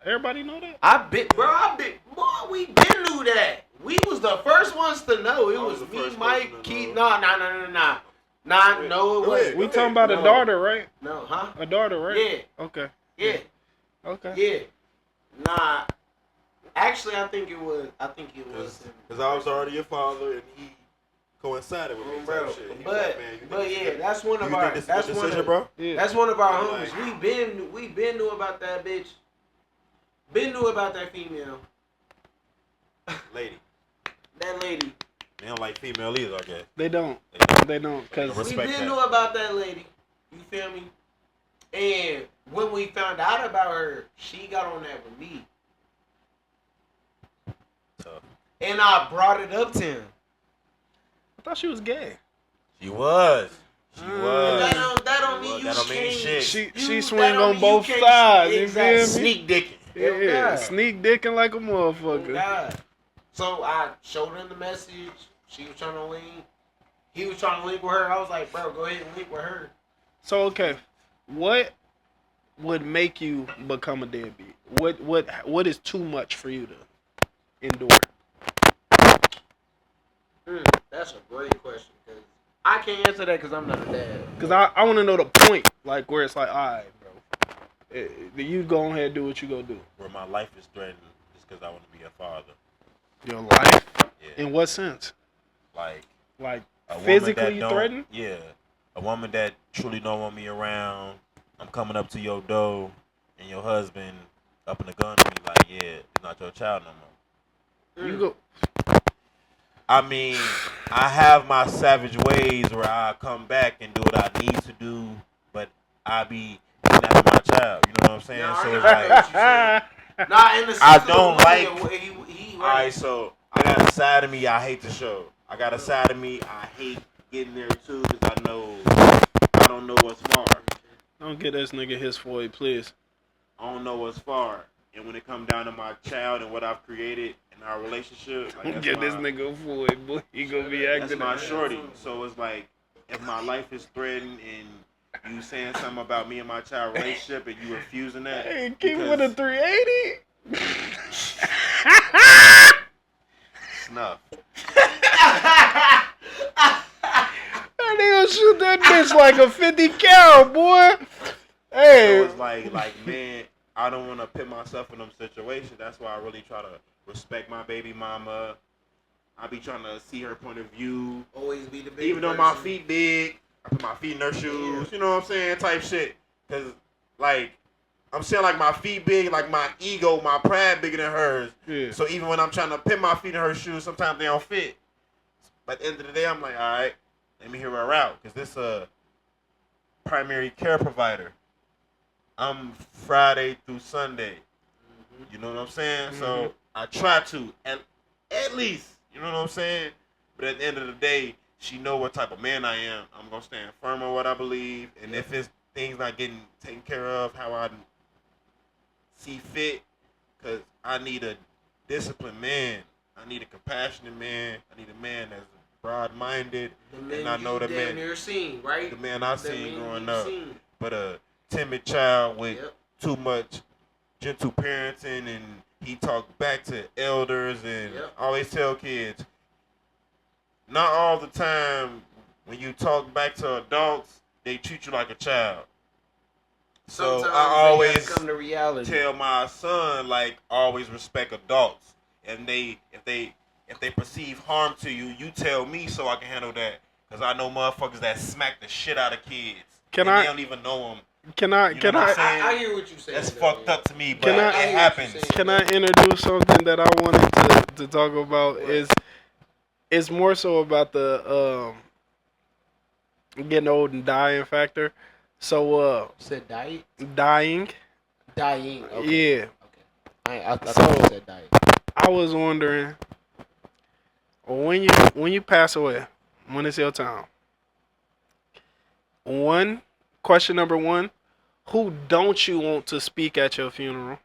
Speaker 2: Everybody know that?
Speaker 4: Boy, we been knew that. We was the first ones to know. It
Speaker 5: I
Speaker 4: was
Speaker 5: was the
Speaker 4: me,
Speaker 5: first
Speaker 4: Mike,
Speaker 5: person to
Speaker 4: Keith.
Speaker 5: know.
Speaker 4: Nah. No, it wasn't.
Speaker 2: We talking about a
Speaker 4: No.
Speaker 2: daughter, right?
Speaker 4: No, huh?
Speaker 2: A daughter, right?
Speaker 4: Yeah,
Speaker 2: Okay.
Speaker 4: yeah,
Speaker 2: Okay.
Speaker 4: yeah. Nah. Actually, I think it was him.
Speaker 5: Because I was already your father, and he coincided with me.
Speaker 4: Bro,
Speaker 5: type shit. He was
Speaker 4: but
Speaker 5: like, man, you
Speaker 4: but
Speaker 5: think
Speaker 4: yeah,
Speaker 5: this-
Speaker 4: that's one of
Speaker 5: you
Speaker 4: our.
Speaker 5: think this is
Speaker 4: That's
Speaker 5: a
Speaker 4: one
Speaker 5: decision,
Speaker 4: of.
Speaker 5: bro?
Speaker 2: Yeah.
Speaker 4: That's one of our
Speaker 5: Like-
Speaker 4: homies. We been knew about that bitch. Been knew about that female.
Speaker 5: Lady.
Speaker 4: That lady.
Speaker 5: They don't like female either, I guess.
Speaker 2: They don't. They don't. Cause
Speaker 5: Respect
Speaker 4: We been
Speaker 5: that.
Speaker 4: knew about that lady. You feel me? And when we found out about her, she got on that with me.
Speaker 5: Tough.
Speaker 4: And I brought it up to him.
Speaker 2: I thought she was gay.
Speaker 5: She was. She
Speaker 2: Mm.
Speaker 5: was.
Speaker 4: That don't mean you
Speaker 5: That don't mean
Speaker 4: can't-
Speaker 5: shit.
Speaker 2: She
Speaker 4: that
Speaker 2: swing
Speaker 4: don't
Speaker 2: on
Speaker 4: mean
Speaker 2: both
Speaker 4: you can't-
Speaker 2: sides. You
Speaker 4: Exactly.
Speaker 2: feel me?
Speaker 5: Sneak dicking.
Speaker 2: Yeah,
Speaker 4: God.
Speaker 2: sneak dicking like a
Speaker 4: Oh,
Speaker 2: motherfucker.
Speaker 4: God. So I showed him the message. She was trying to link. He was trying to link with her. I was like, bro, go ahead and link with her.
Speaker 2: So okay, what would make you become a deadbeat? What is too much for you to endure?
Speaker 4: That's a great question. Cause I can't answer that because I'm not a dad.
Speaker 2: Because I want to know the point, like where it's like, all right, bro, you go ahead and do what you go do.
Speaker 5: Where my life is threatened is because I want to be a father.
Speaker 2: Your life?
Speaker 5: Yeah.
Speaker 2: In what sense?
Speaker 5: Like a
Speaker 2: physically
Speaker 5: woman
Speaker 2: threatened?
Speaker 5: Yeah. A woman that truly don't want me around. I'm coming up to your door and your husband up in the gun to me like, yeah, it's not your child no more.
Speaker 2: You go.
Speaker 5: I mean, I have my savage ways where I come back and do what I need to do, but I be getting after my child. You know what I'm saying?
Speaker 4: Nah,
Speaker 5: so it's
Speaker 4: I
Speaker 5: like,
Speaker 4: nah, in the
Speaker 5: I don't like.
Speaker 4: He
Speaker 5: All right, so I got a side of me I hate the show. I got a side of me I hate getting there too because I don't know what's far.
Speaker 2: Don't get this nigga his Floyd, please.
Speaker 5: I don't know what's far. And when it comes down to my child and what I've created in our relationship, like
Speaker 2: Get this nigga Floyd, boy. He gonna be acting.
Speaker 5: That's my shorty. So it's like, if my life is threatened and you saying something about me and my child relationship and you refusing that,
Speaker 2: Hey, keep with a 380.
Speaker 5: Snuff.
Speaker 2: That nigga shoot that bitch like a 50 cal, boy. Hey.
Speaker 5: So it's like man, I don't want to put myself in them situations. That's why I really try to respect my baby mama. I be trying to see her point of view.
Speaker 4: Always be the big
Speaker 5: Even though my feet big, I put my feet in her shoes. You know what I'm saying? Type shit. Cause like I'm saying, like my feet big, like my ego, my pride bigger than hers.
Speaker 2: Yeah.
Speaker 5: So even when I'm trying to put my feet in her shoes, sometimes they don't fit. But at the end of the day, I'm like, all right, let me hear her out, cause this a primary care provider. I'm Friday through Sunday. You know what I'm saying?
Speaker 2: Mm-hmm.
Speaker 5: So I try to at least, you know what I'm saying? But at the end of the day, she know what type of man I am. I'm gonna stand firm on what I believe, and if it's things not getting taken care of how I see fit, cause I need a disciplined man. I need a compassionate man. I need a man that's broad-minded, and I know the man.
Speaker 4: Near seen, right?
Speaker 5: The man I seen growing up,
Speaker 4: seen.
Speaker 5: but a timid child with
Speaker 4: Yep.
Speaker 5: too much gentle parenting, and he talk back to elders and always tell kids. Not all the time when you talk back to adults, they treat you like a child. So
Speaker 4: Sometimes
Speaker 5: I always
Speaker 4: come to reality.
Speaker 5: tell my son, like, always respect adults. And if they perceive harm to you, you tell me so I can handle that. Cause I know motherfuckers that smack the shit out of kids. They don't even know them.
Speaker 2: I
Speaker 4: hear what you saying.
Speaker 5: That's fucked up to me, but
Speaker 2: Can I-
Speaker 5: it happens.
Speaker 2: Can I introduce something that I wanted to talk about? Is more so about the getting old and dying factor. So
Speaker 4: You said diet?
Speaker 2: dying.
Speaker 4: Dying. Okay.
Speaker 2: Yeah.
Speaker 4: Okay. I thought you said diet.
Speaker 2: I was wondering when you pass away, when it's your time. Question number one, who don't you want to speak at your funeral?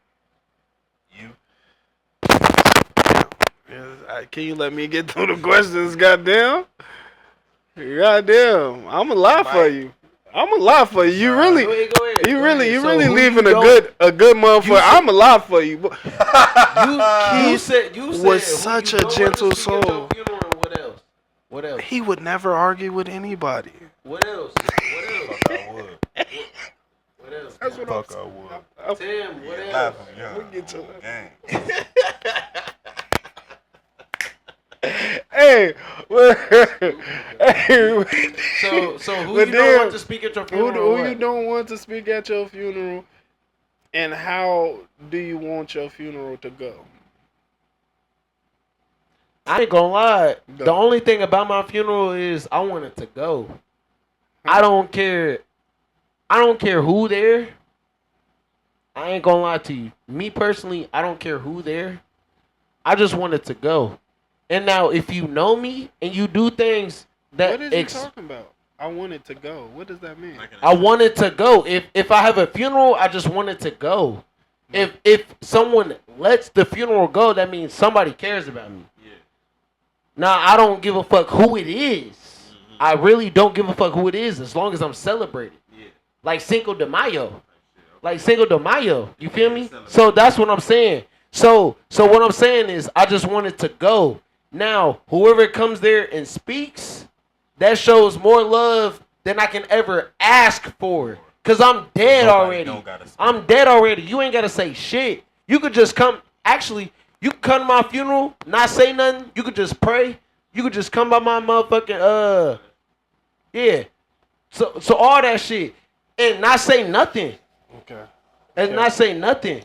Speaker 5: You.
Speaker 2: Can you let me get through the questions, goddamn? Goddamn. I'm a lie for you. I'm a lie for you. You really,
Speaker 4: Go ahead.
Speaker 2: you really
Speaker 4: So who
Speaker 2: leaving
Speaker 4: you
Speaker 2: a good motherfucker. I'm a lie for you.
Speaker 4: You said
Speaker 2: was such
Speaker 4: who
Speaker 2: a
Speaker 4: you don't
Speaker 2: gentle
Speaker 4: want to speak at
Speaker 2: soul.
Speaker 4: your funeral, and what else? What else?
Speaker 2: He would never argue with anybody.
Speaker 4: What else? What else?
Speaker 5: Fuck I would.
Speaker 4: What else?
Speaker 2: That's what
Speaker 5: Fuck I would.
Speaker 4: Tim, what else?
Speaker 5: Laugh at me, huh?
Speaker 2: We'll get to it.
Speaker 5: Gang.
Speaker 2: Hey,
Speaker 4: So who
Speaker 2: But
Speaker 4: you don't
Speaker 2: then,
Speaker 4: want to speak at your funeral?
Speaker 2: who
Speaker 4: or what?
Speaker 2: you don't want to speak at your funeral, and how do you want your funeral to go?
Speaker 4: I ain't gonna lie.
Speaker 2: Go.
Speaker 4: The only thing about my funeral is I want it to go. I don't care. I don't care who there. I ain't gonna lie to you. Me personally, I don't care who there. I just want it to go. And now, if you know me and you do things that
Speaker 2: What is he talking about? I want it to go. What does that mean?
Speaker 4: I want it to go. If I have a funeral, I just want it to go. If someone lets the funeral go, that means somebody cares about me.
Speaker 5: Yeah.
Speaker 4: Now, I don't give a fuck who it is. I really don't give a fuck who it is as long as I'm celebrated.
Speaker 5: Yeah.
Speaker 4: Like Cinco de Mayo. Like Cinco de Mayo. You feel me? So that's what I'm saying. So what I'm saying is I just want it to go. Now, whoever comes there and speaks, that shows more love than I can ever ask for. Cause I'm dead already. I'm dead already. You ain't gotta say shit. You could just come. Actually, you could come to my funeral, not say nothing. You could just pray. You could just come by my motherfucking yeah. So all that shit and not say nothing.
Speaker 2: Okay.
Speaker 4: And not say nothing.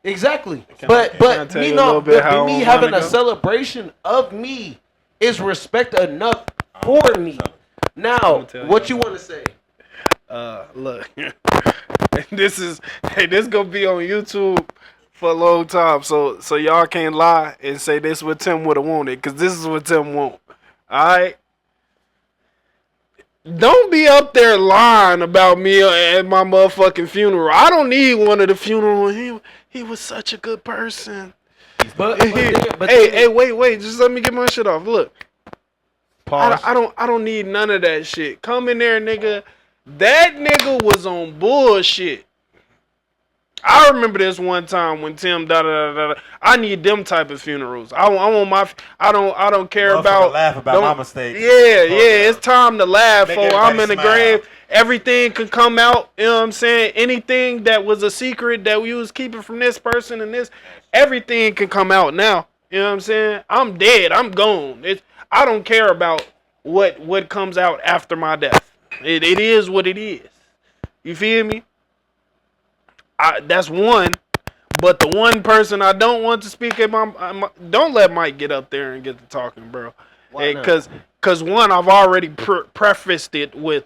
Speaker 4: Exactly.
Speaker 2: Can
Speaker 4: But
Speaker 2: I tell
Speaker 4: me
Speaker 2: you a little
Speaker 4: not
Speaker 2: bit
Speaker 4: but
Speaker 2: how
Speaker 4: me
Speaker 2: I
Speaker 4: having
Speaker 2: wanna
Speaker 4: a
Speaker 2: go?
Speaker 4: celebration of me is respect enough for me. Now,
Speaker 2: tell
Speaker 4: what
Speaker 2: you
Speaker 4: you want to say?
Speaker 2: Look, this gonna be on YouTube for a long time, so y'all can't lie and say this what Tim would have wanted, cause this is what Tim want. All right, don't be up there lying about me at my motherfucking funeral. I don't need one at the funeral. He was such a good person.
Speaker 4: But
Speaker 2: Hey, wait, just let me get my shit off. Look.
Speaker 4: pause.
Speaker 2: I don't need none of that shit. Come in there, nigga. That nigga was on bullshit. I remember this one time when Tim I need them type of funerals. I want my. I don't care about.
Speaker 5: Laugh about my mistakes.
Speaker 2: Yeah. It's time to laugh.
Speaker 5: Make
Speaker 2: For I'm in
Speaker 5: everybody
Speaker 2: the
Speaker 5: smile.
Speaker 2: grave. Everything can come out. You know what I'm saying? Anything that was a secret that we was keeping from this person and this, everything can come out now. You know what I'm saying? I'm dead. I'm gone. I don't care about what comes out after my death. It is what it is. You feel me? That's one. But the one person I don't want to speak at don't let Mike get up there and get to talking, bro.
Speaker 4: Why not?
Speaker 2: Cause one, I've already prefaced it with,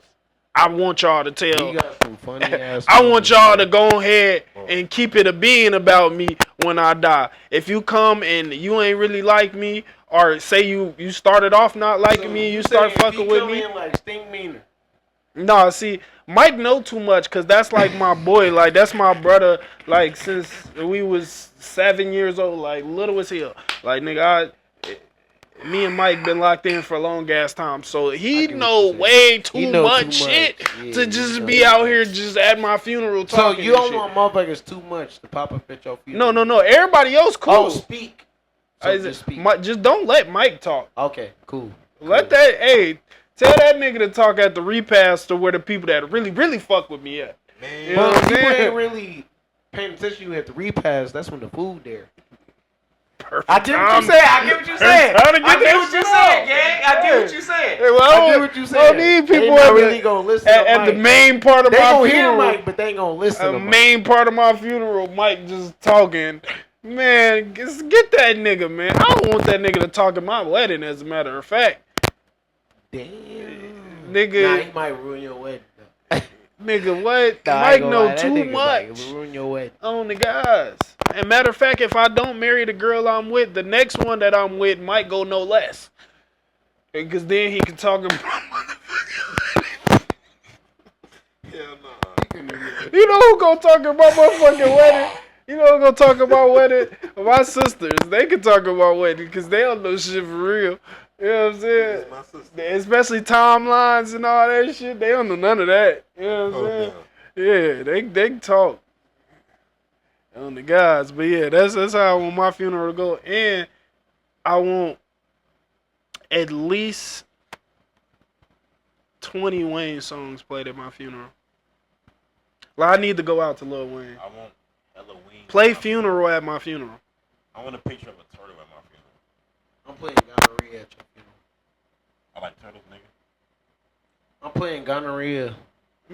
Speaker 2: I want y'all to tell.
Speaker 4: You got some funny ass.
Speaker 2: I want y'all to go ahead and keep it a being about me when I die. If you come and you ain't really like me, or say you started off not liking me, you start fucking with me.
Speaker 4: Like stink meaner.
Speaker 2: Nah, see, Mike know too much, cause that's like my boy, like that's my brother, like since we was 7 years old, like little as hell. Like nigga, me and Mike been locked in for a long ass time, so he know way too much shit to just be out here just at my funeral
Speaker 4: So
Speaker 2: talking.
Speaker 4: you don't
Speaker 2: and shit.
Speaker 4: want motherfuckers too much to pop up at your funeral?
Speaker 2: No. Everybody else cool.
Speaker 4: Oh, speak. So just speak.
Speaker 2: Just don't let Mike talk.
Speaker 4: Okay, cool.
Speaker 2: Let that. Hey, tell that nigga to talk at the repast to where the people that really fuck with me at.
Speaker 5: Man.
Speaker 2: You know what
Speaker 4: But
Speaker 2: I'm
Speaker 4: people
Speaker 2: saying?
Speaker 4: ain't really paying attention. You at the repass. That's when the food there.
Speaker 2: Perfect
Speaker 4: I get what
Speaker 2: time.
Speaker 4: you said. I get what you said.
Speaker 2: Trying to get
Speaker 4: I get
Speaker 2: that
Speaker 4: what you
Speaker 2: shit
Speaker 4: said,
Speaker 2: off.
Speaker 4: gang. I get what you said.
Speaker 2: Hey, well,
Speaker 4: I get what you
Speaker 2: I
Speaker 4: said.
Speaker 2: don't need
Speaker 4: They
Speaker 2: people
Speaker 4: not
Speaker 2: at,
Speaker 4: really gonna listen
Speaker 2: at the main part of
Speaker 4: They
Speaker 2: my
Speaker 4: gonna
Speaker 2: funeral.
Speaker 4: hear Mike, but they ain't gonna listen
Speaker 2: The
Speaker 4: to Mike.
Speaker 2: main part of my funeral, Mike just talking. Man, just get that nigga, man. I don't want that nigga to talk at my wedding, as a matter of fact.
Speaker 4: Damn.
Speaker 2: Nigga,
Speaker 4: Nah, he might ruin your wedding.
Speaker 2: nigga, what?
Speaker 4: Nah, I
Speaker 2: Mike
Speaker 4: ain't gonna
Speaker 2: know
Speaker 4: lie, that
Speaker 2: too
Speaker 4: nigga might
Speaker 2: much
Speaker 4: ruin your wedding.
Speaker 2: on the guys. And matter of fact, if I don't marry the girl I'm with, the next one that I'm with might go no less. Because then he can talk about
Speaker 5: Hell no.
Speaker 2: You know who gonna talk about my fucking wedding? You know who gonna talk about wedding? My sisters. They can talk about wedding because they don't know shit for real. You know what I'm saying?
Speaker 5: My sister.
Speaker 2: Especially timelines and all that shit. They don't know none of that. You know what I'm saying? Yeah, they can talk on the guys. But yeah, that's how I want my funeral to go. And I want at least 20 Wayne songs played at my funeral. Like, I need to go out to Lil Wayne.
Speaker 5: I want Halloween.
Speaker 2: Play funeral at my funeral.
Speaker 5: I want a picture of a turtle at my funeral.
Speaker 4: I'm playing gonorrhea at your funeral.
Speaker 5: I like turtles, nigga.
Speaker 4: I'm playing gonorrhea.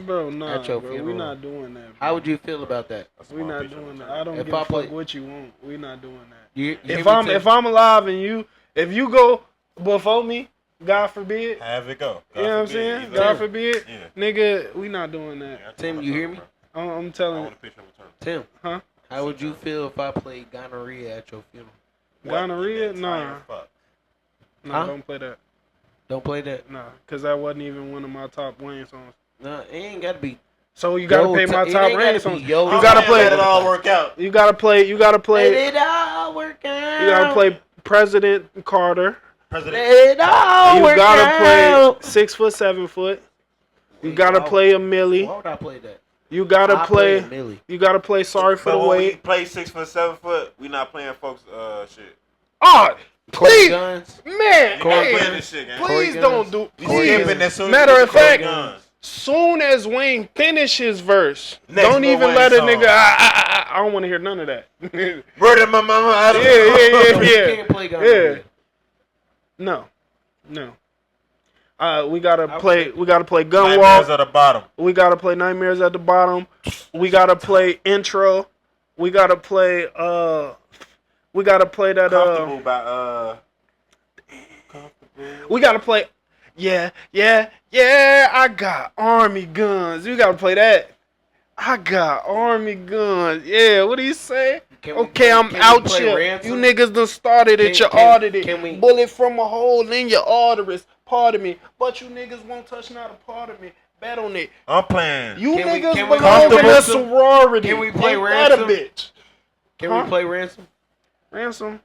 Speaker 2: Bro, nah,
Speaker 4: At your
Speaker 2: bro.
Speaker 4: funeral.
Speaker 2: We not doing that, bro.
Speaker 4: How would you feel about that?
Speaker 5: That's
Speaker 2: We
Speaker 5: my
Speaker 2: not
Speaker 5: picture of a
Speaker 2: doing that.
Speaker 5: turtle.
Speaker 2: I don't
Speaker 4: If
Speaker 2: give
Speaker 4: I
Speaker 2: a
Speaker 4: play-
Speaker 2: fuck what you want. We not doing that.
Speaker 4: You
Speaker 2: If I'm alive and if you go before me, God forbid.
Speaker 5: Have it go.
Speaker 2: You know what I'm saying?
Speaker 5: either.
Speaker 2: God forbid.
Speaker 5: Yeah.
Speaker 2: Nigga, we not doing that.
Speaker 5: Yeah, I
Speaker 4: Tim,
Speaker 5: want a
Speaker 4: you hear
Speaker 5: turtle,
Speaker 4: me?
Speaker 5: bro.
Speaker 2: I'm
Speaker 5: I
Speaker 2: telling
Speaker 5: want
Speaker 2: you.
Speaker 5: a picture of a turtle.
Speaker 4: Tim,
Speaker 2: Huh?
Speaker 4: how would you feel if I played gonorrhea at your funeral?
Speaker 2: Gonorrhea?
Speaker 5: What the
Speaker 2: Nah.
Speaker 5: entire fuck?
Speaker 2: Nah,
Speaker 4: Huh?
Speaker 2: don't play that.
Speaker 4: Don't play that.
Speaker 2: Nah, because that wasn't even one of my top Wayne songs.
Speaker 4: Nah, it ain't gotta be.
Speaker 2: So you gotta
Speaker 4: Yo,
Speaker 2: play my
Speaker 4: it
Speaker 2: top
Speaker 4: ain't
Speaker 2: Wayne
Speaker 4: gotta
Speaker 2: songs.
Speaker 4: be yo.
Speaker 2: You gotta
Speaker 5: Man,
Speaker 2: play
Speaker 5: let it all work out.
Speaker 2: You gotta play.
Speaker 4: Let it all work out.
Speaker 2: You gotta play President Carter.
Speaker 5: President.
Speaker 4: Let it all
Speaker 2: You
Speaker 4: work
Speaker 2: gotta
Speaker 4: out.
Speaker 2: play 6 foot, 7 foot. You
Speaker 4: Wait,
Speaker 2: gotta
Speaker 4: why-
Speaker 2: play a Millie.
Speaker 4: Why would I play that?
Speaker 2: You gotta
Speaker 4: I
Speaker 2: play.
Speaker 4: Millie.
Speaker 2: You gotta play Sorry for
Speaker 5: But
Speaker 2: the
Speaker 5: when we
Speaker 2: Wait.
Speaker 5: play 6 foot, 7 foot, we not playing folks shit.
Speaker 2: Oh, Please,
Speaker 4: Guns.
Speaker 2: man,
Speaker 5: You gotta
Speaker 2: hey,
Speaker 5: play this shit, gang.
Speaker 2: please
Speaker 4: Guns.
Speaker 2: don't do.
Speaker 5: We
Speaker 2: Please.
Speaker 5: skipping as soon as
Speaker 2: Matter
Speaker 5: we
Speaker 2: of
Speaker 5: get to
Speaker 2: fact,
Speaker 5: Guns.
Speaker 2: soon as Wayne finish his verse,
Speaker 5: Next
Speaker 2: don't
Speaker 5: Lil
Speaker 2: even
Speaker 5: Wayne
Speaker 2: let a
Speaker 5: song.
Speaker 2: nigga. I don't want to hear none of that. Yeah,
Speaker 5: Murder my mama. I don't
Speaker 2: yeah,
Speaker 5: know.
Speaker 4: We
Speaker 2: yeah.
Speaker 4: can't play guns.
Speaker 2: Yeah. No. We gotta play. We gotta play Gun
Speaker 5: Nightmares
Speaker 2: Walk.
Speaker 5: at the bottom.
Speaker 2: We gotta play Nightmares at the Bottom. We gotta play Intro. We gotta play. We gotta play that.
Speaker 5: Comfortable by Comfortable.
Speaker 2: We gotta play. Yeah. I got army guns. We gotta play that. I got army guns. Yeah. What do you say? Okay, I'm out here. You niggas done started it. You ordered it. Bullet from a hole in your arteries. Pardon me, but you niggas won't touch not a part of me. Bet on it.
Speaker 5: I'm playing.
Speaker 2: You
Speaker 4: Can we-
Speaker 2: niggas
Speaker 4: can we
Speaker 2: belong
Speaker 4: play
Speaker 2: in a
Speaker 4: Ransom?
Speaker 2: sorority.
Speaker 4: Can we play
Speaker 2: Ain't that a
Speaker 4: Ransom?
Speaker 2: bitch?
Speaker 4: Can
Speaker 2: Huh?
Speaker 4: we play Ransom?
Speaker 2: Ransom.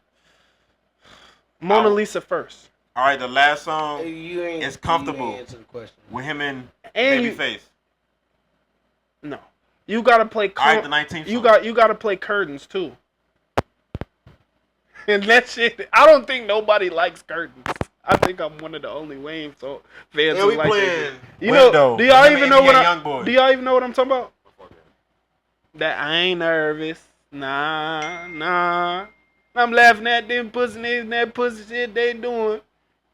Speaker 2: Mona Lisa first.
Speaker 5: All right, the last song
Speaker 4: You ain't.
Speaker 5: It's Comfortable.
Speaker 4: You ain't answer the question.
Speaker 5: with him and
Speaker 2: And you,
Speaker 5: Babyface.
Speaker 2: no, you gotta play.
Speaker 5: All right, the 19th
Speaker 2: You
Speaker 5: song.
Speaker 2: gotta play Curtains too. And that shit, I don't think nobody likes Curtains. I think I'm one of the only Wayne fans
Speaker 5: Yeah,
Speaker 2: who
Speaker 5: we
Speaker 2: like that
Speaker 5: playing
Speaker 2: shit. You
Speaker 5: Window.
Speaker 2: know? Do y'all
Speaker 5: Him
Speaker 2: even
Speaker 5: and
Speaker 2: know what
Speaker 5: NBA
Speaker 2: I'm?
Speaker 5: Youngboy.
Speaker 2: Do y'all even know what I'm talking about? That I ain't nervous. Nah. I'm laughing at them pussy niggas and that pussy shit they doing.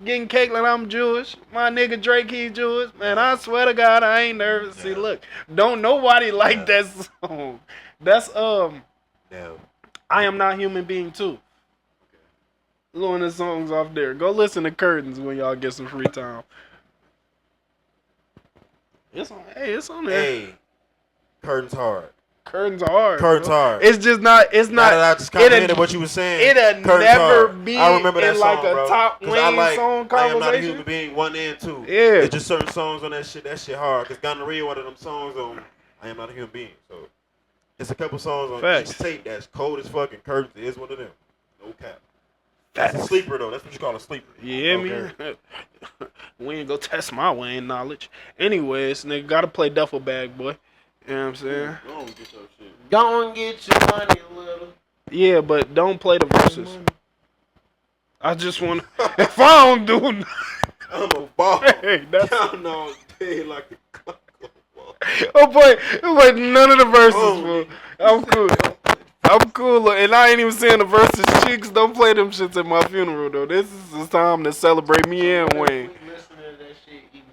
Speaker 2: Getting cake like I'm Jewish. My nigga Drake, he's Jewish. Man, I swear to God, I ain't nervous. See, look, don't nobody like that song. That's
Speaker 5: No.
Speaker 2: I Am Not Human Being too. One of the songs off there. Go listen to Curtains when y'all get some free time. It's on. Hey, it's on there.
Speaker 5: Hey, Curtains hard.
Speaker 2: Curtains are hard.
Speaker 5: Curtains
Speaker 2: bro.
Speaker 5: hard.
Speaker 2: It's just not. It's
Speaker 5: Now that I
Speaker 2: not.
Speaker 5: just comprehended what you were saying.
Speaker 2: It'll
Speaker 5: Curtains
Speaker 2: never
Speaker 5: hard.
Speaker 2: be
Speaker 5: I remember that
Speaker 2: in like
Speaker 5: song,
Speaker 2: a
Speaker 5: bro.
Speaker 2: top
Speaker 5: 'Cause
Speaker 2: Wayne song
Speaker 5: I Am Not a
Speaker 2: conversation.
Speaker 5: Human Being 1 and 2.
Speaker 2: Yeah.
Speaker 5: It's just certain songs on that shit. That shit hard. Cause Gonorrhea, one of them songs on I Am Not a Human Being. So it's a couple songs on
Speaker 2: Facts.
Speaker 5: each tape that's cold as fucking. Curtains is one of them. No cap. That's a sleeper though. That's what you call a sleeper.
Speaker 2: Yeah,
Speaker 5: Okay.
Speaker 2: man. We ain't go test my Wayne knowledge. Anyways, nigga, gotta play duffel bag, boy. You know what I'm saying?
Speaker 5: Go on, get your shit.
Speaker 4: Go and get your money, little.
Speaker 2: Yeah, but don't play the verses. I just want. If I don't do nothing,
Speaker 5: I'm a ball.
Speaker 2: hey, that's.
Speaker 5: Counting all day like a clock on the wall.
Speaker 2: Oh boy, none of the verses,
Speaker 5: Oh.
Speaker 2: bro. I'm cool. I'm cool, and I ain't even saying the verses. Chicks, don't play them shits at my funeral though. This is the time to celebrate me and Wayne.
Speaker 4: Listening to that shit, eating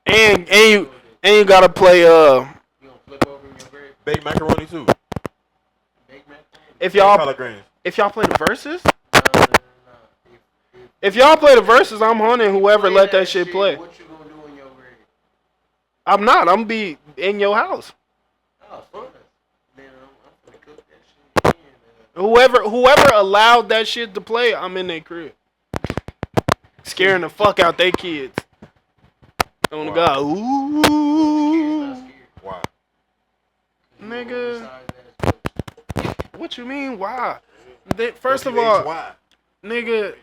Speaker 4: some chicken.
Speaker 2: And you gotta play
Speaker 4: You gonna flip over in your grave?
Speaker 5: Baked macaroni too.
Speaker 4: Big Mac?
Speaker 2: if
Speaker 5: Collard
Speaker 2: y'all
Speaker 5: greens.
Speaker 2: play the verses.
Speaker 4: No.
Speaker 2: If y'all play the verses, I'm hunting whoever
Speaker 4: Play
Speaker 2: let that shit play.
Speaker 4: What you gonna do in your grave?
Speaker 2: I'm not. I'm be in your house.
Speaker 4: Oh, fuck. Man, I'm gonna cook that shit.
Speaker 2: Whoever allowed that shit to play, I'm in their crib. Scaring the fuck out they kids. On the
Speaker 5: Wow.
Speaker 2: God. Ooh.
Speaker 5: Why?
Speaker 2: Nigga. What you mean? Why? First of
Speaker 5: WH,
Speaker 2: all,
Speaker 5: why?
Speaker 2: nigga,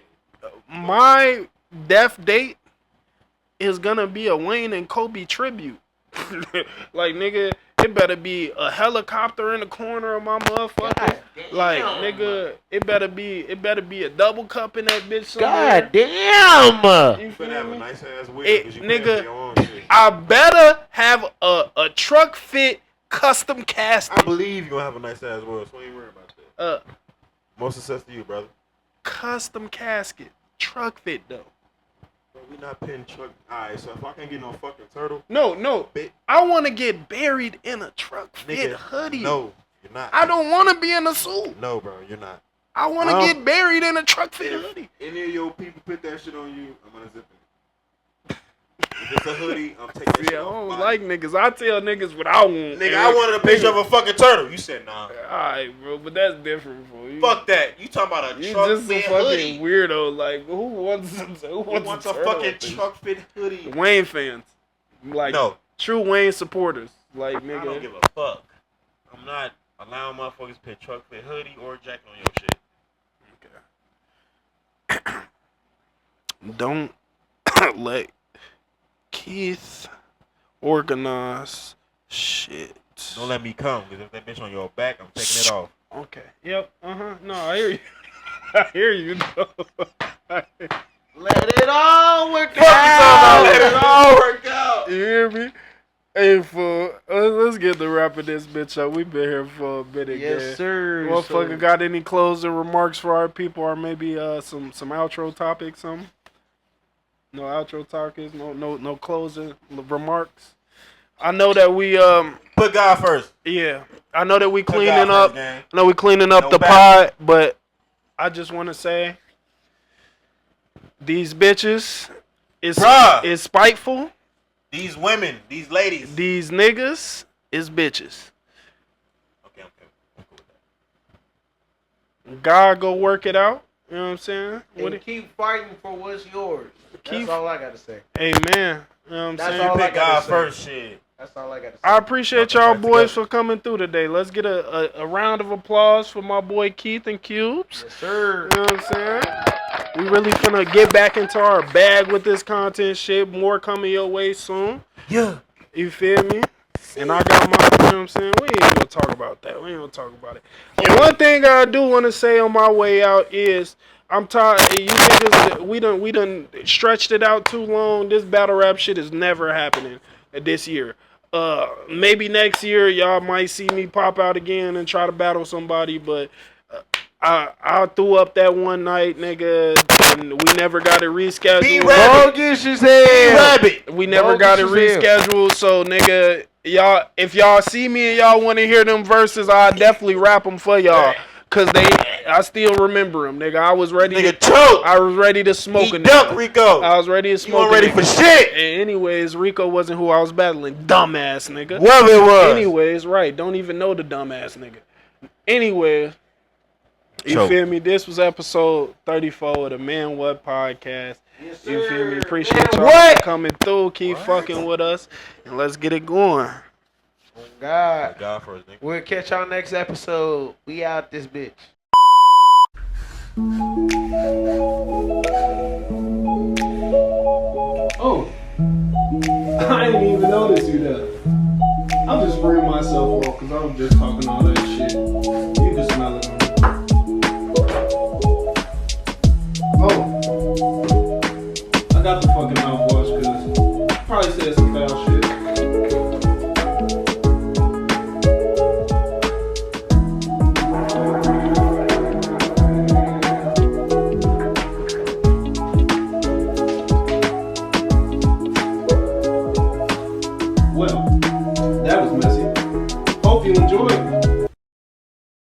Speaker 2: my death date is gonna be a Wayne and Kobe tribute. Like, nigga, it better be a helicopter in the corner of my motherfucker.
Speaker 4: God
Speaker 2: Like,
Speaker 4: damn.
Speaker 2: nigga, it better be a double cup in that bitch somewhere.
Speaker 4: God damn!
Speaker 2: You
Speaker 5: You
Speaker 2: feel
Speaker 5: better have a
Speaker 2: me?
Speaker 5: nice ass wig.
Speaker 2: It-
Speaker 5: 'Cause you
Speaker 2: nigga,
Speaker 5: paying for your own shit.
Speaker 2: I better have a truck fit custom
Speaker 5: I
Speaker 2: casting.
Speaker 5: believe you're gonna have a nice ass wig, so ain't worry about that. More success to you, brother.
Speaker 2: Custom casket. Truck fit though.
Speaker 5: Bro, we not pinning truck. Alright, so if I can't get no fucking turtle,
Speaker 2: No.
Speaker 5: Bit-
Speaker 2: I want to get buried in a truck fit
Speaker 5: nigga,
Speaker 2: hoodie.
Speaker 5: no, you're not.
Speaker 2: I don't want to be in a suit.
Speaker 5: No, bro, you're not.
Speaker 2: I want to
Speaker 5: Um,
Speaker 2: get buried in a truck fit
Speaker 5: If
Speaker 2: hoodie.
Speaker 5: any of your people put that shit on you, I'm gonna zip it. If it's a hoodie, I'm taking that
Speaker 2: See,
Speaker 5: shit
Speaker 2: I
Speaker 5: off.
Speaker 2: don't
Speaker 5: Body.
Speaker 2: like niggas. I tell niggas what I want.
Speaker 5: Nigga, I wanted a picture of a fucking turtle. You said nah.
Speaker 2: Alright, bro, but that's different for you.
Speaker 5: Fuck that. You talking about a
Speaker 2: You
Speaker 5: truck
Speaker 2: just a
Speaker 5: fit
Speaker 2: fucking
Speaker 5: hoodie?
Speaker 2: weirdo. Like, who wants
Speaker 5: Who wants a
Speaker 2: turtle
Speaker 5: fucking
Speaker 2: thing?
Speaker 5: truck fit hoodie?
Speaker 2: Wayne fans, like
Speaker 5: No,
Speaker 2: true Wayne supporters. Like,
Speaker 5: I don't
Speaker 2: nigga,
Speaker 5: give a fuck. I'm not allowing motherfuckers to put truck fit hoodie or jacket on your shit.
Speaker 2: don't let Keith organize shit.
Speaker 5: Don't let me come, because if that bitch on your back, I'm taking it off.
Speaker 2: Okay. Yep. No, I hear you. I hear you though.
Speaker 4: Let it all work
Speaker 2: Fuck you talking about, let it all
Speaker 4: work out.
Speaker 2: You hear me? Hey, fool. Let's get to wrapping this bitch up. We been here for a minute,
Speaker 4: Yes,
Speaker 2: gang.
Speaker 4: sir.
Speaker 2: Motherfucker, got any closing remarks for our people, or maybe some outro topics, something? No outro topics, no closing remarks. I know that we
Speaker 5: Put God first.
Speaker 2: yeah. I know that we
Speaker 5: Put
Speaker 2: cleaning
Speaker 5: God
Speaker 2: up.
Speaker 5: first, gang.
Speaker 2: I know we cleaning up
Speaker 5: No
Speaker 2: the
Speaker 5: back.
Speaker 2: pod, but I just want to say these bitches
Speaker 5: Bruh.
Speaker 2: is spiteful.
Speaker 5: These women, these ladies.
Speaker 2: These niggas is bitches.
Speaker 5: Okay, I'm cool with that.
Speaker 2: God go work it out. You know what I'm saying?
Speaker 4: And keep fighting for what's yours. That's all I gotta say.
Speaker 2: Amen. You know what I'm
Speaker 4: That's
Speaker 2: saying?
Speaker 4: all I
Speaker 5: Pick
Speaker 4: gotta
Speaker 5: God
Speaker 4: say.
Speaker 5: first, shit.
Speaker 4: That's all I gotta say.
Speaker 2: I appreciate
Speaker 5: Welcome
Speaker 2: y'all
Speaker 5: back
Speaker 2: boys
Speaker 5: together.
Speaker 2: for coming through today. Let's get a round of applause for my boy Keith and Cubes.
Speaker 4: Yes, sir.
Speaker 2: You know what I'm saying? We really finna get back into our bag with this content shit. More coming your way soon.
Speaker 5: Yeah.
Speaker 2: You feel me? And I got my, you know what I'm saying? We ain't gonna talk about that. We ain't gonna talk about it. And one thing I do want to say on my way out is I'm tired. You niggas, we done stretched it out too long. This battle rap shit is never happening this year. Maybe next year y'all might see me pop out again and try to battle somebody, but I threw up that one night, nigga, and we never got it rescheduled.
Speaker 4: Bogus as hell.
Speaker 5: Rabbit.
Speaker 2: We never got it rescheduled, so nigga, y'all, if y'all see me and y'all want to hear them verses, I definitely rap them for y'all, cause I still remember them, nigga. I was ready.
Speaker 5: Nigga choke.
Speaker 2: I was ready to smoke
Speaker 5: He
Speaker 2: a
Speaker 5: duck
Speaker 2: nigga.
Speaker 5: Rico.
Speaker 2: I was ready to
Speaker 5: You
Speaker 2: smoke.
Speaker 5: weren't ready for shit.
Speaker 2: And anyways, Rico wasn't who I was battling. Dumbass nigga.
Speaker 5: Whoever it was.
Speaker 2: Anyways, right? Don't even know the dumbass nigga. Anyways. You
Speaker 5: Choke.
Speaker 2: feel me? This was episode 34 of the Man What podcast.
Speaker 4: Yes,
Speaker 2: You feel me?
Speaker 4: sir.
Speaker 2: Appreciate
Speaker 4: Man,
Speaker 2: y'all
Speaker 4: what?
Speaker 2: for coming through. Keep fucking with us. And let's get it going.
Speaker 4: Oh, God.
Speaker 5: God first, nigga.
Speaker 4: We'll catch y'all next episode. We out this bitch.
Speaker 1: Oh, I didn't even notice you there. I'm just spraying myself off because I was just talking all that shit. You can smell it on me. Oh, I got the fucking mouthwash because I probably said some foul shit. Well, that was messy. Hope you enjoyed.